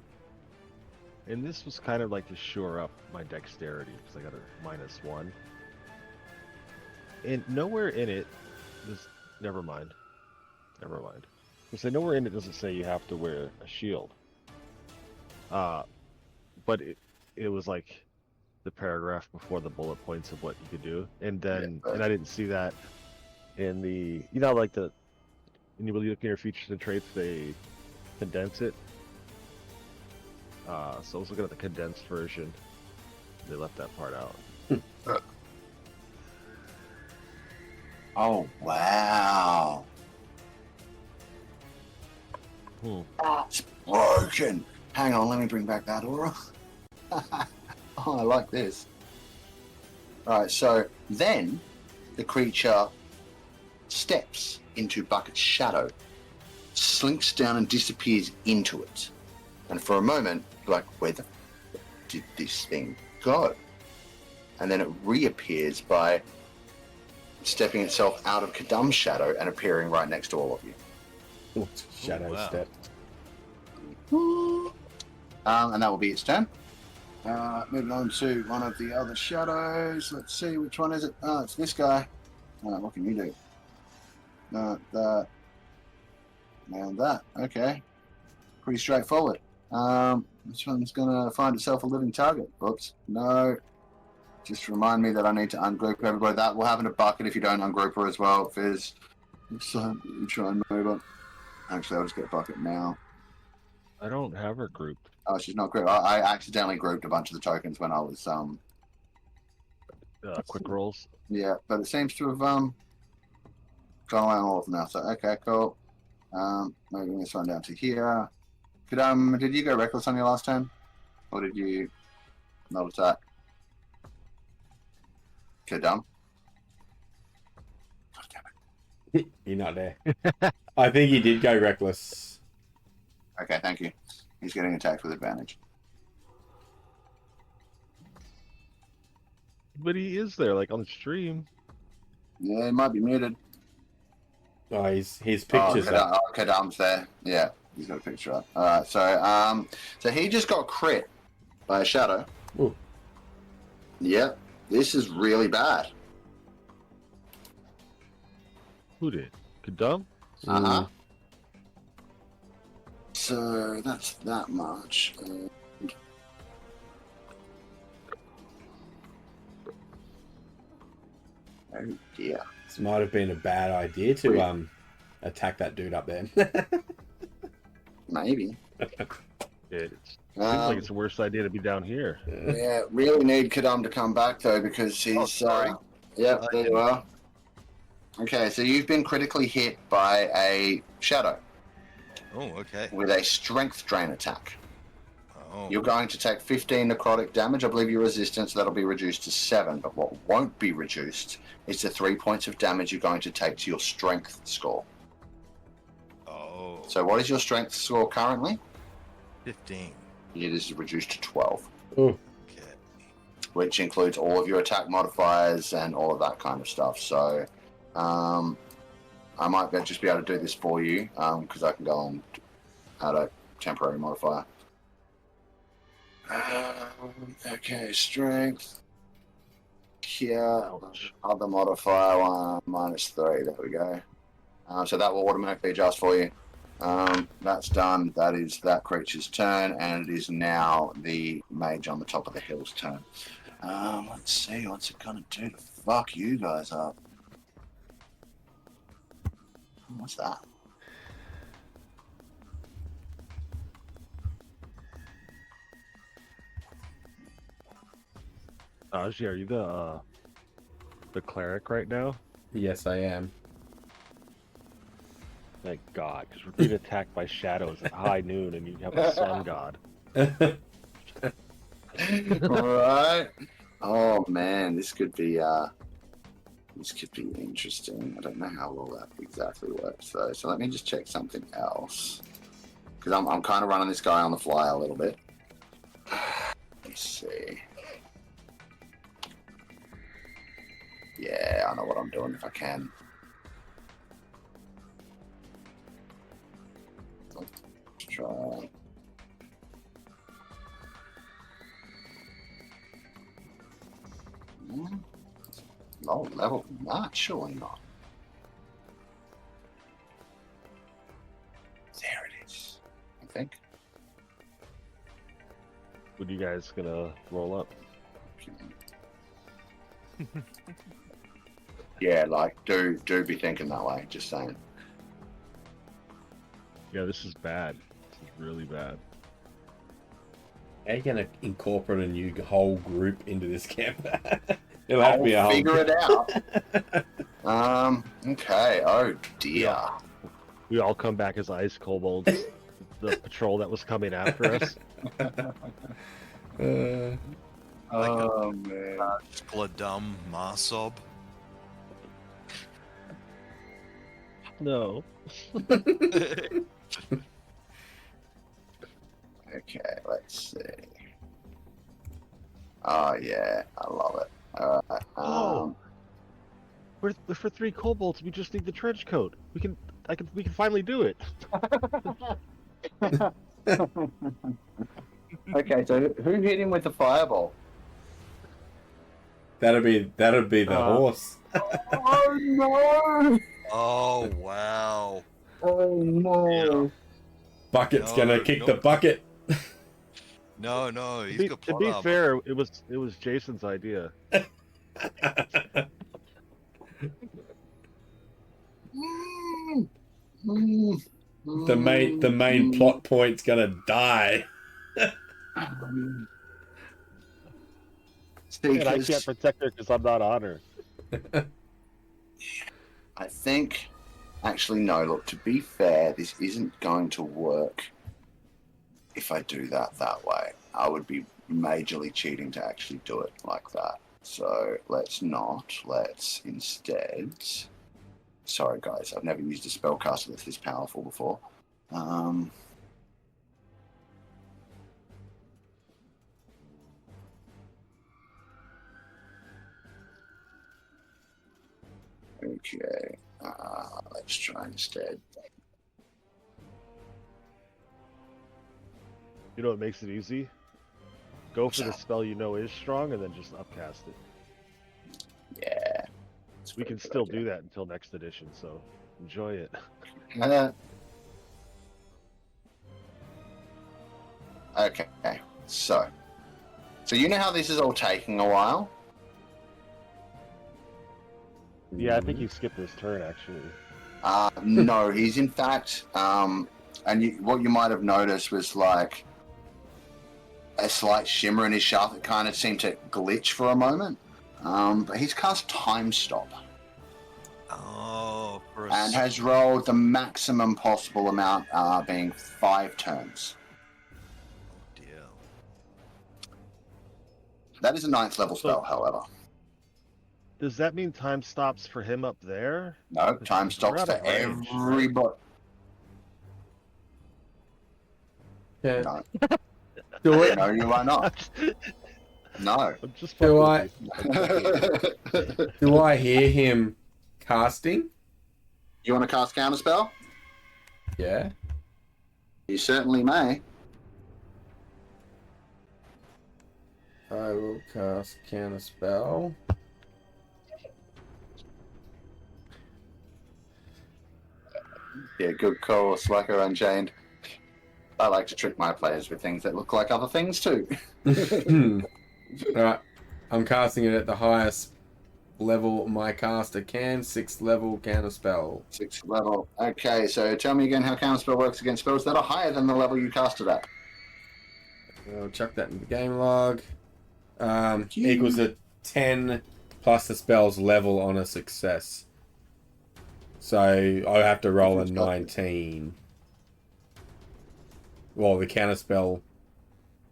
And this was kind of like to shore up my dexterity because I got a -1. And nowhere in it, never mind. Because nowhere in it doesn't say you have to wear a shield. But it was like the paragraph before the bullet points of what you could do, and then and I didn't see that in the like the when you look at your features and traits, they condense it. So I was looking at the condensed version. They left that part out. Oh, wow. That's broken. Hang on, let me bring back that aura. Oh, I like this. Alright, so then the creature steps into Bucket's shadow, slinks down and disappears into it. And for a moment, you're like, where the f- did this thing go? And then it reappears by stepping itself out of Kadum's shadow and appearing right next to all of you. Shadow step. And that will be its turn. Moving on to one of the other shadows. Let's see, which one is it? Oh, it's this guy. What can you do? That. And that. Okay. Pretty straightforward. This one's going to find itself a living target. Oops. No. Just remind me that I need to ungroup everybody. That will happen to Bucket if you don't ungroup her as well, Fizz. So you try and move on. Actually, I'll just get Bucket now. I don't have her grouped. Oh, she's not grouped. I accidentally grouped a bunch of the tokens when I was Quick rolls. Yeah, but it seems to have gone away on all of them now. So okay, cool. Moving this one down to here. Did you go reckless on your last turn, or did you not attack? Kadam. You're not there. I think he did go reckless. Okay, thank you. He's getting attacked with advantage. But he is there, like on the stream. Yeah, he might be muted. Oh, his picture's up. Kadam's there. Yeah, he's got a picture up. Alright, so he just got crit by a shadow. Ooh. Yep, this is really bad. Who did? Kadam? Uh-huh. So that's that much. Oh dear. This might have been a bad idea to attack that dude up there. Maybe. It seems like it's the worst idea to be down here. Yeah, really need Kadam to come back though because he's. sorry. Yep, there you are. Okay, so you've been critically hit by a shadow Oh, okay. with a strength drain attack. Oh. You're going to take 15 necrotic damage. I believe your resistance, that'll be reduced to 7. But what won't be reduced is the 3 points of damage you're going to take to your strength score. Oh. So what is your strength score currently? 15. It is reduced to 12, Ooh. Okay. which includes all of your attack modifiers and all of that kind of stuff. So I might just be able to do this for you because I can go and add a temporary modifier. Okay, strength. Here, other modifier -3. There we go. So that will automatically adjust for you. That's done. That is that creature's turn, and it is now the mage on the top of the hill's turn. Let's see what's it gonna do to fuck you guys up. What's that? Taiji, are you the cleric right now? Yes, I am. Thank God, because we're being attacked by shadows at high noon, and you have a sun god. Alright. Oh man, this could be interesting. I don't know how well that exactly works though. So let me just check something else. Because I'm kind of running this guy on the fly a little bit. Let's see. Yeah, I know what I'm doing if I can. Let's try. Low level, not surely not. There it is. I think. What are you guys gonna roll up? Yeah, like do be thinking that way. Just saying. Yeah, this is bad. This is really bad. How are you going to incorporate a new whole group into this camp? It'll have to be a I'll whole figure it out. Okay. Oh dear. We all come back as ice kobolds. The patrol that was coming after us. Oh man. Skladum Yahsob. No. Okay, let's see. Oh yeah, I love it. Alright. Oh. We're for 3 kobolds. We just need the trench coat. We can finally do it. Okay, so who hit him with the fireball? That'd be the horse. Oh no! Oh wow. Oh no! Bucket's No, gonna kick no. the bucket. No, he's got To plot be armor. fair, it was Jason's idea. The main plot point's gonna die. See, And I can't 'cause protect her because I'm not on her. I think, actually, no. Look, to be fair, this isn't going to work. If I do that way, I would be majorly cheating to actually do it like that. So let's not. Let's instead. Sorry, guys. I've never used a spellcaster that's this powerful before. Okay. Let's try instead. You know what makes it easy? Go for the So- spell you know is strong and then just upcast it. Yeah. We can still do that until next edition, so enjoy it. Okay. So you know how this is all taking a while? Yeah, I think you skipped his turn actually. No, he's in fact, what you might have noticed was like a slight shimmer in his shaft that kind of seemed to glitch for a moment. But he's cast Time Stop Oh, for a and has rolled the maximum possible amount, being 5 turns. deal. That is a 9th level spell, however. Does that mean time stops for him up there? No, time stops out for of range, right? everybody. Yeah. No, Do it. no, you are not. No. I'm just Do fucking with you. Do I hear him casting? You want to cast Counterspell? Yeah. You certainly may. I will cast Counterspell. Yeah, good call, Slacker Unchained. I like to trick my players with things that look like other things too. Alright. I'm casting it at the highest level my caster can. 6th level Counterspell. 6th level. Okay, so tell me again how Counterspell works against spells that are higher than the level you cast it at. I'll chuck that in the game log. Equals a 10 plus the spell's level on a success. So I have to roll a 19. Well, the counterspell.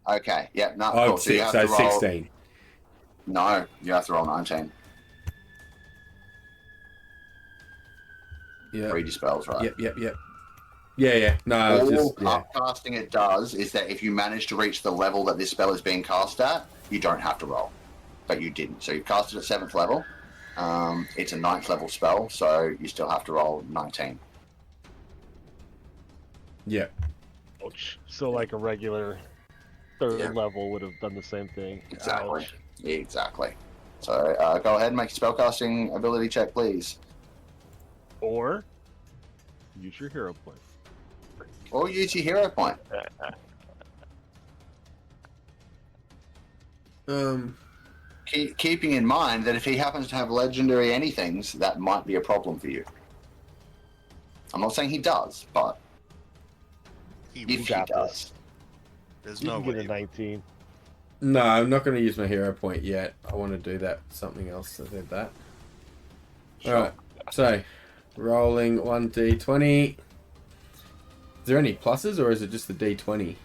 Okay, yeah, no, Oh, cool. So you have to roll... 16. No, you have to roll 19. Yeah. Read your spells, right? Yep. Yeah. No, it's All just yeah. upcasting it does is that if you manage to reach the level that this spell is being cast at, you don't have to roll. But you didn't. So you cast it at 7th level. It's a 9th level spell, so you still have to roll 19. Yeah. Ouch. So like a regular third Yeah. level would have done the same thing. Exactly. Ouch. Exactly. So go ahead and make a spellcasting ability check, please. Or use your hero point. Or use your hero point. Keeping in mind that if he happens to have legendary anythings, that might be a problem for you. I'm not saying he does, but if he got does. this. There's You no can get way. a 19. No, I'm not going to use my hero point yet. I want to do that. Something else that did that. Sure. Alright. So, rolling 1d20. Is there any pluses or is it just the d20?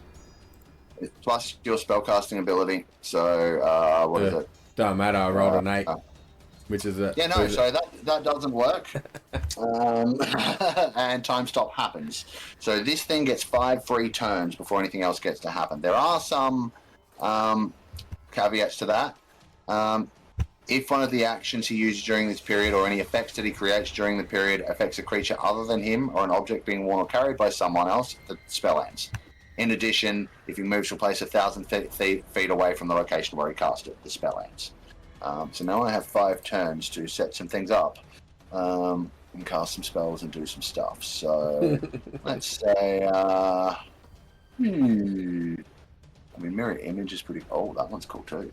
Plus your spellcasting ability. So, what is Yeah. it? Don't matter. I rolled an 8. Uh, Which is a. Yeah, no, so that doesn't work. And time stop happens. So this thing gets 5 free turns before anything else gets to happen. There are some caveats to that. If one of the actions he uses during this period or any effects that he creates during the period affects a creature other than him or an object being worn or carried by someone else, the spell ends. In addition, if he moves to a place 1,000 feet away from the location where he cast it, the spell ends. So now I have 5 turns to set some things up and cast some spells and do some stuff. So let's say, I mean, mirror image is pretty. Oh, that one's cool too.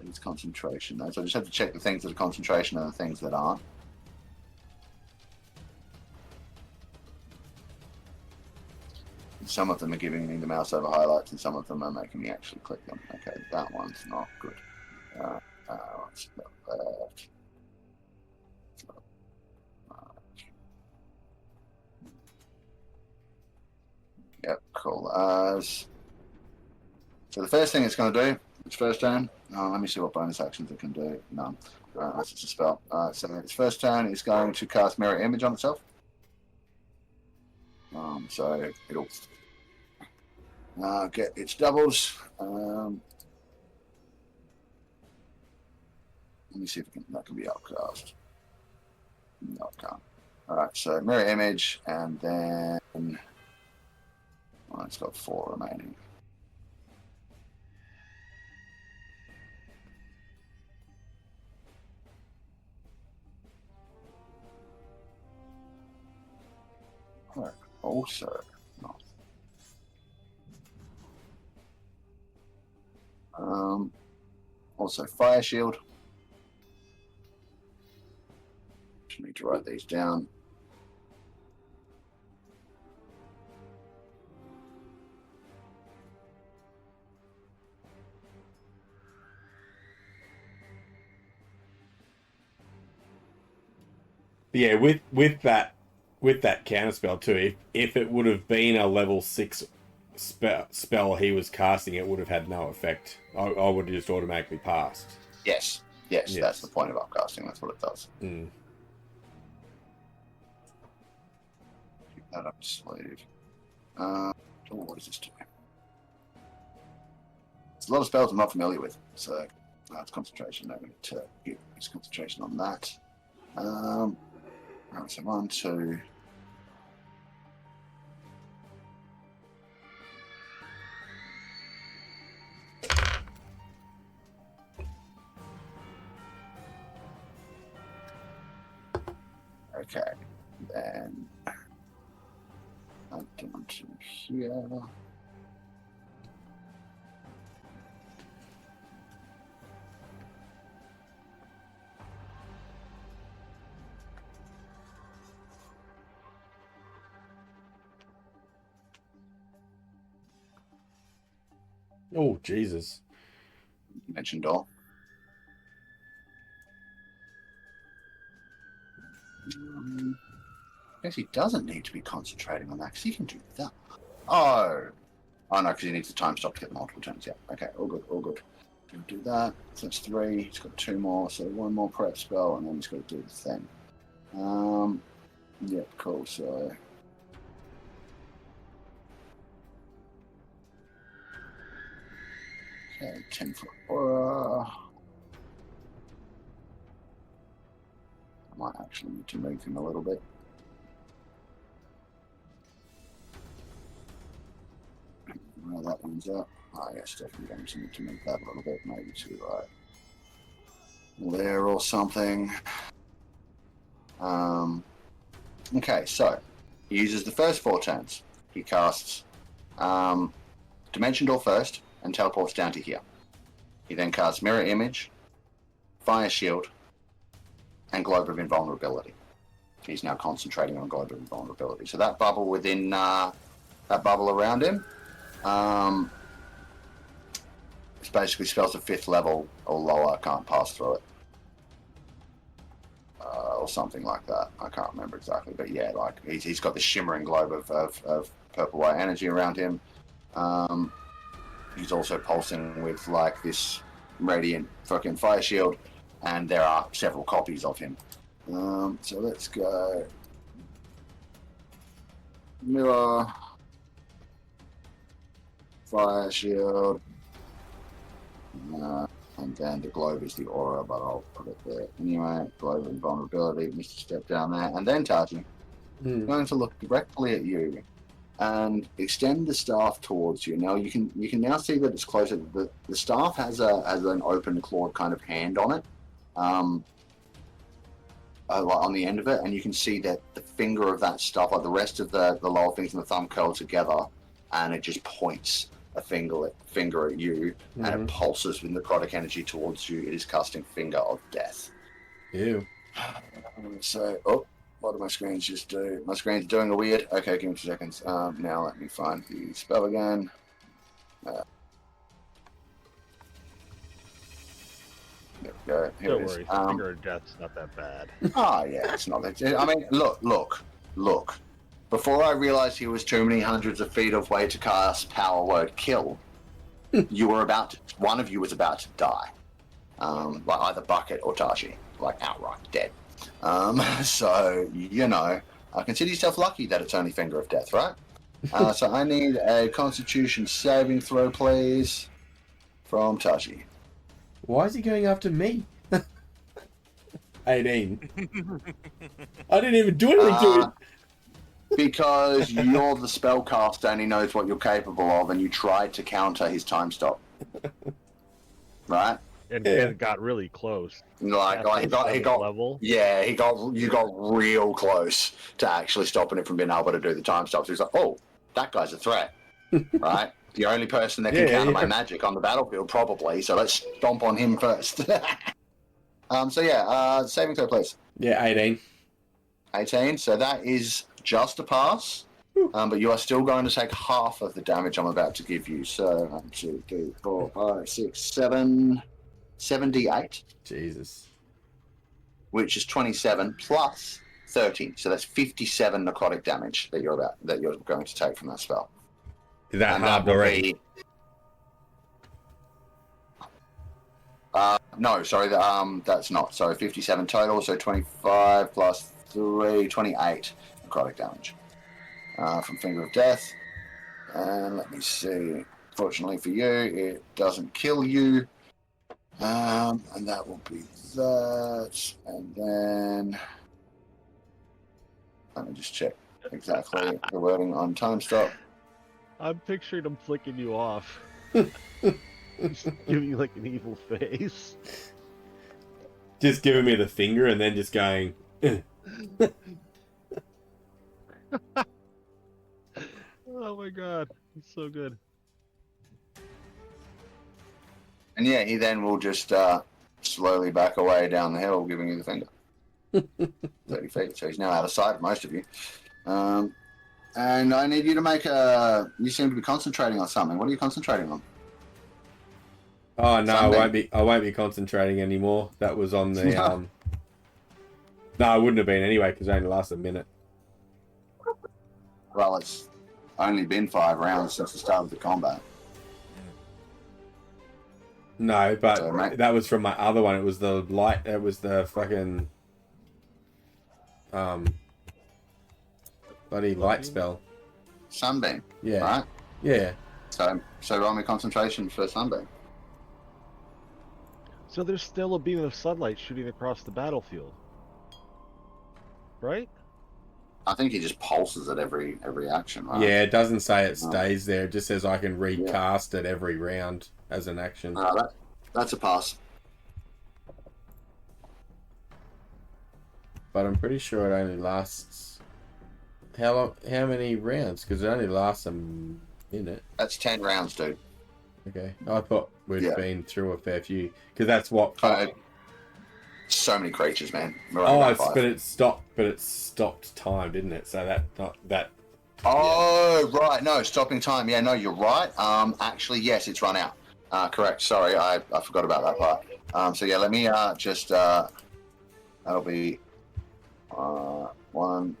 It's concentration though, so I just have to check the things that are concentration and the things that aren't. Some of them are giving me the mouse over highlights, and some of them are making me actually click them. Okay, that one's not good. Let's go left. Yep, cool. So the first thing it's going to do, its first turn, let me see what bonus actions it can do. None. That's just a spell. So its first turn is going to cast mirror image on itself. So it'll get its doubles. Let me see if that can be upcast. No, it can't. Alright, so mirror image, and then it's got 4 remaining. Alright, also not. Also fire shield. Just need to write these down. Yeah, with that counter spell too, if it would have been a level 6 spell he was casting, it would have had no effect. I would have just automatically passed. Yes, that's the point of upcasting. That's what it does. Mm. Keep that up to sleeve. What is this doing? There's a lot of spells I'm not familiar with, so that's concentration. I'm going to get this concentration on that. Alright, so 1, 2. Okay, then down to here. Oh, Jesus. Mentioned all. I guess he doesn't need to be concentrating on that because he can do that. Oh no, because he needs the time stop to get multiple turns. Yeah, okay, all good, all good. He'll do that. So that's 3. He's got 2 more, so 1 more prep spell, and then he's got to do the thing. Yeah, cool. So. Okay, 10 foot aura. I might actually need to move him a little bit. Well, that one's up. Oh, yes, definitely going to need to move that a little bit, maybe to there or something. Okay, so he uses the first 4 turns. He casts Dimension Door first and teleports down to here. He then casts Mirror Image, Fire Shield, and Globe of Invulnerability. He's now concentrating on Globe of Invulnerability. So that bubble within that bubble around him, it's basically spells of 5th level or lower can't pass through it, or something like that. I can't remember exactly, but yeah, like he's got the shimmering globe of purple white energy around him. He's also pulsing with like this radiant fucking fire shield, and there are several copies of him. So let's go mirror, fire shield, and then the globe is the aura, but I'll put it there anyway. Globe and vulnerability, Mr. Step down there, and then Taiji. It's going to look directly at you and extend the staff towards you. Now you can now see that it's closer. The staff has an open clawed kind of hand on it, on the end of it, and you can see that the finger of that stuff, like the rest of the lower fingers and the thumb, curl together, and it just points a finger at you, and it pulses with necrotic energy towards you. It is casting Finger of Death. Ew. So, what do my screens just do? My screen's doing a weird. Okay, give me 2 seconds. Now let me find the spell again. There we go. Here Don't it is. worry, Finger of Death's not that bad. Yeah, it's not that. I mean, look. Before I realized he was too many hundreds of feet away to cast power word kill, one of you was about to die. Like either Bucket or Taiji, like outright dead. So, consider yourself lucky that it's only Finger of Death, right? So I need a Constitution saving throw, please, from Taiji. Why is he going after me? 18. I didn't even do anything to him. Because you're the spellcaster and he knows what you're capable of, and you tried to counter his time stop. Right? And it got really close. He got level. Yeah, you got real close to actually stopping it from being able to do the time stop. So he's like, oh, that guy's a threat. Right? The only person that can counter my magic on the battlefield, probably. So let's stomp on him first. Saving throw, please. Yeah, 18. 18. So that is just a pass. But you are still going to take half of the damage I'm about to give you. So 1, 2, 3, 4, 5, 6, 7, 78. Jesus. Which is 27 plus 13. So that's 57 necrotic damage that you're going to take from that spell. Is that halved already? No, sorry, that's not. So 57 total, so 25 plus 3, 28 necrotic damage from Finger of Death. And let me see. Fortunately for you, it doesn't kill you. And that will be that. And then let me just check exactly the wording on time stop. I'm picturing him flicking you off. Just giving you like an evil face. Just giving me the finger and then just going. Oh my god, it's so good. And yeah, he then will just slowly back away down the hill, giving you the finger. 30 feet, so he's now out of sight of most of you. And I need you to make a... You seem to be concentrating on something. What are you concentrating on? Oh no, Sunbeam. I won't be concentrating anymore. That was on the No, I wouldn't have been anyway because it only lasted a minute. Well, it's only been 5 rounds since the start of the combat. No, but So, that was from my other one. It was the light. It was the fucking bloody light spell. Sunbeam. Yeah. Right? Yeah. So roll me concentration for Sunbeam. So there's still a beam of sunlight shooting across the battlefield, right? I think he just pulses at every action, right? Yeah, it doesn't say it stays there. It just says I can recast it every round as an action. That's a pass. But I'm pretty sure it only lasts... How long? How many rounds? Because it only lasts a minute. That's 10 rounds, dude. Okay. I thought we'd been through a fair few. Because that's what... So many creatures, man. But it stopped time, didn't it? So that... Oh, yeah. Right. No, stopping time. Yeah, no, you're right. Actually, yes, it's run out. Correct. Sorry, I forgot about that part. So yeah, let me just... that'll be... 1...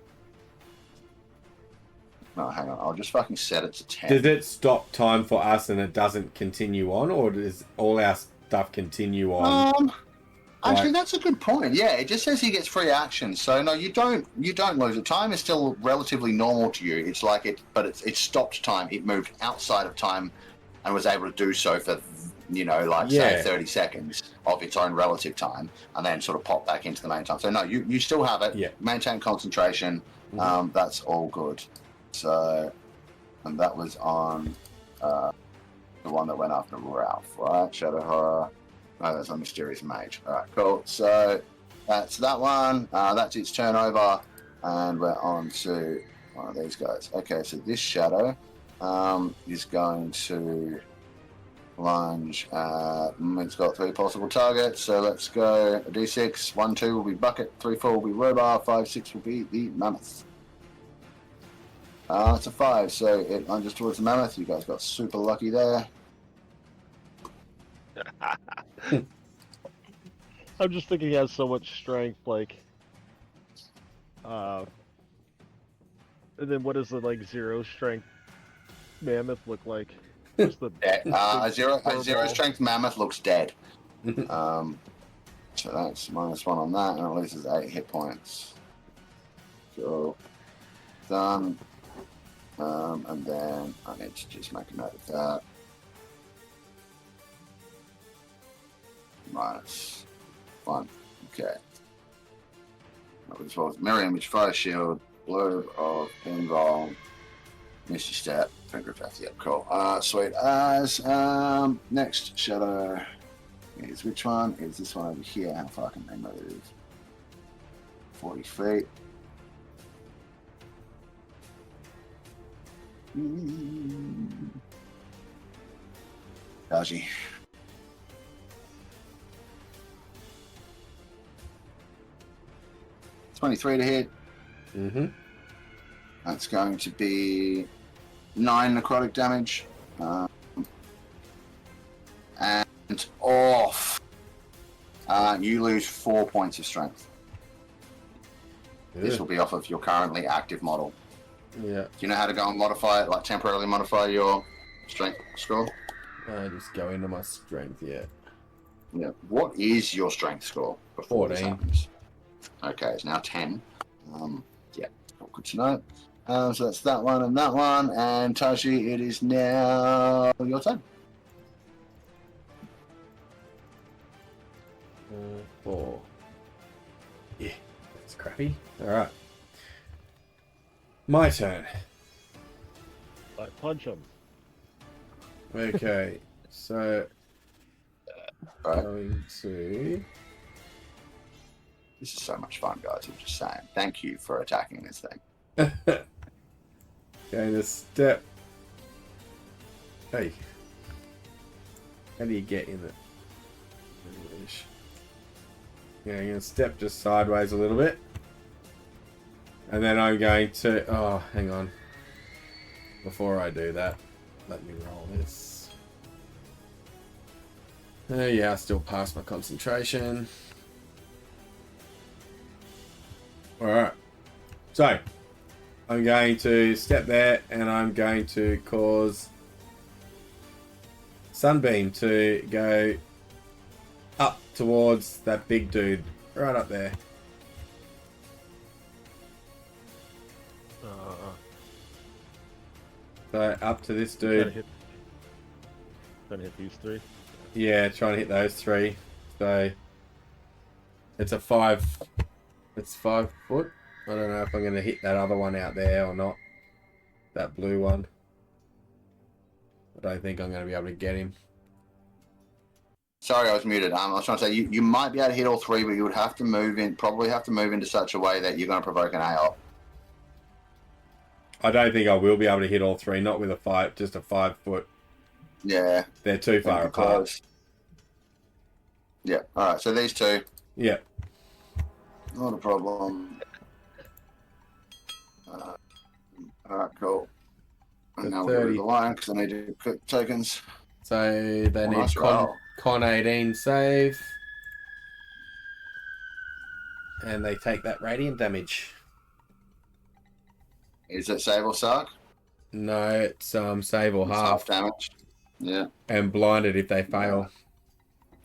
No, hang on. I'll just fucking set it to 10. Does it stop time for us and it doesn't continue on? Or does all our stuff continue on? Actually, that's a good point. Yeah, it just says he gets free action. So no, you don't lose it. Time is still relatively normal to you. It's like it stopped time. It moved outside of time and was able to do so for you know, like Yeah. say 30 seconds of its own relative time, and then sort of pop back into the main time. So no, you still have it. Yeah. Maintain concentration. That's all good. So, and that was on the one that went after Ralph, right? Shadow Horror. No, that's on Mysterious Mage. All right, cool. So that's that one. That's its turnover, and we're on to one of these guys. Okay, so this Shadow is going to lunge. It's got 3 possible targets, so let's go a d6. 1, 2 will be Bucket, 3, 4 will be Robar, 5, 6 will be the Mammoth. It's a 5, so it lunges towards the Mammoth. You guys got super lucky there. I'm just thinking he has so much strength, like, and then what does the like 0 strength mammoth look like? Just the A zero ball. strength Mammoth looks dead. So that's -1 on that, and it loses 8 hit points. So done. And then I need to just make a note of that. -1. Okay. As well as Mirror Image, Fire Shield, Blur of Pinball, Misty Step, Finger of Death. Yep, cool. Sweet as. Next Shadow is which one? Is this one over here? How far can they move? 40 feet. Taiji. $23 to hit. That's going to be 9 necrotic damage. And off. You lose 4 points of strength. This will be off of your currently active model. Yeah. Do you know how to go and modify it, like temporarily modify your strength score? I just go into my strength, yeah. Yeah. What is your strength score before this 14. happens? Okay, it's now 10. Yeah, good to know. So that's that one and that one. And Taiji, it is now your turn. 4. Yeah, that's crappy. Alright. My turn. I punch him. Okay, so Right. going to... This is so much fun, guys. I'm just saying. Thank you for attacking this thing. going to step... Hey. How do you get in it? Yeah, I'm going to step just sideways a little bit. And then I'm going to... Oh, hang on. Before I do that, let me roll this. Yeah, I still pass my concentration. Alright. So, I'm going to step there and I'm going to cause Sunbeam to go up towards that big dude. Right up there. So up to this dude. Trying to hit these 3. Yeah, trying to hit those 3. So it's a 5. It's 5 foot. I don't know if I'm going to hit that other one out there or not. That blue one. I don't think I'm going to be able to get him. Sorry, I was muted. I was trying to say you might be able to hit all 3, but you would have to move in. Probably have to move into such a way that you're going to provoke an AOP. I don't think I will be able to hit all 3. Not with a 5, just a 5 foot. Yeah. They're too far apart. Close. Yeah. All right. So these 2. Yeah. Not a problem. All right. Cool. And now we'll go to the line because I need to click tokens. So they need nice con 18 save. And they take that radiant damage. Is it save or suck? No, it's save or It's half. damage. Yeah. And blinded if they fail.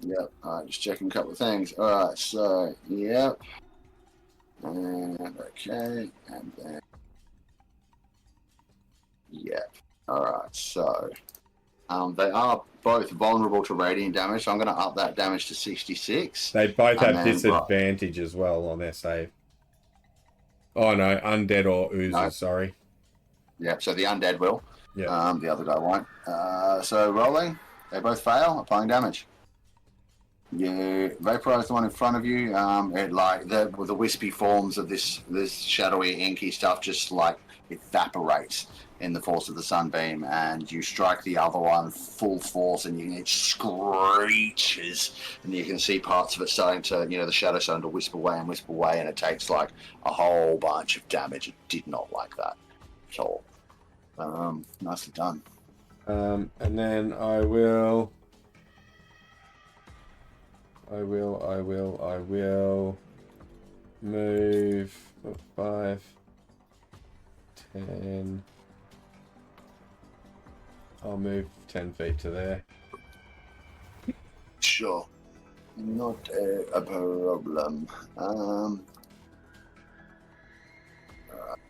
Yep. Alright, just checking a couple of things. Alright, so yep. And okay. And then yep. Alright, so They are both vulnerable to radiant damage, so I'm going to up that damage to 66. They both And have then, disadvantage as well on their save. Oh no, undead or oozes, No. sorry. Yeah, so the undead will. Yeah. The other guy won't. So rolling, they both fail, applying damage. You vaporize the one in front of you. It like the wispy forms of this shadowy, inky stuff just like evaporates in the force of the sunbeam, and you strike the other one full force, and it screeches, and you can see parts of it starting to, the shadow starting to wisp away, and it takes like a whole bunch of damage. It did not like that at all. Nicely done. And then I will move 5, 10. I'll move 10 feet to there. Sure. Not a problem.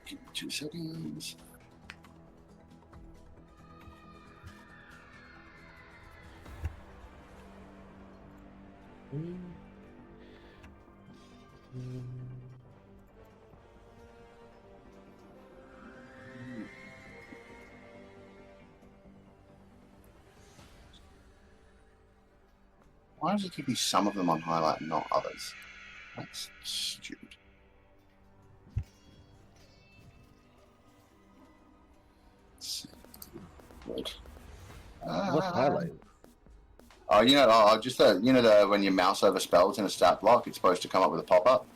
Give me 2 seconds. Why does it give me some of them on highlight and not others? That's stupid. Good. What's highlight? Oh, just when you mouse over spells in a stat block, it's supposed to come up with a pop-up.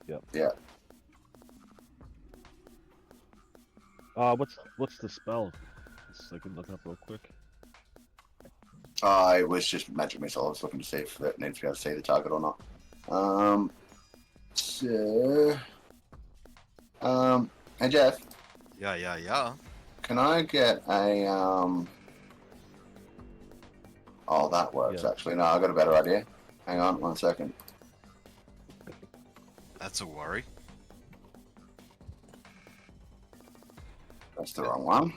Yep. Yeah. What's the spell? I can look up real quick. It was just magic missile. I was looking to see if it needs to be able to see the target or not. Hey Jeff, Yeah. can I get a Oh, that works actually. No, I got a better idea. Hang on 1 second. That's a worry. That's the wrong one.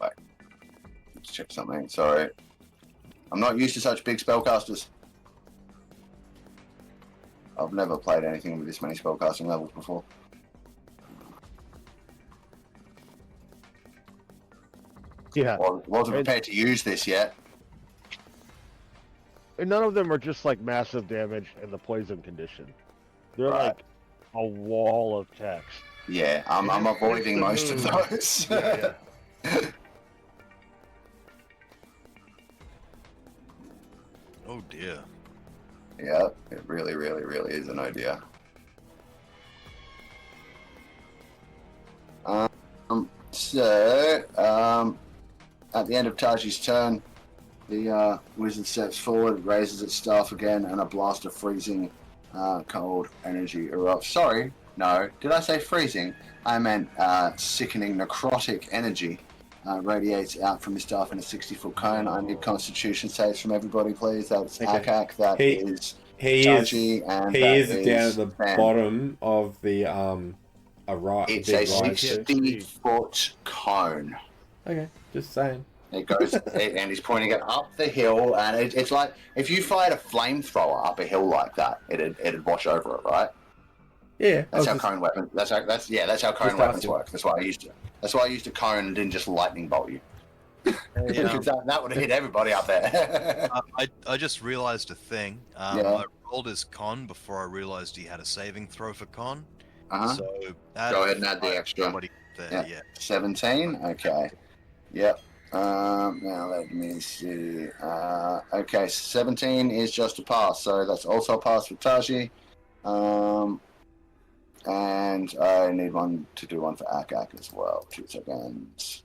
Wait. Let's check something. Sorry. I'm not used to such big spellcasters. I've never played anything with this many spellcasting levels before. Yeah. Well, wasn't prepared to use this yet. And none of them are just like massive damage and the poison condition. They're Right. like a wall of text. Yeah, I'm avoiding most of those. Yeah. Oh dear. Yeah, it really, really, really is an idea. At the end of Taiji's turn, the wizard steps forward, raises its staff again, and a blast of freezing cold energy erupts. Sorry, no, did I say freezing? I meant sickening necrotic energy radiates out from his staff in a 60-foot cone. I need Constitution saves from everybody, please. That's Okay. Akak, that is He Taiji, and he that is down at the Ben. bottom of the It's big a rise too. 60-foot cone. Okay, just saying. It goes, and he's pointing it up the hill, and it's like if you fired a flamethrower up a hill like that, it'd wash over it, right? Yeah, That's how cone weapons. That's how cone weapons asking. work. That's why I used a cone and didn't just lightning bolt you. Because that would have hit everybody up there. I just realized a thing. I rolled his con before I realized he had a saving throw for con. So go ahead and add the extra. There, yeah. 17. Okay. Yep. Now let me see. Okay, 17 is just a pass, so that's also a pass for Taiji. And I need to do one for Akak as well. 2 seconds.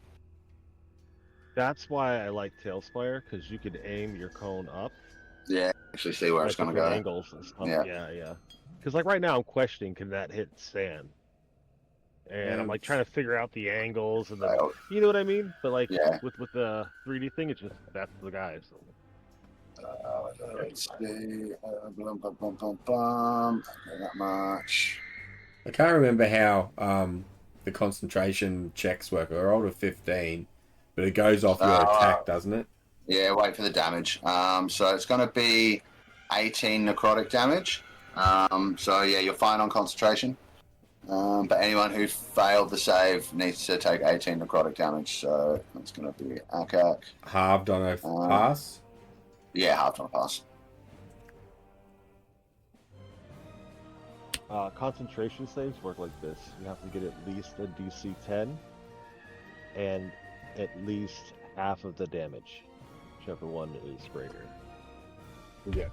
That's why I like Tailspire, because you could aim your cone up. Yeah, actually see where it's going to go. Angles and stuff. Yeah. Yeah. Because like right now I'm questioning, can that hit sand? And I'm like trying to figure out the angles and the, you know what I mean? But like with the 3D thing, it's just that's the guy. So. Let's see. Not that much. I can't remember how the concentration checks work. I rolled a 15, but it goes off your attack, doesn't it? Yeah, wait for the damage. So it's going to be 18 necrotic damage. So yeah, you're fine on concentration. But anyone who failed the save needs to take 18 necrotic damage. So that's going to be Akak. Halved on a pass? Yeah, half on a pass. Concentration saves work like this. You have to get at least a DC 10 and at least half of the damage, whichever one is greater. Yeah.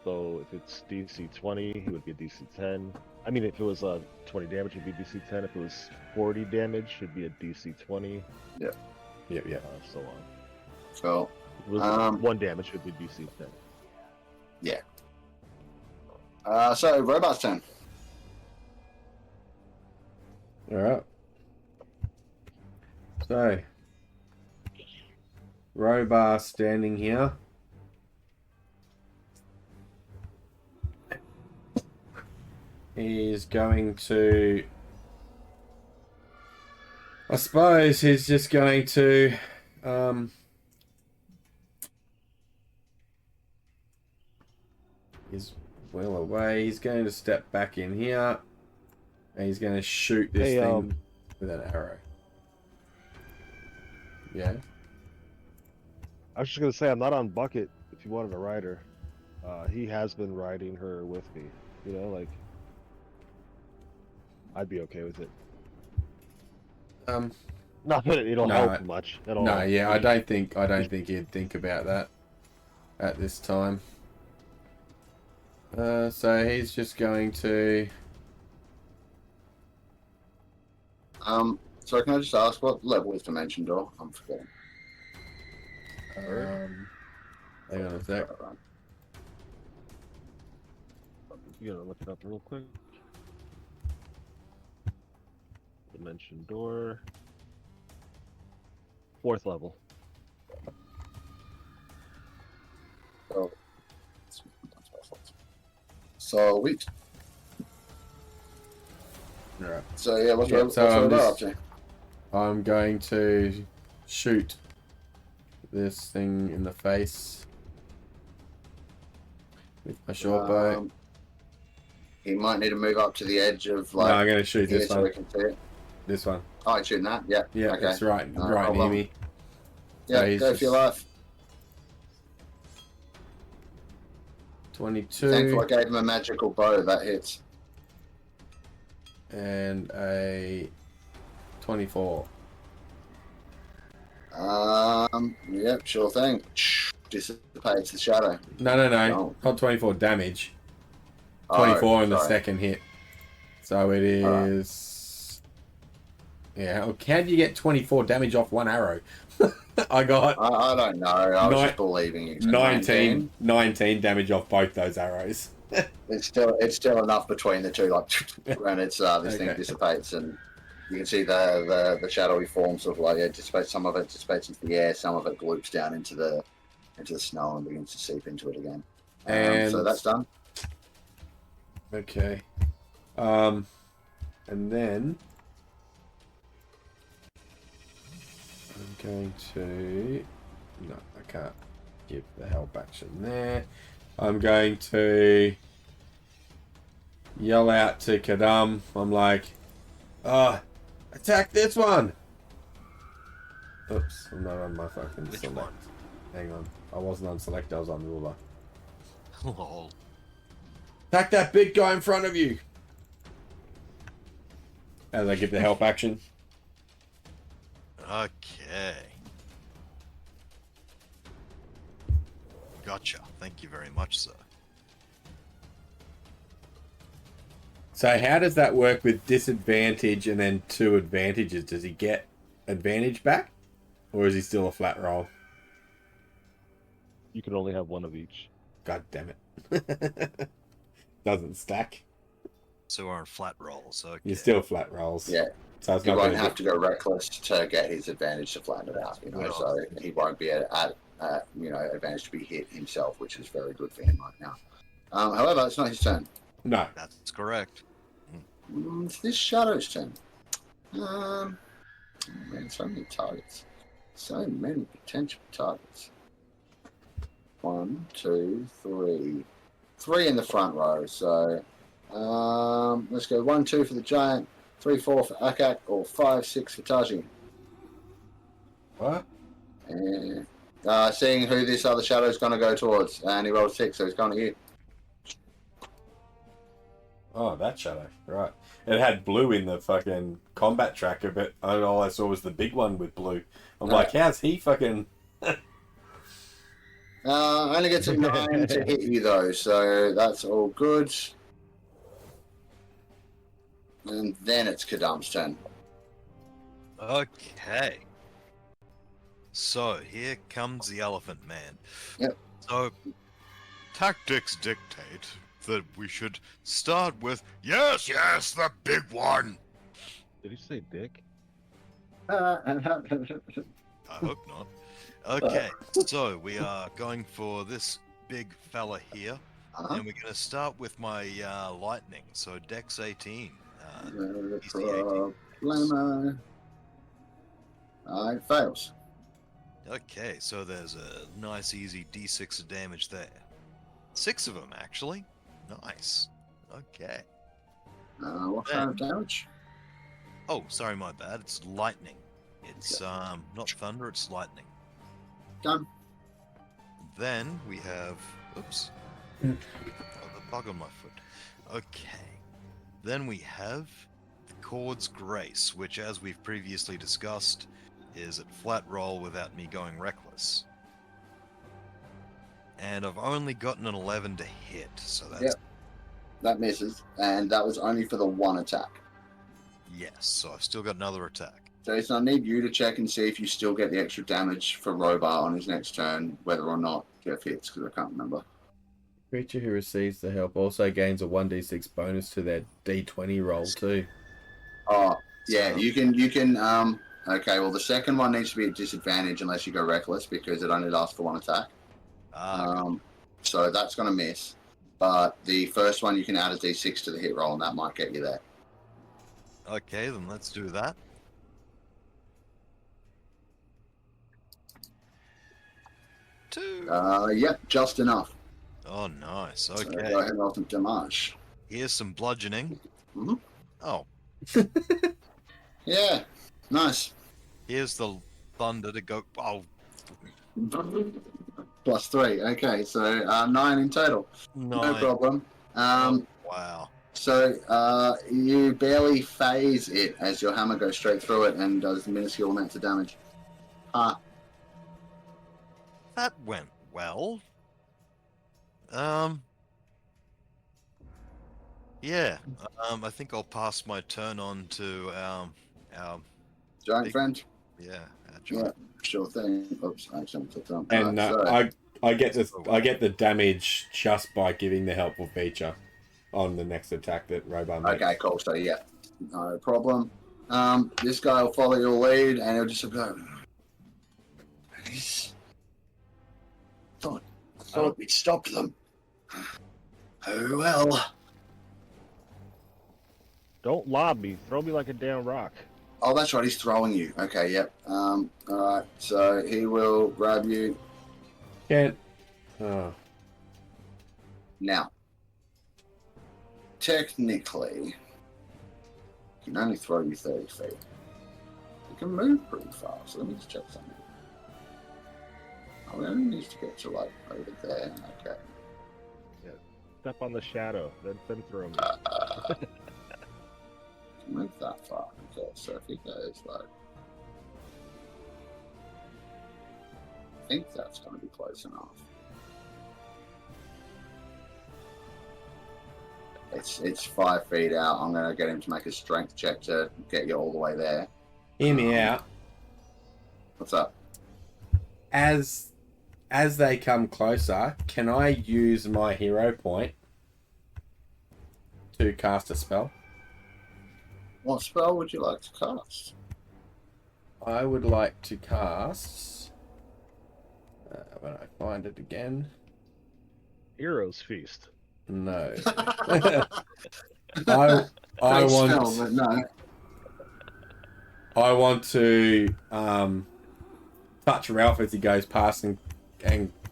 So if it's DC 20, it would be a DC 10. I mean, if it was 20 damage, it would be DC 10. If it was 40 damage, it would be a DC 20. Yeah. Yeah. So on. So, If it was 1 damage, it would be DC 10. yeah. So, Robot's turn. Alright. So, Robar standing here. He's going to... I suppose he's just going to... He's well away. He's going to step back in here. And he's going to shoot this thing with an arrow. Yeah. I was just going to say, I'm not on Bucket if you wanted to ride her. He has been riding her with me. You know, like... I'd be okay with it. Not that it'll help much at all. No, yeah, I don't think he'd think about that at this time. So he's just going to. So can I just ask what level is Dimension Door? I'm forgetting. Hang on a sec. You gotta look it up real quick. Dimension Door. 4th level. Oh. So wheat. Alright. So yeah, what's Yeah, Robot so up to? I'm going to shoot this thing in the face with my short bow. He might need to move up to the edge of No, like. I'm going to shoot here this so one. we can see it. This one. Oh, he's shooting that. Yeah. Yeah, Okay. that's right. No right near problem. me. Yeah, he's go for your life. 22. Thankful I gave him a magical bow that hits. And a 24. Yep, sure thing. Dissipates the shadow. No. Oh. Not 24 damage. 24 in the sorry. second hit. So it is... Yeah, how do you get 24 damage off one arrow? I got I don't know. I was just believing you. 19 damage off both those arrows. It's still enough between the two, like, and it's this thing dissipates, and you can see the shadowy forms of like dissipates. Some of it dissipates into the air, some of it gloops down into the snow and begins to seep into it again. And so that's done. Okay. And then I'm going to... No, I can't give the help action there. I'm going to yell out to Kadam. I'm like, attack this one! Oops, I'm not on my fucking Which select. one? Hang on. I wasn't on select, I was on ruler. Lol. Attack that big guy in front of you! As I give the help action. Okay. Gotcha. Thank you very much, sir. So how does that work with disadvantage and then 2 advantages? Does he get advantage back? Or is he still a flat roll? You can only have 1 of each. God damn it. Doesn't stack. So we're on flat rolls. Okay. You're still flat rolls. Yeah. So it's He not won't gonna have to go reckless to get his advantage to flatten it out, you know, Right. so he won't be at advantage to be hit himself, which is very good for him right now. However, it's not his turn. No. That's correct. It's this Shadow's turn. Man, so many targets. So many potential targets. 1, 2, 3. 3 in the front row. So let's go 1, 2 for the giant, 3, 4 for Akak, or 5, 6 for Taiji. What? And seeing who this other Shadow's going to go towards, and he rolled 6, so he's going to you. Oh, that shadow. Right. It had blue in the fucking combat tracker, but all I saw was the big one with blue. I'm like, how's he fucking... Only gets a 9 to hit you though, so that's all good. And then it's Kadam's turn. Okay. So here comes the Elephant Man. Yep. So tactics dictate that we should start with Yes, the big one. Did he say dick? I hope not. Okay, so we are going for this big fella here, and we're going to start with my lightning. So Dex 18. No problemo. It fails. Okay, so there's a nice easy D6 of damage there. 6 of them, actually. Nice. Okay. What kind of damage? Oh, sorry, my bad. It's lightning. It's not thunder, it's lightning. Done. Then we have... Oops. Oh, the bug on my foot. Okay. Then we have the Chord's Grace, which, as we've previously discussed, is at flat roll without me going reckless. And I've only gotten an 11 to hit, so that's... Yep. That misses, and that was only for the one attack. Yes, so I've still got another attack. Jason, I need you to check and see if you still get the extra damage for Robar on his next turn, whether or not Jeff hits, because I can't remember. Creature who receives the help also gains a 1d6 bonus to their d20 roll too. Oh, yeah, So- you can, okay, well, the second one needs to be at disadvantage unless you go reckless, because it only lasts for one attack. So that's going to miss. But the first one, you can add a d6 to the hit roll, and that might get you there. Okay, then let's do that. Two. Yep, just enough. Oh, nice. So Okay. go ahead and roll some damage. Here's some bludgeoning. Mhm. Oh, Yeah, nice. here's the thunder to go. Oh, Plus 3. Okay, so 9 in total. No nine. problem. Wow. So you barely phase it as your hammer goes straight through it and does minuscule amounts of damage. That went well. Yeah. I think I'll pass my turn on to our Giant Big- friend? our Yeah, giant. sure thing. Oops, I accidentally clicked on. And I get the damage just by giving the helpful feature on the next attack that Robar makes. Okay, cool. So yeah, no problem. This guy will follow your lead, and he'll just go. Thought we'd stopped them. Oh well. Don't lob me. Throw me like a damn rock. Oh, that's right. He's throwing you. Okay, yep. All right. So he will grab you Can't. Oh. now. Technically, he can only throw you 30 feet. He can move pretty fast. Let me just check something. Oh, he only needs to get to like over there. Okay. Step on the shadow, then throw me. Move that far. Okay, so if he goes like, I think that's going to be close enough. It's 5 feet out. I'm going to get him to make a strength check to get you all the way there. Hear me out. What's up? As they come closer, can I use my hero point to cast a spell? What spell would you like to cast? I would like to cast when I find it again. Heroes Feast. No. Great I spell, but no. I want to touch Ralph as he goes past and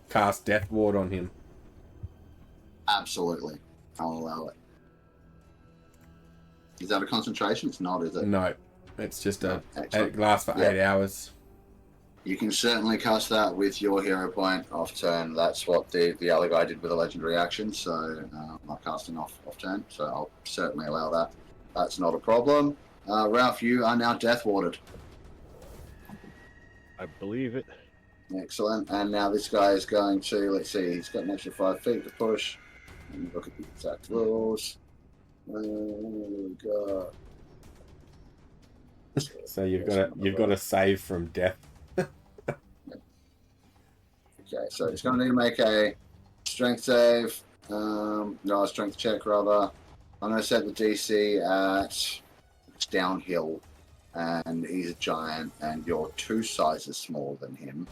cast Death Ward on him. Absolutely. I'll allow it. Is that a concentration? It's not, is it? No, it's just Excellent. it lasts for 8 hours. You can certainly cast that with your hero point off turn. That's what the other guy did with a legendary action, so I'm casting off turn, so I'll certainly allow that. That's not a problem. Ralph, you are now death warded. I believe it. Excellent. And now this guy is going to, let's see, he's got an extra 5 feet to push. Let me look at the exact rules. God. So you've got to save from death. Okay, so it's going to need to make a strength save. No, a strength check rather. I'm going to set the DC at it's downhill, and he's a giant, and you're 2 sizes smaller than him.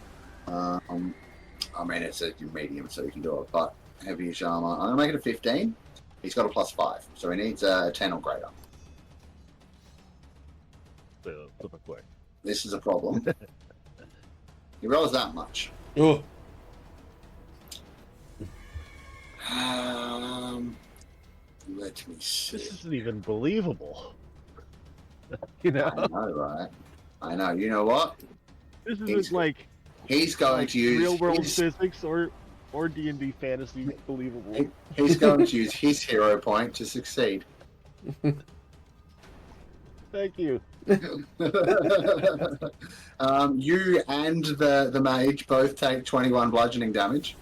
I mean, it's a medium, so you can do it, but heavyish armor. I'm going to make it a 15. He's got a +5, so he needs a 10 or greater. Flip a quick. This is a problem. He rolls that much. Oh, Let me see. This isn't even believable. You know, I know, right? I know. You know what? this isn't He's- like He's going to use real world his, physics or D&D fantasy believable. he's going to use his hero point to succeed. Thank you. You and the mage both take 21 bludgeoning damage.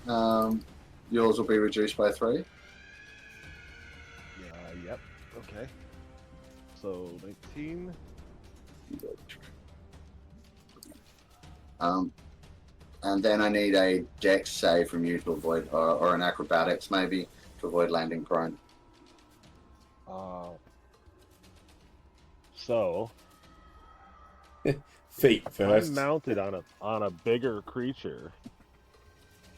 Yours will be reduced by 3. Yep. Okay. So 19. And then I need a dex save from you to avoid, or an acrobatics maybe, to avoid landing prone. So feet first. I'm mounted on a bigger creature.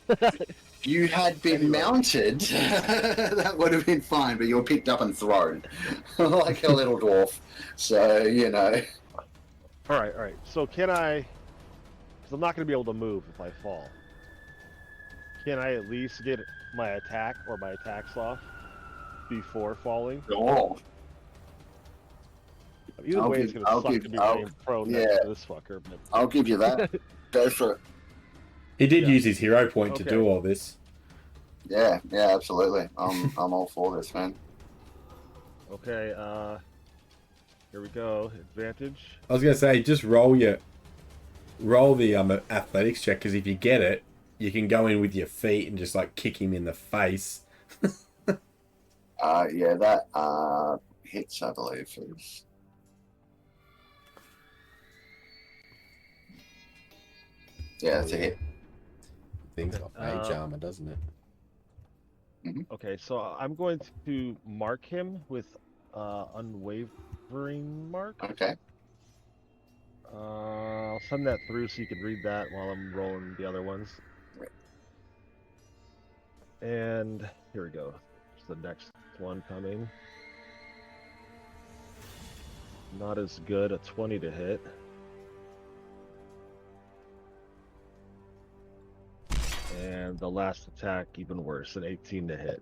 If you had been mounted, that would have been fine, but you were picked up and thrown like a little dwarf. So, you know. All right. So can I? Because I'm not going to be able to move if I fall. Can I at least get my attack or my attacks off before falling? Oh. Either I'll way, give- it's going to I'll suck give- to be I'll- laying prone yeah. next to this fucker. But I'll give you that. Go for it. He did Yeah. use his hero point to Okay. do all this. Yeah, absolutely. I'm all for this, man. okay, here we go. Advantage. I was gonna say, just roll the athletics check, because if you get it, you can go in with your feet and just like kick him in the face. Yeah, that hits, I believe. Is... Yeah, that's a hit. Thing's got mage Uh, armor, doesn't it? Okay, so I'm going to mark him with unwavering mark. Okay. I'll send that through so you can read that while I'm rolling the other ones. Right. And here we go. It's the next one coming. Not as good, a 20 to hit. And the last attack, even worse, an 18 to hit.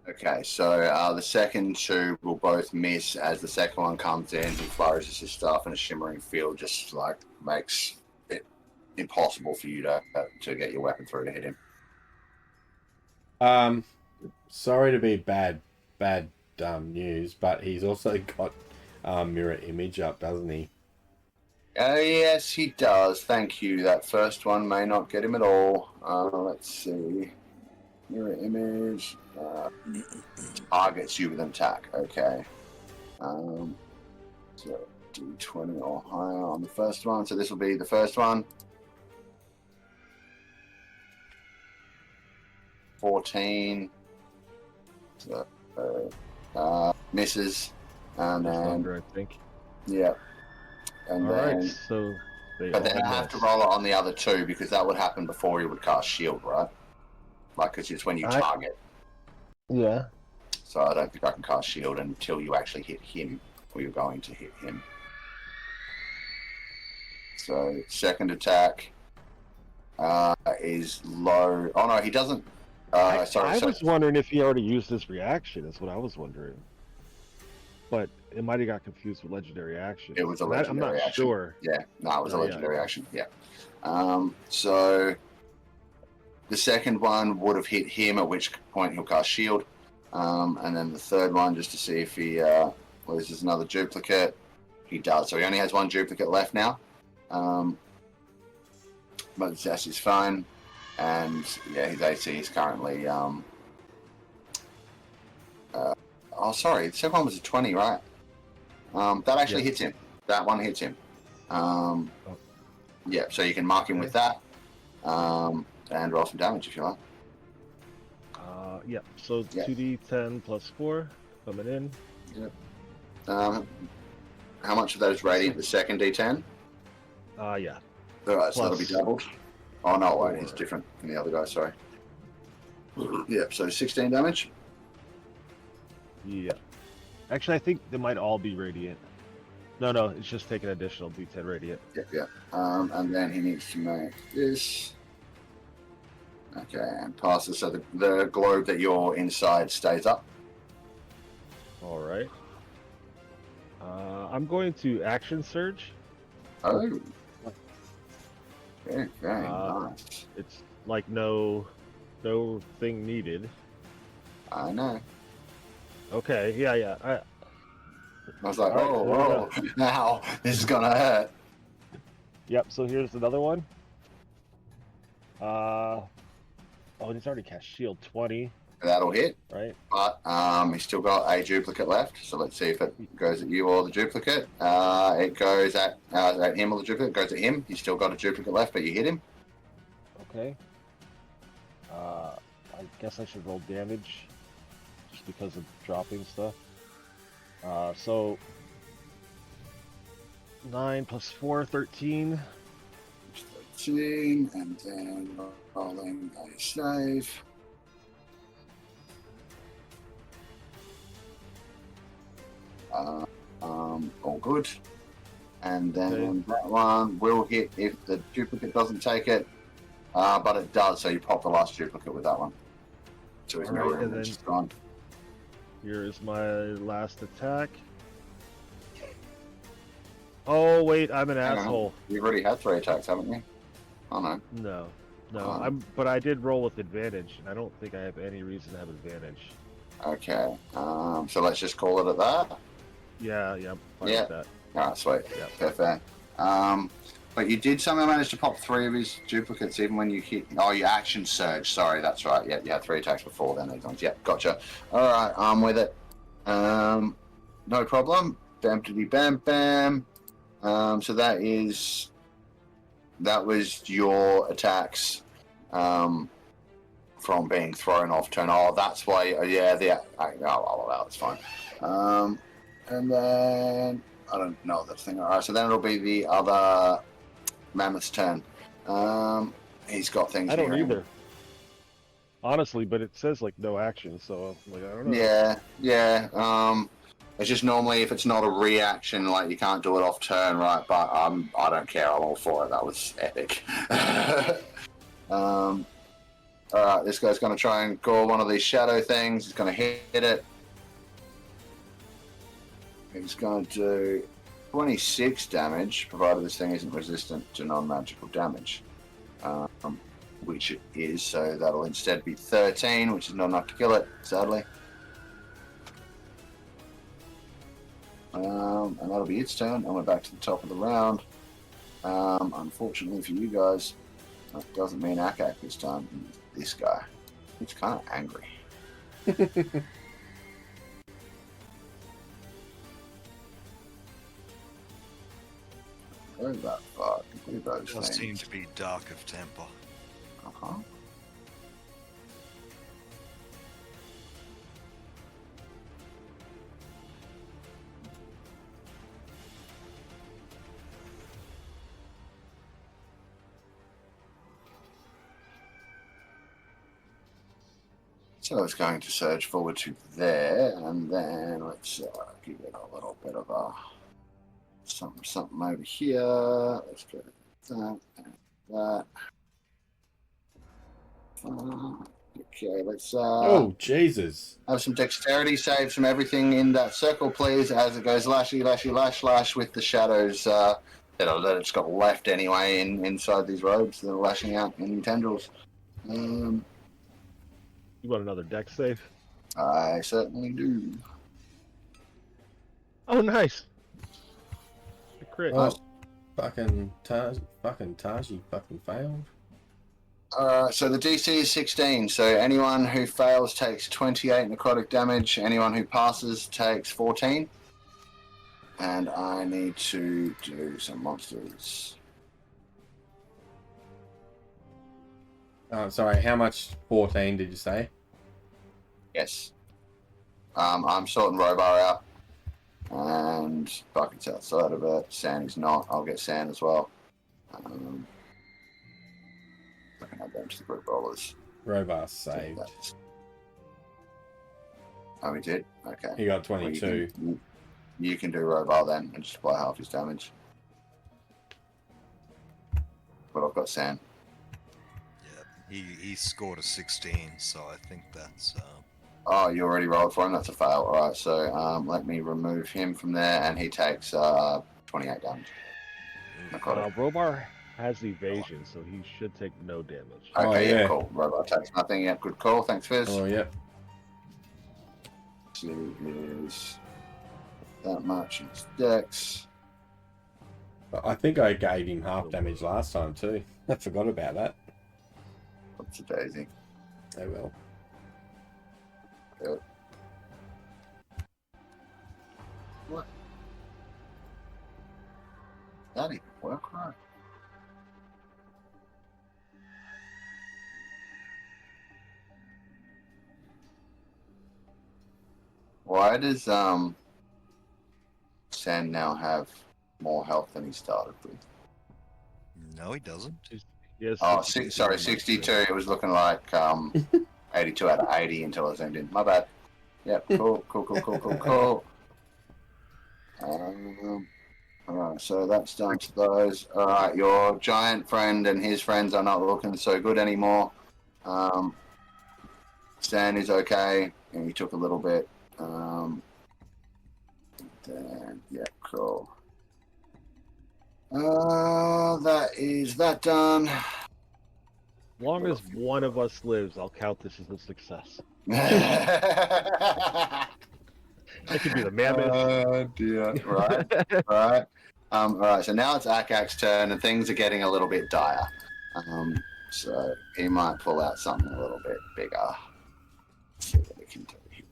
Okay, so the second 2 will both miss as the second one comes in. He flourishes his staff, and a shimmering field just like makes it impossible for you to get your weapon through to hit him. Sorry to be bad news, but he's also got mirror image up, doesn't he? Yes, he does. Thank you. That first one may not get him at all. Let's see. Mirror image. Targets you with an attack. Okay. So D20 or higher on the first one. So this will be the first one. 14. So, misses. And Just then, under, I think. yeah. And All then, right, so They But then all I have to miss. roll it on the other two because that would happen before he would cast shield, right? Like, it's just when you target. Yeah. So I don't think I can cast shield until you actually hit him, or you're going to hit him. So second attack is low. Oh no, he doesn't. I Sorry. was wondering if he already used his reaction. That's what I was wondering. But it might have got confused with legendary action. It was a legendary I'm not action. sure. Yeah, no, it was a legendary yeah. action. Yeah. So the second one would have hit him, at which point he'll cast shield. And then the third one, just to see if he loses another duplicate. He does. So he only has one duplicate left now. But his dash is fine. And yeah, his AC is currently. Oh, sorry. The second one was a 20, right? That actually hits him. That one hits him. Yeah, so you can mark him with that. And roll some damage if you like. Yeah. So 2d10 plus 4 coming in. Yep. How much of that is radiant? The second D10? Yeah. Alright, so that'll be doubled. Oh no, wait, it's 4. different from the other guy, sorry. Yep, so 16 damage. Yeah. Actually, I think they might all be radiant. No, it's just taking additional d10 radiant. Yep. And then he needs to make this. Okay, and passes, so the globe that you're inside stays up. All right. I'm going to action surge. Oh. Very nice. It's like no thing needed. I know. Okay, yeah. I was like, All whoa, now this is gonna hurt. Yep, so here's another one. Oh, he's already cast shield 20. That'll hit, right? But he's still got a duplicate left. So let's see if it goes at you or the duplicate. It goes at him or the duplicate. It goes at him. He's still got a duplicate left, but you hit him. Okay. I guess I should roll damage just because of dropping stuff. So 9 plus 4, 13. 13, and then rolling a save. All good. And then that one will hit if the duplicate doesn't take it, but it does. So you pop the last duplicate with that one. So he's Alright, and then just gone. Here is my last attack. Oh wait, I'm an asshole. You've already had 3 attacks, haven't you? Oh no. No. But I did roll with advantage, and I don't think I have any reason to have advantage. Okay. So let's just call it at that. Yeah, I'm fine with that. Alright, sweet. Yeah. Fair. But you did somehow manage to pop 3 of his duplicates even when you hit. Oh, you action surge. Sorry, that's right. Yeah, you had 3 attacks before then. Those ones. Yeah, gotcha. Alright, I'm with it. No problem. Bam, bam, bam. So that was your attacks from being thrown off turn. Oh, that's why. That's fine. And then I don't know that thing. All right, so then it'll be the other mammoth's turn. He's got things. I don't either. Honestly, but it says like no action, so like I don't know. Yeah. It's just normally if it's not a reaction, like you can't do it off turn, right? But I don't care. I'm all for it. That was epic. All right, this guy's going to try and gore one of these shadow things. He's going to hit it. He's going to do 26 damage, provided this thing isn't resistant to non-magical damage, which it is. So that'll instead be 13, which is not enough to kill it, sadly. And that'll be its turn, and we're back to the top of the round. Unfortunately for you guys, that doesn't mean Akak this time. This guy. He's kind of angry. Where is that fuck? Look at those Does things. seem to be dark of temper. Uh-huh. So it's going to surge forward to there, and then let's give it a little bit of a something over here. Let's go that and that. Okay, let's Oh, Jesus. have some dexterity saves from everything in that circle, please, as it goes lashy, lashy, lash, lash with the shadows that it's got left anyway inside these robes that are lashing out in tendrils. You want another deck save? I certainly do. Oh, nice. A crit. Oh, fucking Taiji fucking failed. So the DC is 16, so anyone who fails takes 28 necrotic damage, anyone who passes takes 14. And I need to do some monsters. Sorry, how much 14 did you say? Yes. I'm sorting Robar out. And Bucket's outside of it. Sandy's not. I'll get Sand as well. I can add them to the group rollers. Robar saved. Oh, he did? Okay. He got 22. Well, you can do Robar then and just apply half his damage. But I've got Sand. Yeah, he scored a 16, so I think that's. Oh, you already rolled for him? That's a fail. Alright, so let me remove him from there, and he takes 28 damage. Robar has evasion, so he should take no damage. Okay, Oh, yeah, yeah. cool. Robot takes nothing. Yeah, good call. Thanks, Fizz. Oh, yep. He is that much in his dex. I think I gave him half damage last time too. I forgot about that. What's a daisy? Oh well. Good. What? That didn't work right. Why does Sand now have more health than he started with? No, he doesn't. Yes. Oh, sorry, 62. It was looking like 82 out of 80 until I zoomed in. My bad. Yep, cool. Alright, so that's done to those. Alright, your giant friend and his friends are not looking so good anymore. Stan is okay, and he took a little bit. Then, yeah, cool. That is that done. As long as one of us lives, I'll count this as a success. I That could be the mammoth. Oh dear. Right. Alright, so now it's Akak's turn and things are getting a little bit dire. So he might pull out something a little bit bigger. Let's see what we can do here.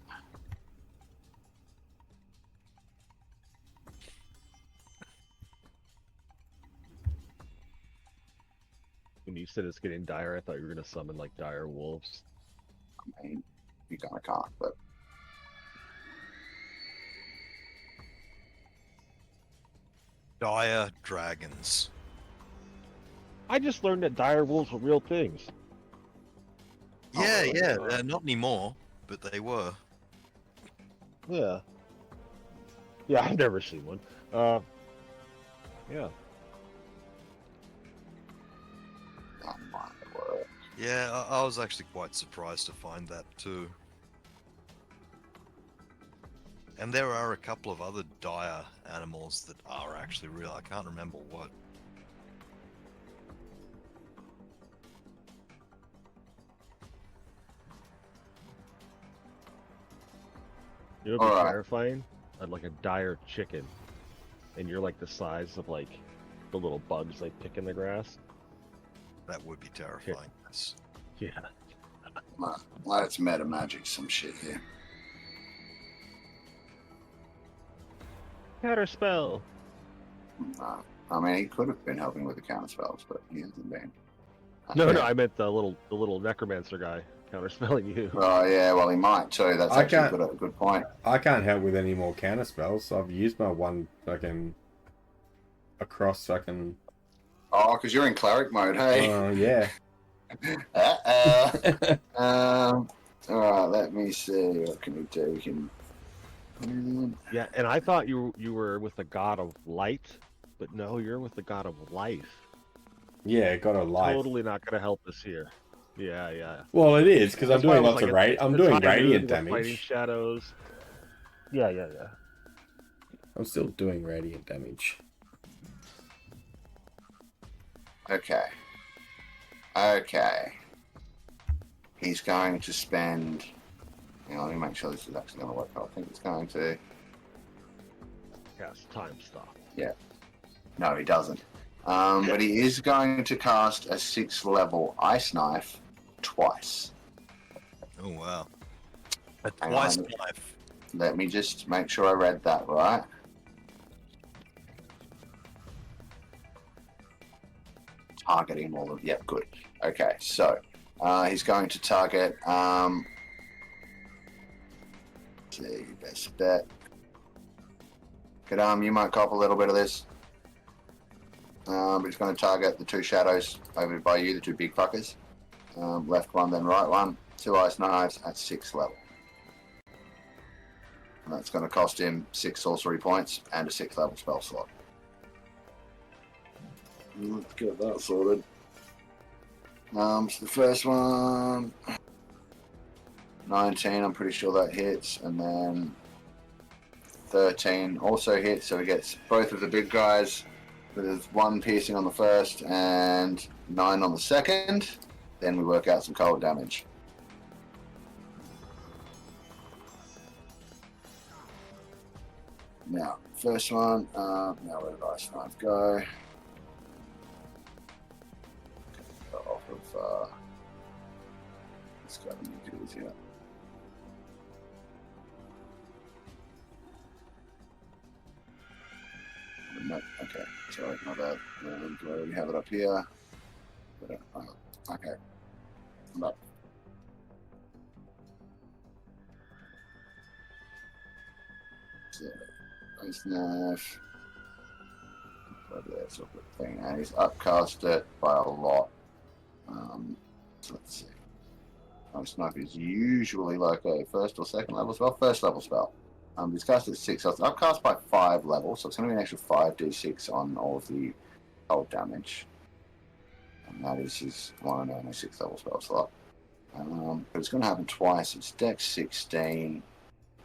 When you said it's getting dire, I thought you were going to summon like dire wolves. I mean, you kind of can't, but Dire dragons. I just learned that dire wolves were real things. Yeah, really? yeah, not anymore, but they were. Yeah. Yeah, I've never seen one. Yeah. oh my word. Yeah, I was actually quite surprised to find that too. And there are a couple of other dire animals that are actually real. I can't remember what. You know what'd be Alright. terrifying? I'd like a dire chicken. And you're like the size of like the little bugs they pick in the grass. That would be terrifying. Yes. Yeah. Let's meta magic some shit here. Counter spell. I mean, he could have been helping with the counter spells, but he hasn't been. No, I meant the little necromancer guy counterspelling you. Oh yeah, well he might too. That's I actually can't- a good point. I can't help with any more counter spells. I've used my one fucking across fucking. Oh, because you're in cleric mode, hey. Yeah. Uh-oh. Alright, let me see. What can we do? We can. Yeah, and I thought you were with the god of light, but no, you're with the god of life. Yeah, got a life. Totally not going to help us here. Yeah, yeah. Well, it is because I'm That's why I doing was lots of like, I'm it's doing high noon, radiant we're fighting damage. shadows. Yeah, yeah, yeah. I'm still doing radiant damage. Okay. Okay. He's going to spend. Hang on, let me make sure this is actually going to work. I think it's going to. Cast time stop. Yeah. No, he doesn't. But he is going to cast a 6th level ice knife twice. Oh wow. A Hang twice on. knife. Let me just make sure I read that right. Targeting all of. Yep, good. Okay, so he's going to target. See, best bet. You might cop a little bit of this. But he's going to target the 2 shadows over by you, the 2 big fuckers. Left one, then right one. 2 ice knives at 6th level. And that's going to cost him 6 sorcery points and a 6th level spell slot. Let's get that sorted. So the first one, 19, I'm pretty sure that hits, and then 13 also hits, so he gets both of the big guys. There's 1 piercing on the first and 9 on the second. Then we work out some cold damage. Now, first one, now where did Ice Knife go? Off of, let's go and do this here. No, okay, sorry, my bad. Do I already have it up here? But, okay, I'm up. So, Ice Knife. That's a good thing. And he's upcast it by a lot. So let's see. Ice Knife is usually like a 1st or 2nd level spell. 1st level spell. He's cast at 6. So it's upcast by 5 levels, so it's going to be an extra 5d6 on all of the cold damage. And that is his one and only 6th level spell slot. But it's going to happen twice. It's Dex 16.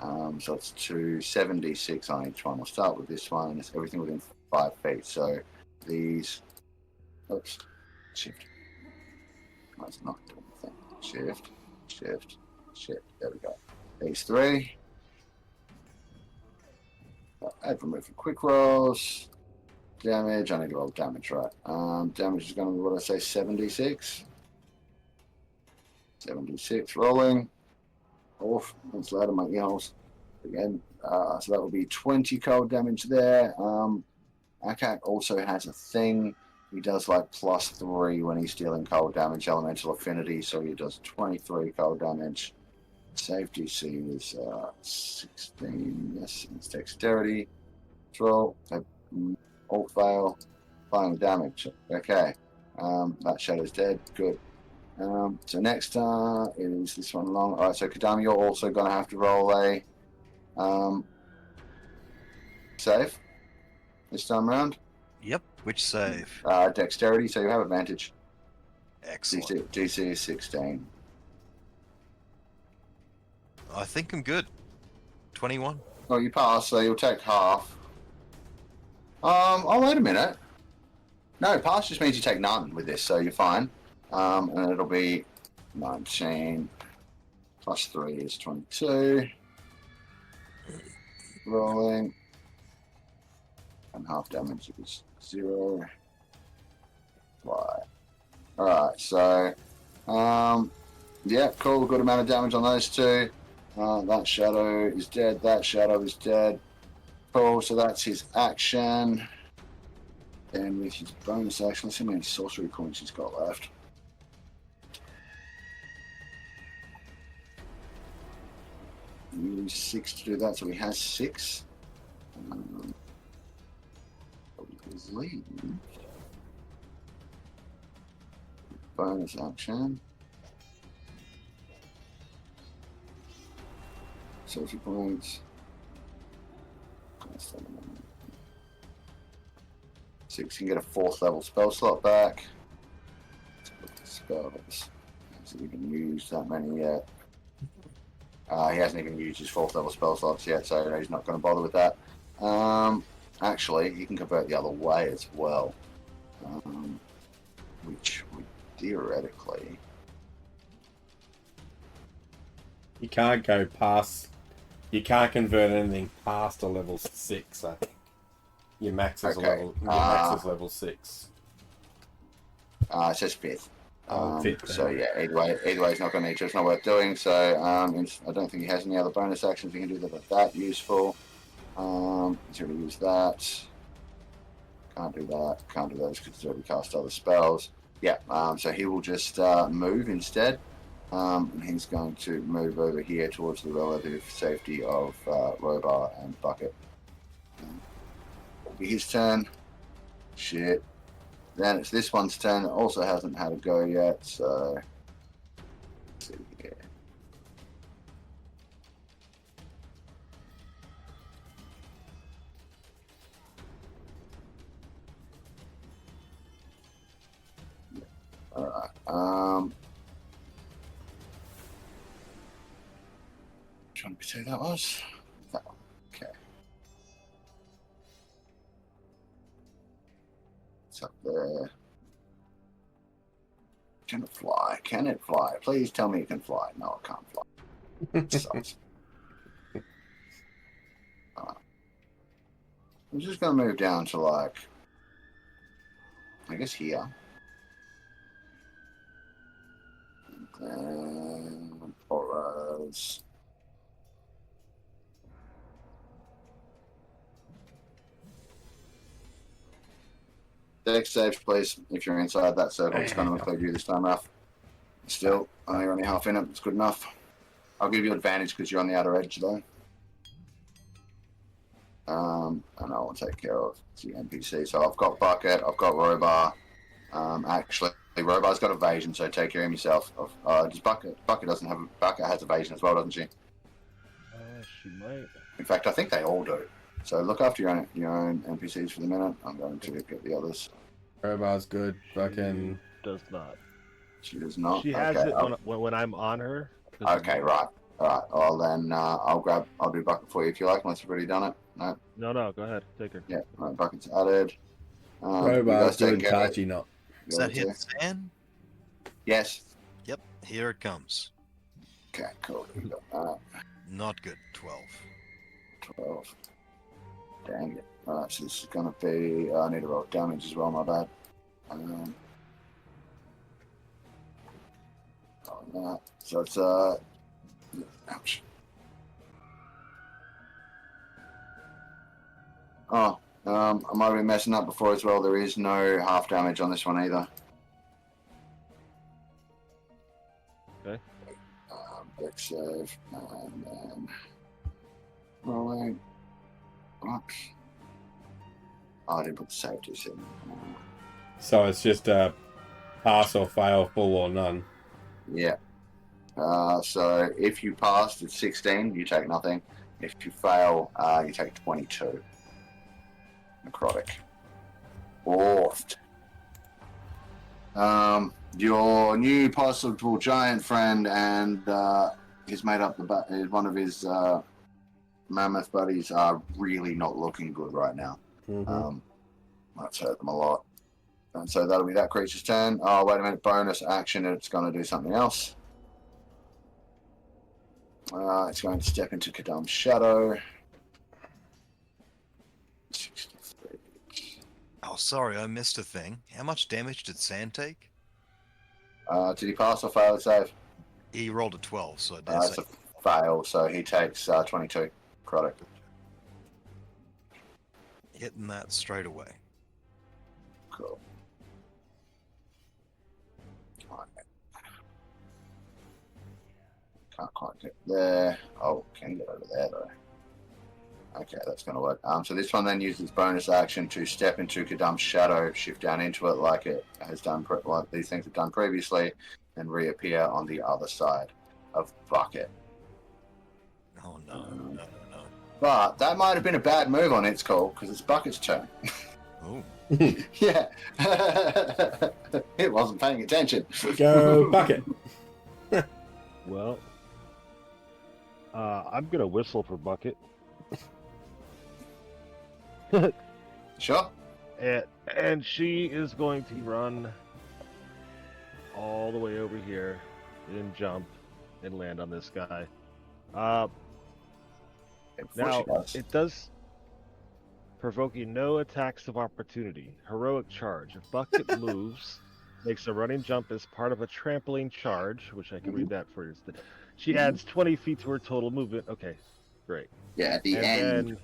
So it's 7d6 on each one. We'll start with this one. It's everything within 5 feet. So these. Oops. Shift. That's not doing the thing. Shift. Shift. Shift. There we go. These 3. Add remove for quick rolls. Damage. I need to roll damage, right? Damage is going to be, what I say, 7d6. 7d6 rolling. Off. That's loud in my ear holes. Again. So that will be 20 cold damage there. Akak also has a thing. He does like +3 when he's dealing cold damage, elemental affinity, so he does 23 cold damage. Save DC is 16. Yes, it's dexterity. Roll. All fail. Applying damage. Okay. That shadow's dead. Good. So next is this one long. Alright, so Kadami, you're also going to have to roll a save this time around. Yep. Which save? Dexterity, so you have advantage. Excellent. DC is 16. I think I'm good. 21. Oh, you pass, so you'll take half. Oh, wait a minute. No, pass just means you take none with this, so you're fine. And it'll be 19 plus 3 is 22. Rolling. And half damage is 0. Fly. Alright, so, yeah, cool, good amount of damage on those 2. That shadow is dead, that shadow is dead. Cool, so that's his action. And with his bonus action, let's see how many sorcery points he's got left. He used 6 to do that, so he has 6. Leave. Bonus action. 30 points. So you can get a 4th level spell slot back. Let's look at the spells. Hasn't even used that many yet. He hasn't even used his 4th level spell slots yet, so he's not going to bother with that. Actually, you can convert the other way as well, which would theoretically... You can't go past. You can't convert anything past a level 6. I think your max is Okay. level 6. It says 5th. Fifth. So yeah, either way, it's not going to need to. It's not worth doing. So I don't think he has any other bonus actions he can do that useful. He's already used that. Can't do that. Can't do those because he's already cast other spells. Yeah. So he will just move instead. And he's going to move over here towards the relative safety of Robar and Bucket. It'll be his turn. Shit. Then it's this one's turn that also hasn't had a go yet, so... Let's see here. Alright, trying to say that was? That one. Okay. It's up there. Can it fly? Can it fly? Please tell me it can fly. No, it can't fly. It sucks. I'm just going to move down to, like, I guess here. And then horrors. Dex saves, please. If you're inside that circle, it's going to include you this time, Ralph. Still, you're only half in it. It's good enough. I'll give you advantage because you're on the outer edge, though. And I will take care of the NPC. So I've got Bucket, I've got Robar. Actually, Robar's got evasion, so take care of yourself. Does Bucket doesn't have Bucket has evasion as well, doesn't she? She might. In fact, I think they all do. So look after your own NPCs for the minute. I'm going to get the others. Robar's good. Fucking Does not. She does not. She has Okay, it when I'm on her. Okay, right. Alright, well then I'll do Bucket for you if you like, unless you've already done it. No? No, go ahead. Take her. Yeah, right, Bucket's added. Robar's good. Taiji not. Does that hit San? Yes. Yep, here it comes. Okay, cool. You got that. Not good. 12. 12. Dang it. Alright, so this is gonna be I need to roll damage as well, my bad. That. So it's ouch. Oh, I might have been messing up before as well. There is no half damage on this one either. Okay. Dex save and then rolling. What? Oh, I didn't put the safeties in. So it's just a pass or fail, full or none. Yeah. So if you passed, it's 16. You take nothing. If you fail, you take 22. Necrotic. Orphed. Your new possible giant friend and he's made up one of his mammoth buddies are really not looking good right now. That's hurt them a lot. And so that'll be that creature's turn. Oh, wait a minute. Bonus action. It's going to do something else. It's going to step into Kadam's shadow. 63. Oh, sorry, I missed a thing. How much damage did San take? Did he pass or fail the save? He rolled a 12, so I did It's say. a fail, so he takes 22. Correct. Hitting that straight away. Cool. Can't quite get there. Oh, can get over there though. Okay, that's going to work. So this one then uses bonus action to step into Kadam's shadow, shift down into it like it has done, like these things have done previously, and reappear on the other side of Bucket. Oh no. But that might have been a bad move on its call because it's Bucket's turn. Oh. Yeah. It wasn't paying attention. Go Bucket. Well, I'm gonna whistle for Bucket, Sure. and she is going to run all the way over here and jump and land on this guy. Now it does provoking no attacks of opportunity. Heroic charge. If Bucket moves, makes a running jump as part of a trampoline charge, which I can read that for you. She adds 20 feet to her total movement. Okay, great. Yeah, at the And end. then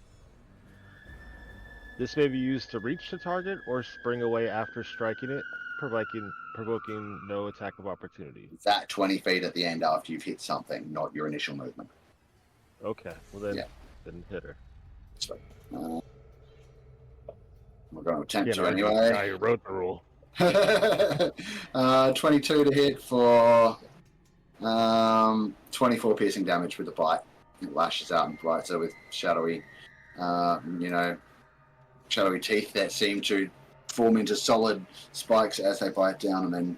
this may be used to reach the target or spring away after striking it, provoking no attack of opportunity. That 20 feet at the end after you've hit something, not your initial movement. Okay, well then, Yeah. Didn't hit her. So, we're going to attempt to The anyway. guy who wrote the rule. 22 to hit for 24 piercing damage with the bite. It lashes out and bites her with shadowy, shadowy teeth that seem to form into solid spikes as they bite down and then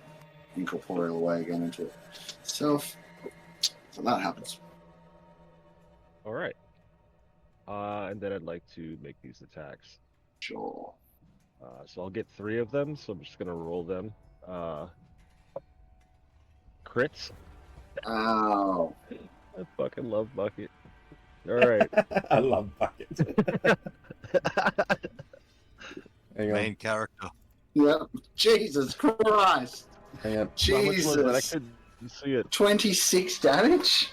incorporate away again into itself. So that happens. All right. And then I'd like to make these attacks. Sure. So I'll get 3 of them, so I'm just going to roll them. Crits. Ow. I fucking love Bucket. All right. I love Bucket. Hang on. Main character. Yep. Jesus Christ. Hang on. How much was it? I Jesus. couldn't see it. 26 damage?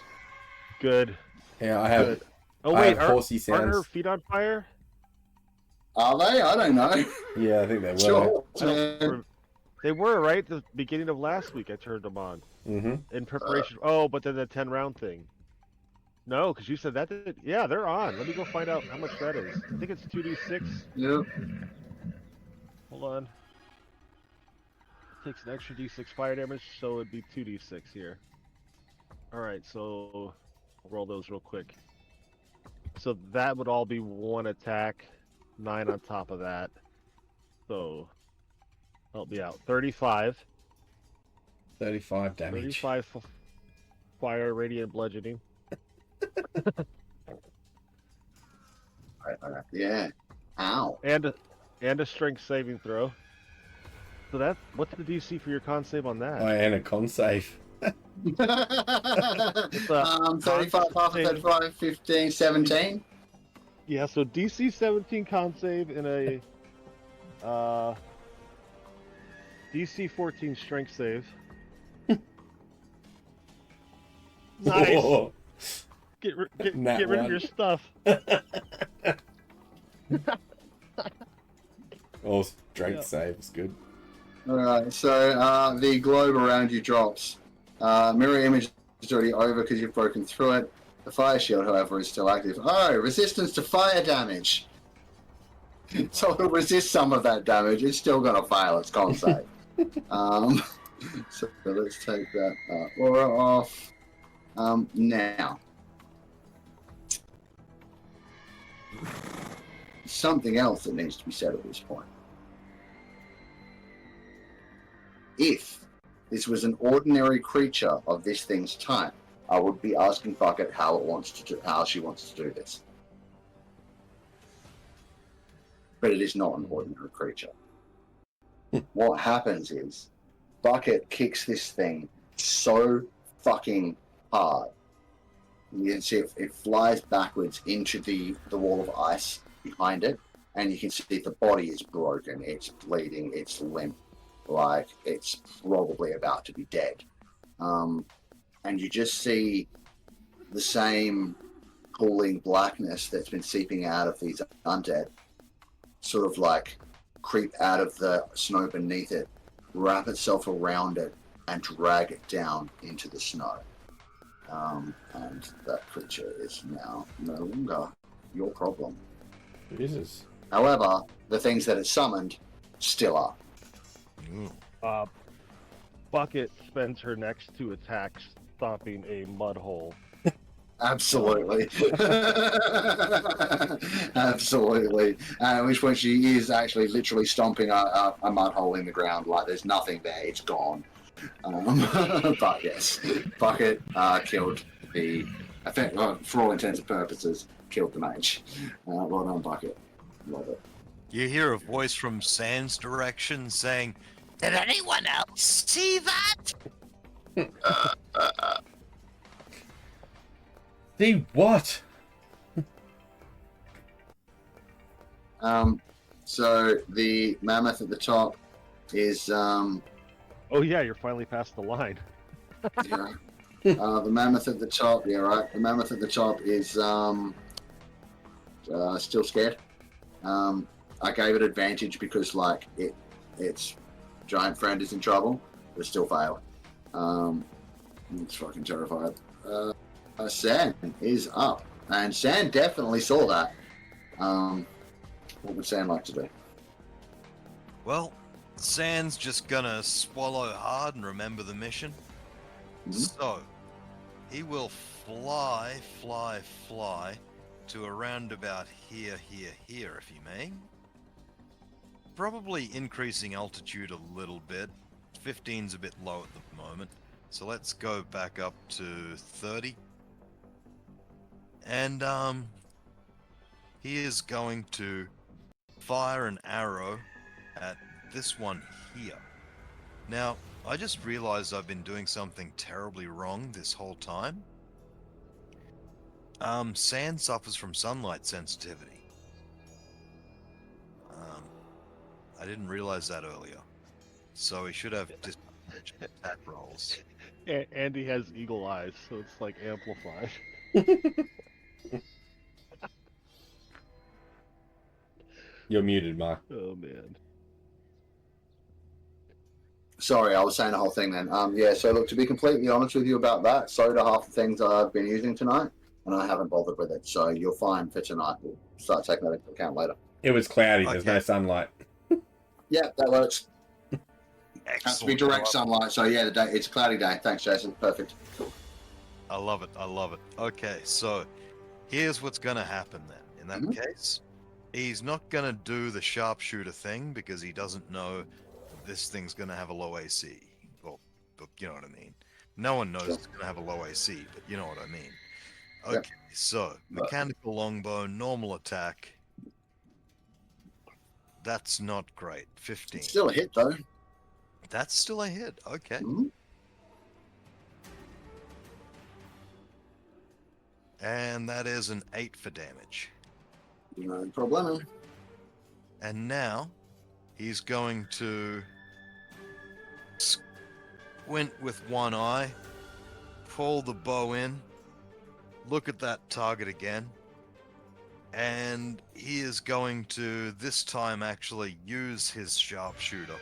Good. Yeah, I have. Good. Oh I wait, have horsey aren't her sounds. feet on fire? Are they? I don't know. Yeah, I think they were. Sure. I don't- They were, right? The beginning of last week I turned them on. Mm-hmm. In preparation. Oh, but then the 10-round thing. No, because you said that did... Yeah, they're on. Let me go find out how much that is. I think it's 2d6. Yep. Hold on. It takes an extra d6 fire damage, so it'd be 2d6 here. Alright, so I'll roll those real quick. So that would all be 1 attack, 9 on top of that. So help me out. 35. 35 damage. 35 fire, radiant bludgeoning. Right. Yeah. Ow. And a strength saving throw. So that, what's the DC for your con save on that? Oh, and a con save. It's a 35 half of 35, 15, 17. Yeah, so DC 17 con save and a DC 14 strength save. Nice. Whoa. Get rid Nat of one. your stuff. Oh, strength Yeah. save is good. Alright, so the globe around you drops. Mirror image is already over because you've broken through it. The fire shield, however, is still active. Oh, resistance to fire damage. So it'll resist some of that damage. It's still going to fail its con save. So let's take that aura off. Now, something else that needs to be said at this point. If this was an ordinary creature of this thing's type, I would be asking Bucket how she wants to do this. But it is not an ordinary creature. What happens is Bucket kicks this thing so fucking hard. You can see it flies backwards into the wall of ice behind it, and you can see the body is broken, it's bleeding, it's limp, like it's probably about to be dead. And you just see the same cooling blackness that's been seeping out of these undead sort of like creep out of the snow beneath it, wrap itself around it, and drag it down into the snow. And that creature is now no longer your problem. Jesus. However, the things that it summoned still are. Ooh. Bucket spends her next 2 attacks stomping a mud hole. Absolutely. Absolutely. At which point she is actually literally stomping a mud hole in the ground like there's nothing there, it's gone. But yes, Bucket killed the, I think, for all intents and purposes, killed the mage. Well done, Bucket. Love it. You hear a voice from Sand's direction saying, "Did anyone else see that?" See what? So the mammoth at the top is Oh yeah, you're finally past the line. yeah. The mammoth at the top, yeah, right. The mammoth at the top is still scared. I gave it advantage because like its giant friend is in trouble, but still failed. It's fucking terrified. San is up, and San definitely saw that. What would San like to do? Well, Sand's just gonna swallow hard and remember the mission. So, he will fly to around about here, if he may. Probably increasing altitude a little bit. 15's a bit low at the moment. So let's go back up to 30. And, he is going to fire an arrow at this one here. Now, I just realized I've been doing something terribly wrong this whole time. Sand suffers from sunlight sensitivity. I didn't realize that earlier. So he should have disadvantage attack rolls. Andy has eagle eyes, so it's like amplified. You're muted, Mark. Oh man. Sorry, I was saying the whole thing then. Yeah, so look, to be completely honest with you about that, so do half the things I've been using tonight, and I haven't bothered with it. So you're fine for tonight. We'll start taking that into account later. It was cloudy. There's Okay. no sunlight. Yeah, that works. Excellent. Has to be direct sunlight. So yeah, it's a cloudy day. Thanks, Jason. Perfect. I love it. I love it. Okay, so here's what's going to happen then. In that case, he's not going to do the sharpshooter thing because he doesn't know this thing's going to have a low AC. Well, but you know what I mean. No one knows it's going to have a low AC, but you know what I mean. Okay, so mechanical longbow, normal attack. That's not great. 15. It's still a hit though. That's still a hit. Okay. And that is an 8 for damage. No problem. And now he's going to squint with one eye, pull the bow in, look at that target again, and he is going to this time actually use his sharpshooter.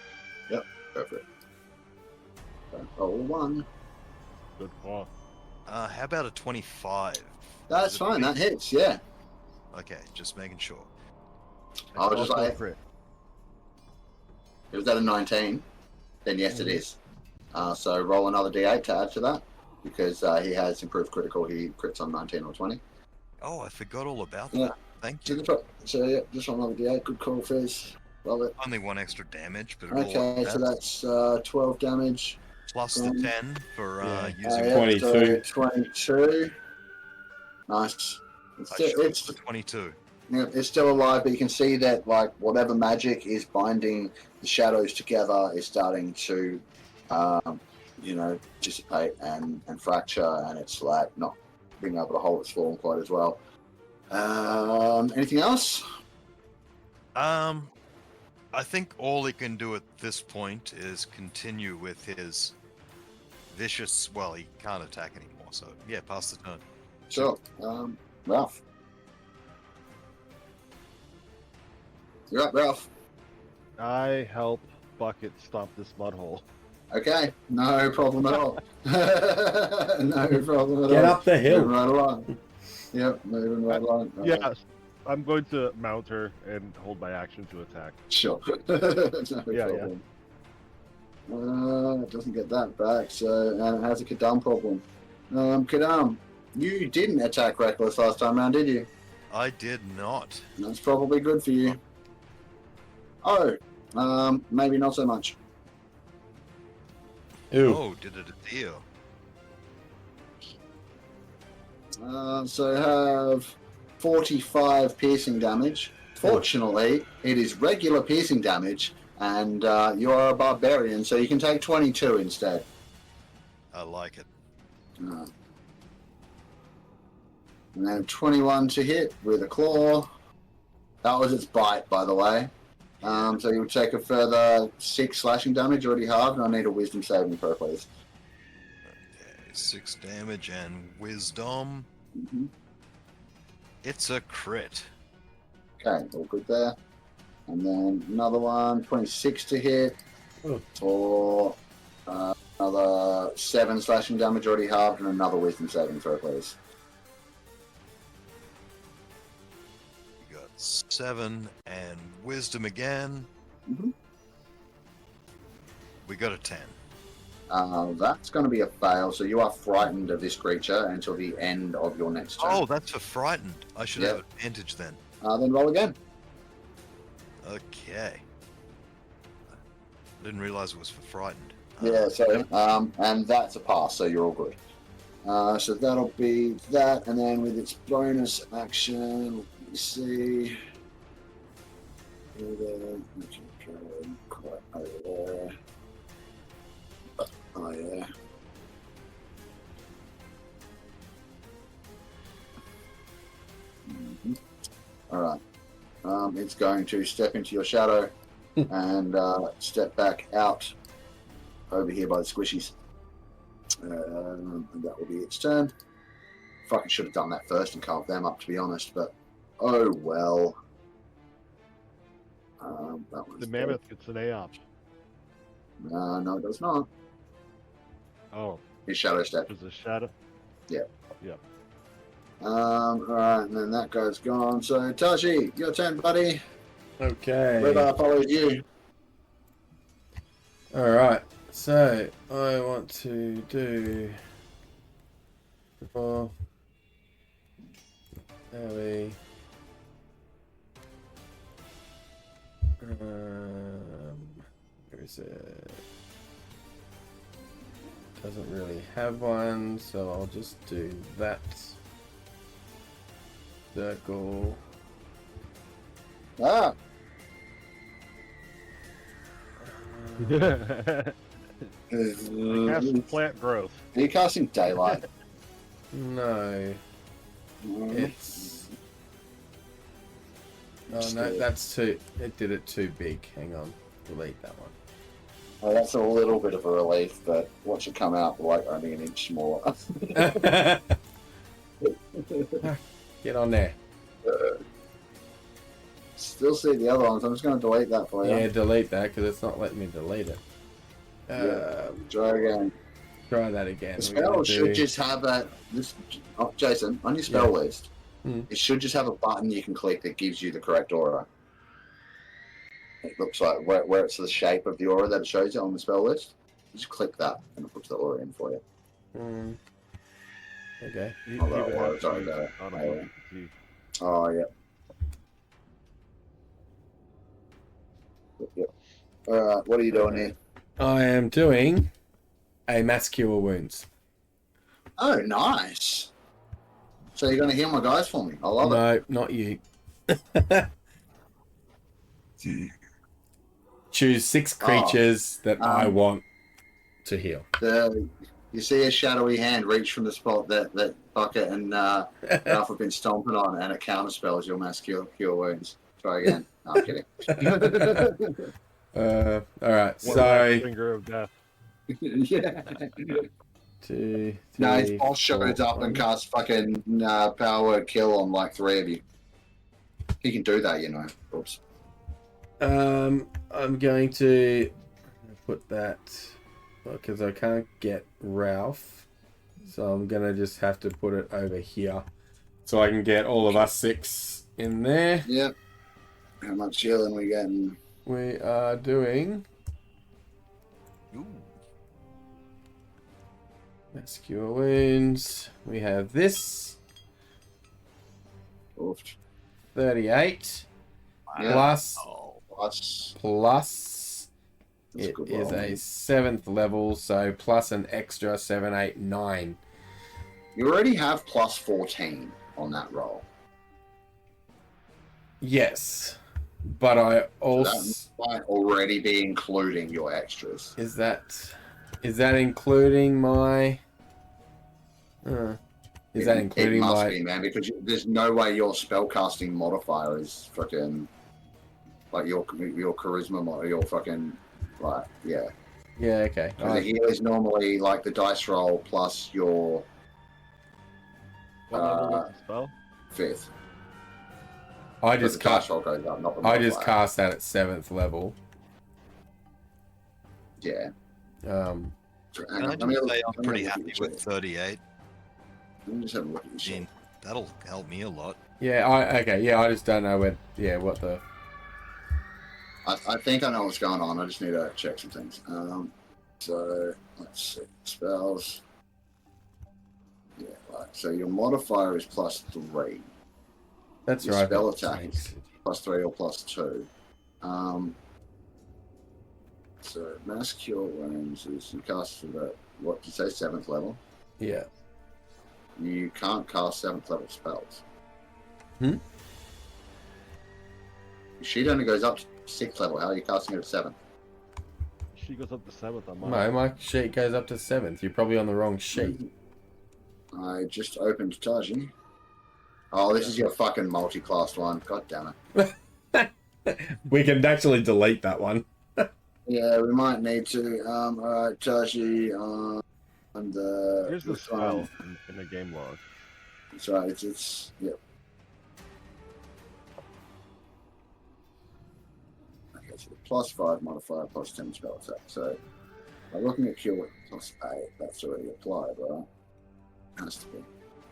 Yep, perfect. Roll 1. Good call. How about a 25? That's fine. That hits. Yeah. Okay, just making sure. I was just Also like, crit. if it was at a 19, then yes, it is. So roll another d8 to add to that because he has improved critical. He crits on 19 or 20. Oh, I forgot all about Yeah. that. Thank So, you. yeah, just roll another d8. Good call, Fizz. Love it. Only 1 extra damage, but it all Okay, so adds. that's 12 damage. Plus the 10 for using Yeah, 22. so 22. Nice. It's for 22. Yeah, it's still alive, but you can see that like whatever magic is binding the shadows together is starting to, dissipate and fracture, and it's like not being able to hold its form quite as well. Anything else? I think all he can do at this point is continue with his vicious. Well, he can't attack anymore, so yeah, pass the turn. Sure. Ralph. You're up, Ralph. I help Bucket stop this mud hole. Okay, no problem at all. No problem at all. Get up the hill. Moving right along. Yep, moving right along. Yeah, I'm going to mount her and hold my action to attack. Sure. No Yeah, problem. It doesn't get that back, so and it has a Kadam problem. Kadam, You didn't attack reckless last time round, did you? I did not. That's probably good for you. Oh, maybe not so much. Ew. Oh, did it adhere? So have 45 piercing damage. Fortunately, it is regular piercing damage, and you are a barbarian, so you can take 22 instead. I like it. And then 21 to hit with a claw. That was its bite, by the way. So you would take a further 6 slashing damage, already halved, and I need a wisdom saving throw, please. Okay, 6 damage and wisdom. Mm-hmm. It's a crit. Okay, all good there. And then another one, 26 to hit. Oh. For another 7 slashing damage, already halved, and another wisdom saving throw, please. You got 7 and wisdom again. Mm-hmm. We got a 10. That's going to be a fail, so you are frightened of this creature until the end of your next turn. Oh, that's for frightened. I should have advantage then. Then roll again. Okay. I didn't realize it was for frightened. Yeah, so, and that's a pass, so you're all good. So that'll be that, and then with its bonus action, let me see. Quite over there. Oh, yeah. Mm-hmm. Alright. It's going to step into your shadow and step back out over here by the squishies. And that will be its turn. Fucking should have done that first and carved them up, to be honest, but oh well. That was The mammoth gets an AOP. no, it does not. Oh, His shadow step. there's a shadow. Yeah. Yep. Alright, and then that guy's gone. So, Taiji, your turn, buddy. Okay. River follows you. Alright, so I want to do before Ellie. Where is it? Doesn't really have one, so I'll just do that. Circle. Ah, Cast plant growth. are you casting daylight? No, it's. Oh no, that's too. It did it too big. Hang on, delete that one. Oh, that's a little bit of a relief, but what should come out like only an inch smaller. Get on there. Still see the other ones. I'm just going to delete that for you. Yeah, delete that because it's not letting me delete it. Try again. Try that again. The We're gonna spell should do- just have Jason, on your spell list, it should just have a button you can click that gives you the correct aura. It looks like where it's the shape of the aura that it shows you on the spell list. Just click that and it puts the aura in for you. Okay. You Oh, that even works, have I got it. auto see. Oh, yeah. Yep. Alright, what are you doing here? I am doing a mass cure wounds. Oh, nice. So you're going to heal my guys for me. I love it. No, not you. Choose 6 creatures that I want to heal. You see a shadowy hand reach from the spot that Bucket and Ralph have been stomping on, and it counterspells your mass cure wounds. Try again. No, I'm kidding. All right. One So last finger of death. Yeah. 2, 3, No, his boss shows 4, up and 5. casts fucking power kill on like 3 of you. He can do that, you know. Oops. I'm going to put that because I can't get Ralph, so I'm gonna just have to put it over here, so I can get all of us 6 in there. Yep. How much healing we getting? We are doing Ooh. That's cure wounds. We have this. Oofed. 38. Yeah. Plus. Plus, Plus. that's a It good is roll. a 7th level, so plus an extra 7, 8, 9. You already have plus 14 on that roll. Yes. But I So also. that might already be including your extras. Is that including my? Is that including it must my? be, man, because there's no way your spellcasting modifier is fucking like your charisma or your fucking like yeah. Yeah. Okay. So the heal is normally like the dice roll plus your What level is the spell? 5th. I But just the dice cast. roll goes up, not the I just modifier. cast that at 7th level. Yeah. So, Can I let me just say I'm let me have a pretty look at happy your with chart. 38. Let me just have a look at your I sheet. mean, that'll help me a lot. Yeah. Okay. Yeah. I just don't know where. Yeah. What the. I think I know what's going on. I just need to check some things. So let's see. Spells. Yeah, right. So your modifier is plus 3. That's Your right. spell that's attack right. is plus 3 or plus 2. So mass cure wounds is you cast for the what did you say 7th level? Yeah. You can't cast 7th level spells. Hmm? Your sheet only goes up to 6th level. How are you casting it at 7th? She goes up to 7th on mine. No, my sheet goes up to 7th. You're probably on the wrong sheet. I just opened Taiji. Oh, this is your fucking multi-classed one. God damn it. We can actually delete that one. Yeah, we might need to. Alright, Taiji on the. Here's the which spell one? in the game log. That's right, it's yep. Okay, so plus 5 modifier plus 10 spell attack. So by looking at cure plus 8, that's already applied, right? Has to be.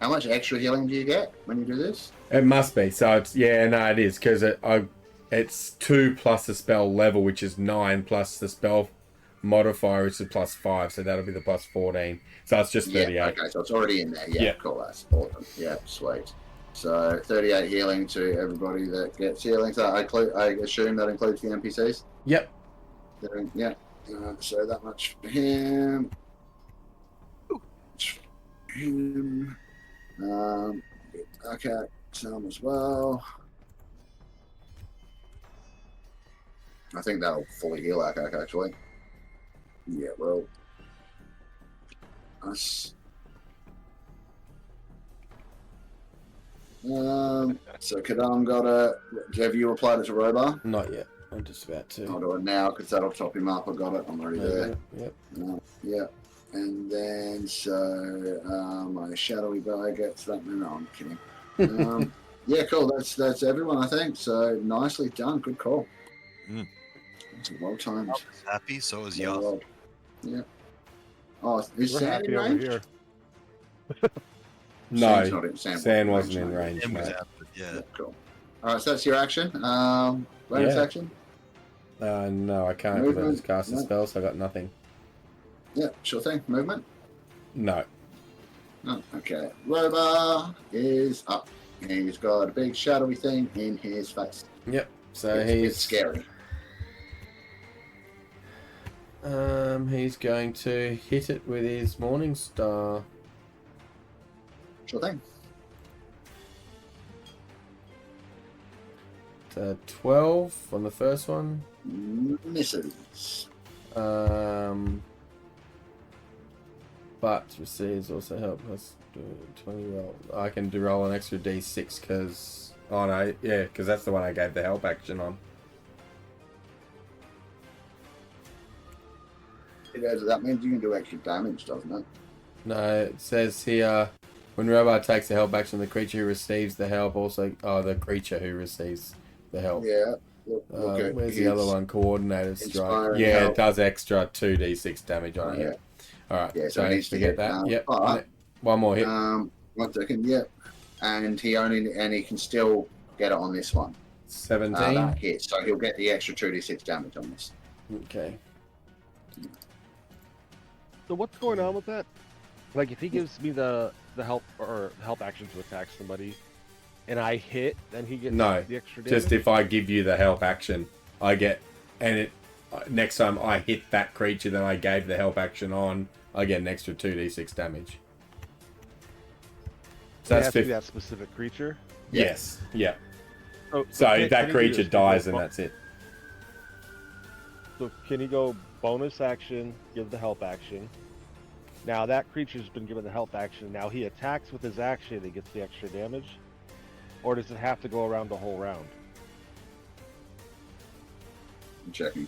How much extra healing do you get when you do this? It must be. So it's it is because it's 2 plus the spell level, which is 9 plus the spell modifier, which is plus 5. So that'll be the plus 14. So it's just 38. Yeah, okay, so it's already in there. Yeah, Yeah. cool, that's awesome. Yeah, sweet. So 38 healing to everybody that gets healing. So I assume that includes the NPCs? Yep. Yeah. So that much for him. Him. Okay, Sam as well. I think that'll fully heal Akak actually. Yeah, well. Us. So Kadam got a. Have you applied it to Robar? Not yet. I'm just about to. I'll do it now because that'll top him up. I got it. I'm already there. Yep. Yeah. And then so my shadowy guy gets that. No, I'm kidding. Yeah, cool. That's everyone, I think. So nicely done. Good call. Mm. It's well timed. I was happy, so was Well Yahsob. rolled. Yeah. Oh, is We're Sam happy in over range? here. Sam's No, not in. Sam wasn't in range. Him was Mate. out, but yeah. Yeah, cool. All right, so that's your action. Bonus Yeah. action. No, I can't because I Movement? just cast a No. spell, so I got nothing. Yeah, sure thing. Movement. No. Oh, okay. Robar is up. He's got a big shadowy thing in his face. Yep. So It's scary. He's going to hit it with his Morning Star. Sure thing. 12 on the first one. Misses. But receives also help us do 20 roll. I can do roll an extra d6 because. Oh no, yeah, because that's the one I gave the help action on. That means you can do extra damage, doesn't it? No, it says here when Robot takes the help action, the creature who receives the help also. Oh, the creature who receives the help. Yeah. Look at Where's the other one? Coordinated strike. Inspiring Yeah, help. it does extra 2d6 damage on it. Yeah. Yeah. All right. Yeah, so so it needs to forget hit. that. Yep. But, one more hit. 1 second. Yep. And he can still get it on this one. 17. That hits, so he'll get the extra 2d6 damage on this. Okay. So what's going on with that? Like if he gives me the help or help action to attack somebody, and I hit, then he gets No, the extra damage. just if I give you the help action, I get, and it next time I hit that creature that I gave the help action on, I get an extra 2d6 damage. So it that's has to be 50. that specific creature. Yes, yeah. So So can- if that can he do creature this? Can he dies, go then that's it. So can he go bonus action, give the help action? Now that creature's been given the help action. Now he attacks with his action. He gets the extra damage, or does it have to go around the whole round? I'm checking.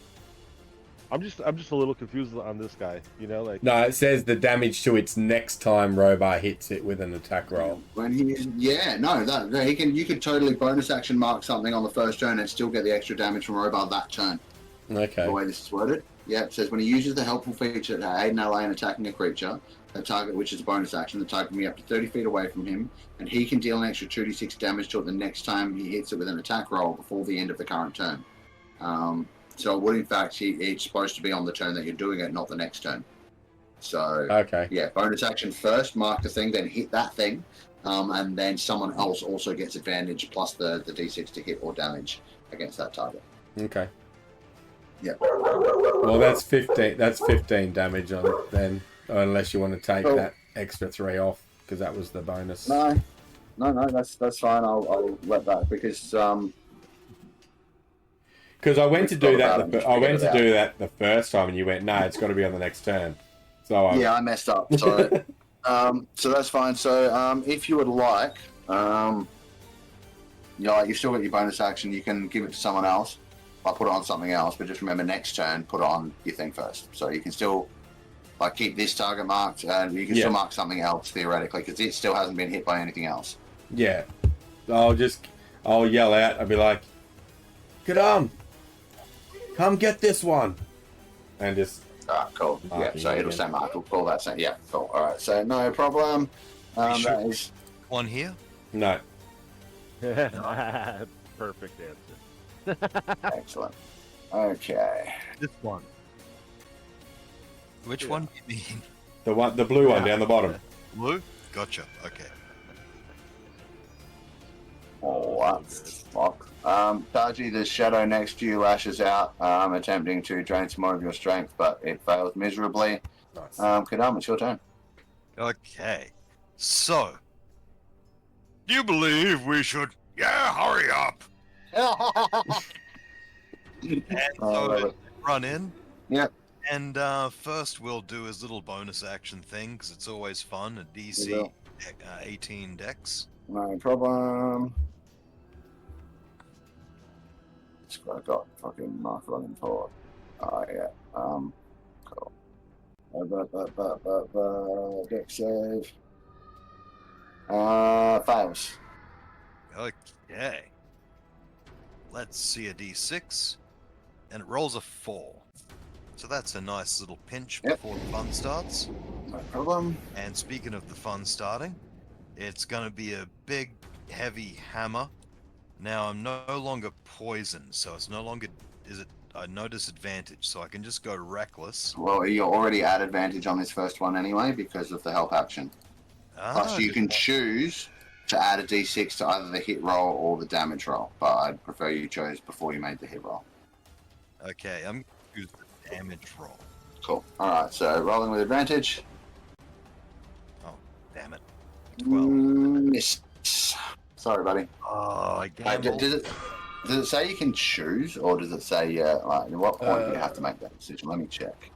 I'm just a little confused on this guy. You know, like No, it says the damage to its next time Robar hits it with an attack roll. When he he can. You could totally bonus action mark something on the first turn and still get the extra damage from Robar that turn. Okay. The way this is worded. Yeah, it says when he uses the helpful feature to aid an ally in attacking a creature, a target which is a bonus action, the target can be up to 30 feet away from him, and he can deal an extra 2d6 damage to it the next time he hits it with an attack roll before the end of the current turn. So it would in fact, it's supposed to be on the turn that you're doing it, not the next turn. So Okay. yeah, bonus action first, mark the thing, then hit that thing, and then someone else also gets advantage plus the d6 to hit or damage against that target. Okay. Yeah. Well, that's 15. That's 15 damage on it then, unless you want to take Oh. that extra 3 off because that was the bonus. No, that's fine. I'll let that because Because I went to do that. I went to Figured it do that the first time, and you went, "No, it's got to be on the next turn." So yeah, I messed up. So so that's fine. So if you would like, you've still got your bonus action. You can give it to someone else. I'll put it on something else, but just remember next turn, put it on your thing first. So you can still keep this target marked, and you can still mark something else theoretically because it still hasn't been hit by anything else. yeah, I'll yell out. I'll be like, "Get on, come get this one," and just Cool. Yeah, so it'll say mark. We'll call that. Yeah, cool. All right. So no problem. sure? That is One here. no. perfect answer. excellent. Okay. This one. Which one do you mean? The blue one down the bottom. Blue? Gotcha. Okay. Oh, that's fuck. Taiji, the shadow next to you lashes out, attempting to drain some more of your strength, but it fails miserably. Nice. Kadam, it's your turn. Okay. So, Do you believe we should? Yeah, hurry up. and Oh, so love it. run in. Yep. And first we'll do his little bonus action thing because it's always fun. A We DC will. 18 dex. No problem. It's what I got. Fucking Mark running forward. Oh, yeah. Cool. Dex save. Fails. Okay. Let's see a d6. And it rolls a 4. So that's a nice little pinch Yep. before the fun starts. No problem. And speaking of the fun starting, it's going to be a big, heavy hammer. Now I'm no longer poisoned, so it's no longer no disadvantage, so I can just go reckless. Well, you're already at advantage on this first one anyway because of the help action. Plus, you can choose to add a d6 to either the hit roll or the damage roll, but I'd prefer you chose before you made the hit roll. Okay, I'm going to use the damage roll. Cool. Alright, so rolling with advantage. Oh, damn it. 12. Miss. Sorry, buddy. Oh, I gambled. Does it say you can choose, or does it say, at what point do you have to make that decision? Let me check.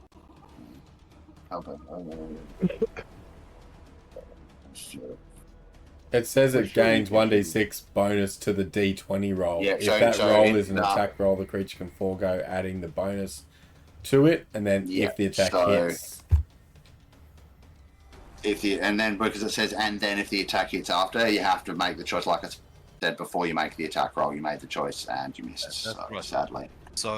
It says it gains 1d6 bonus to the d20 roll. Yeah, if so- that so roll it- is an attack roll, the creature can forego adding the bonus to it, and then Yeah, if the attack so- hits, Because it says, and then if the attack hits after, you have to make the choice. Like I said before, you make the attack roll. You made the choice and you missed. That's So, right. sadly.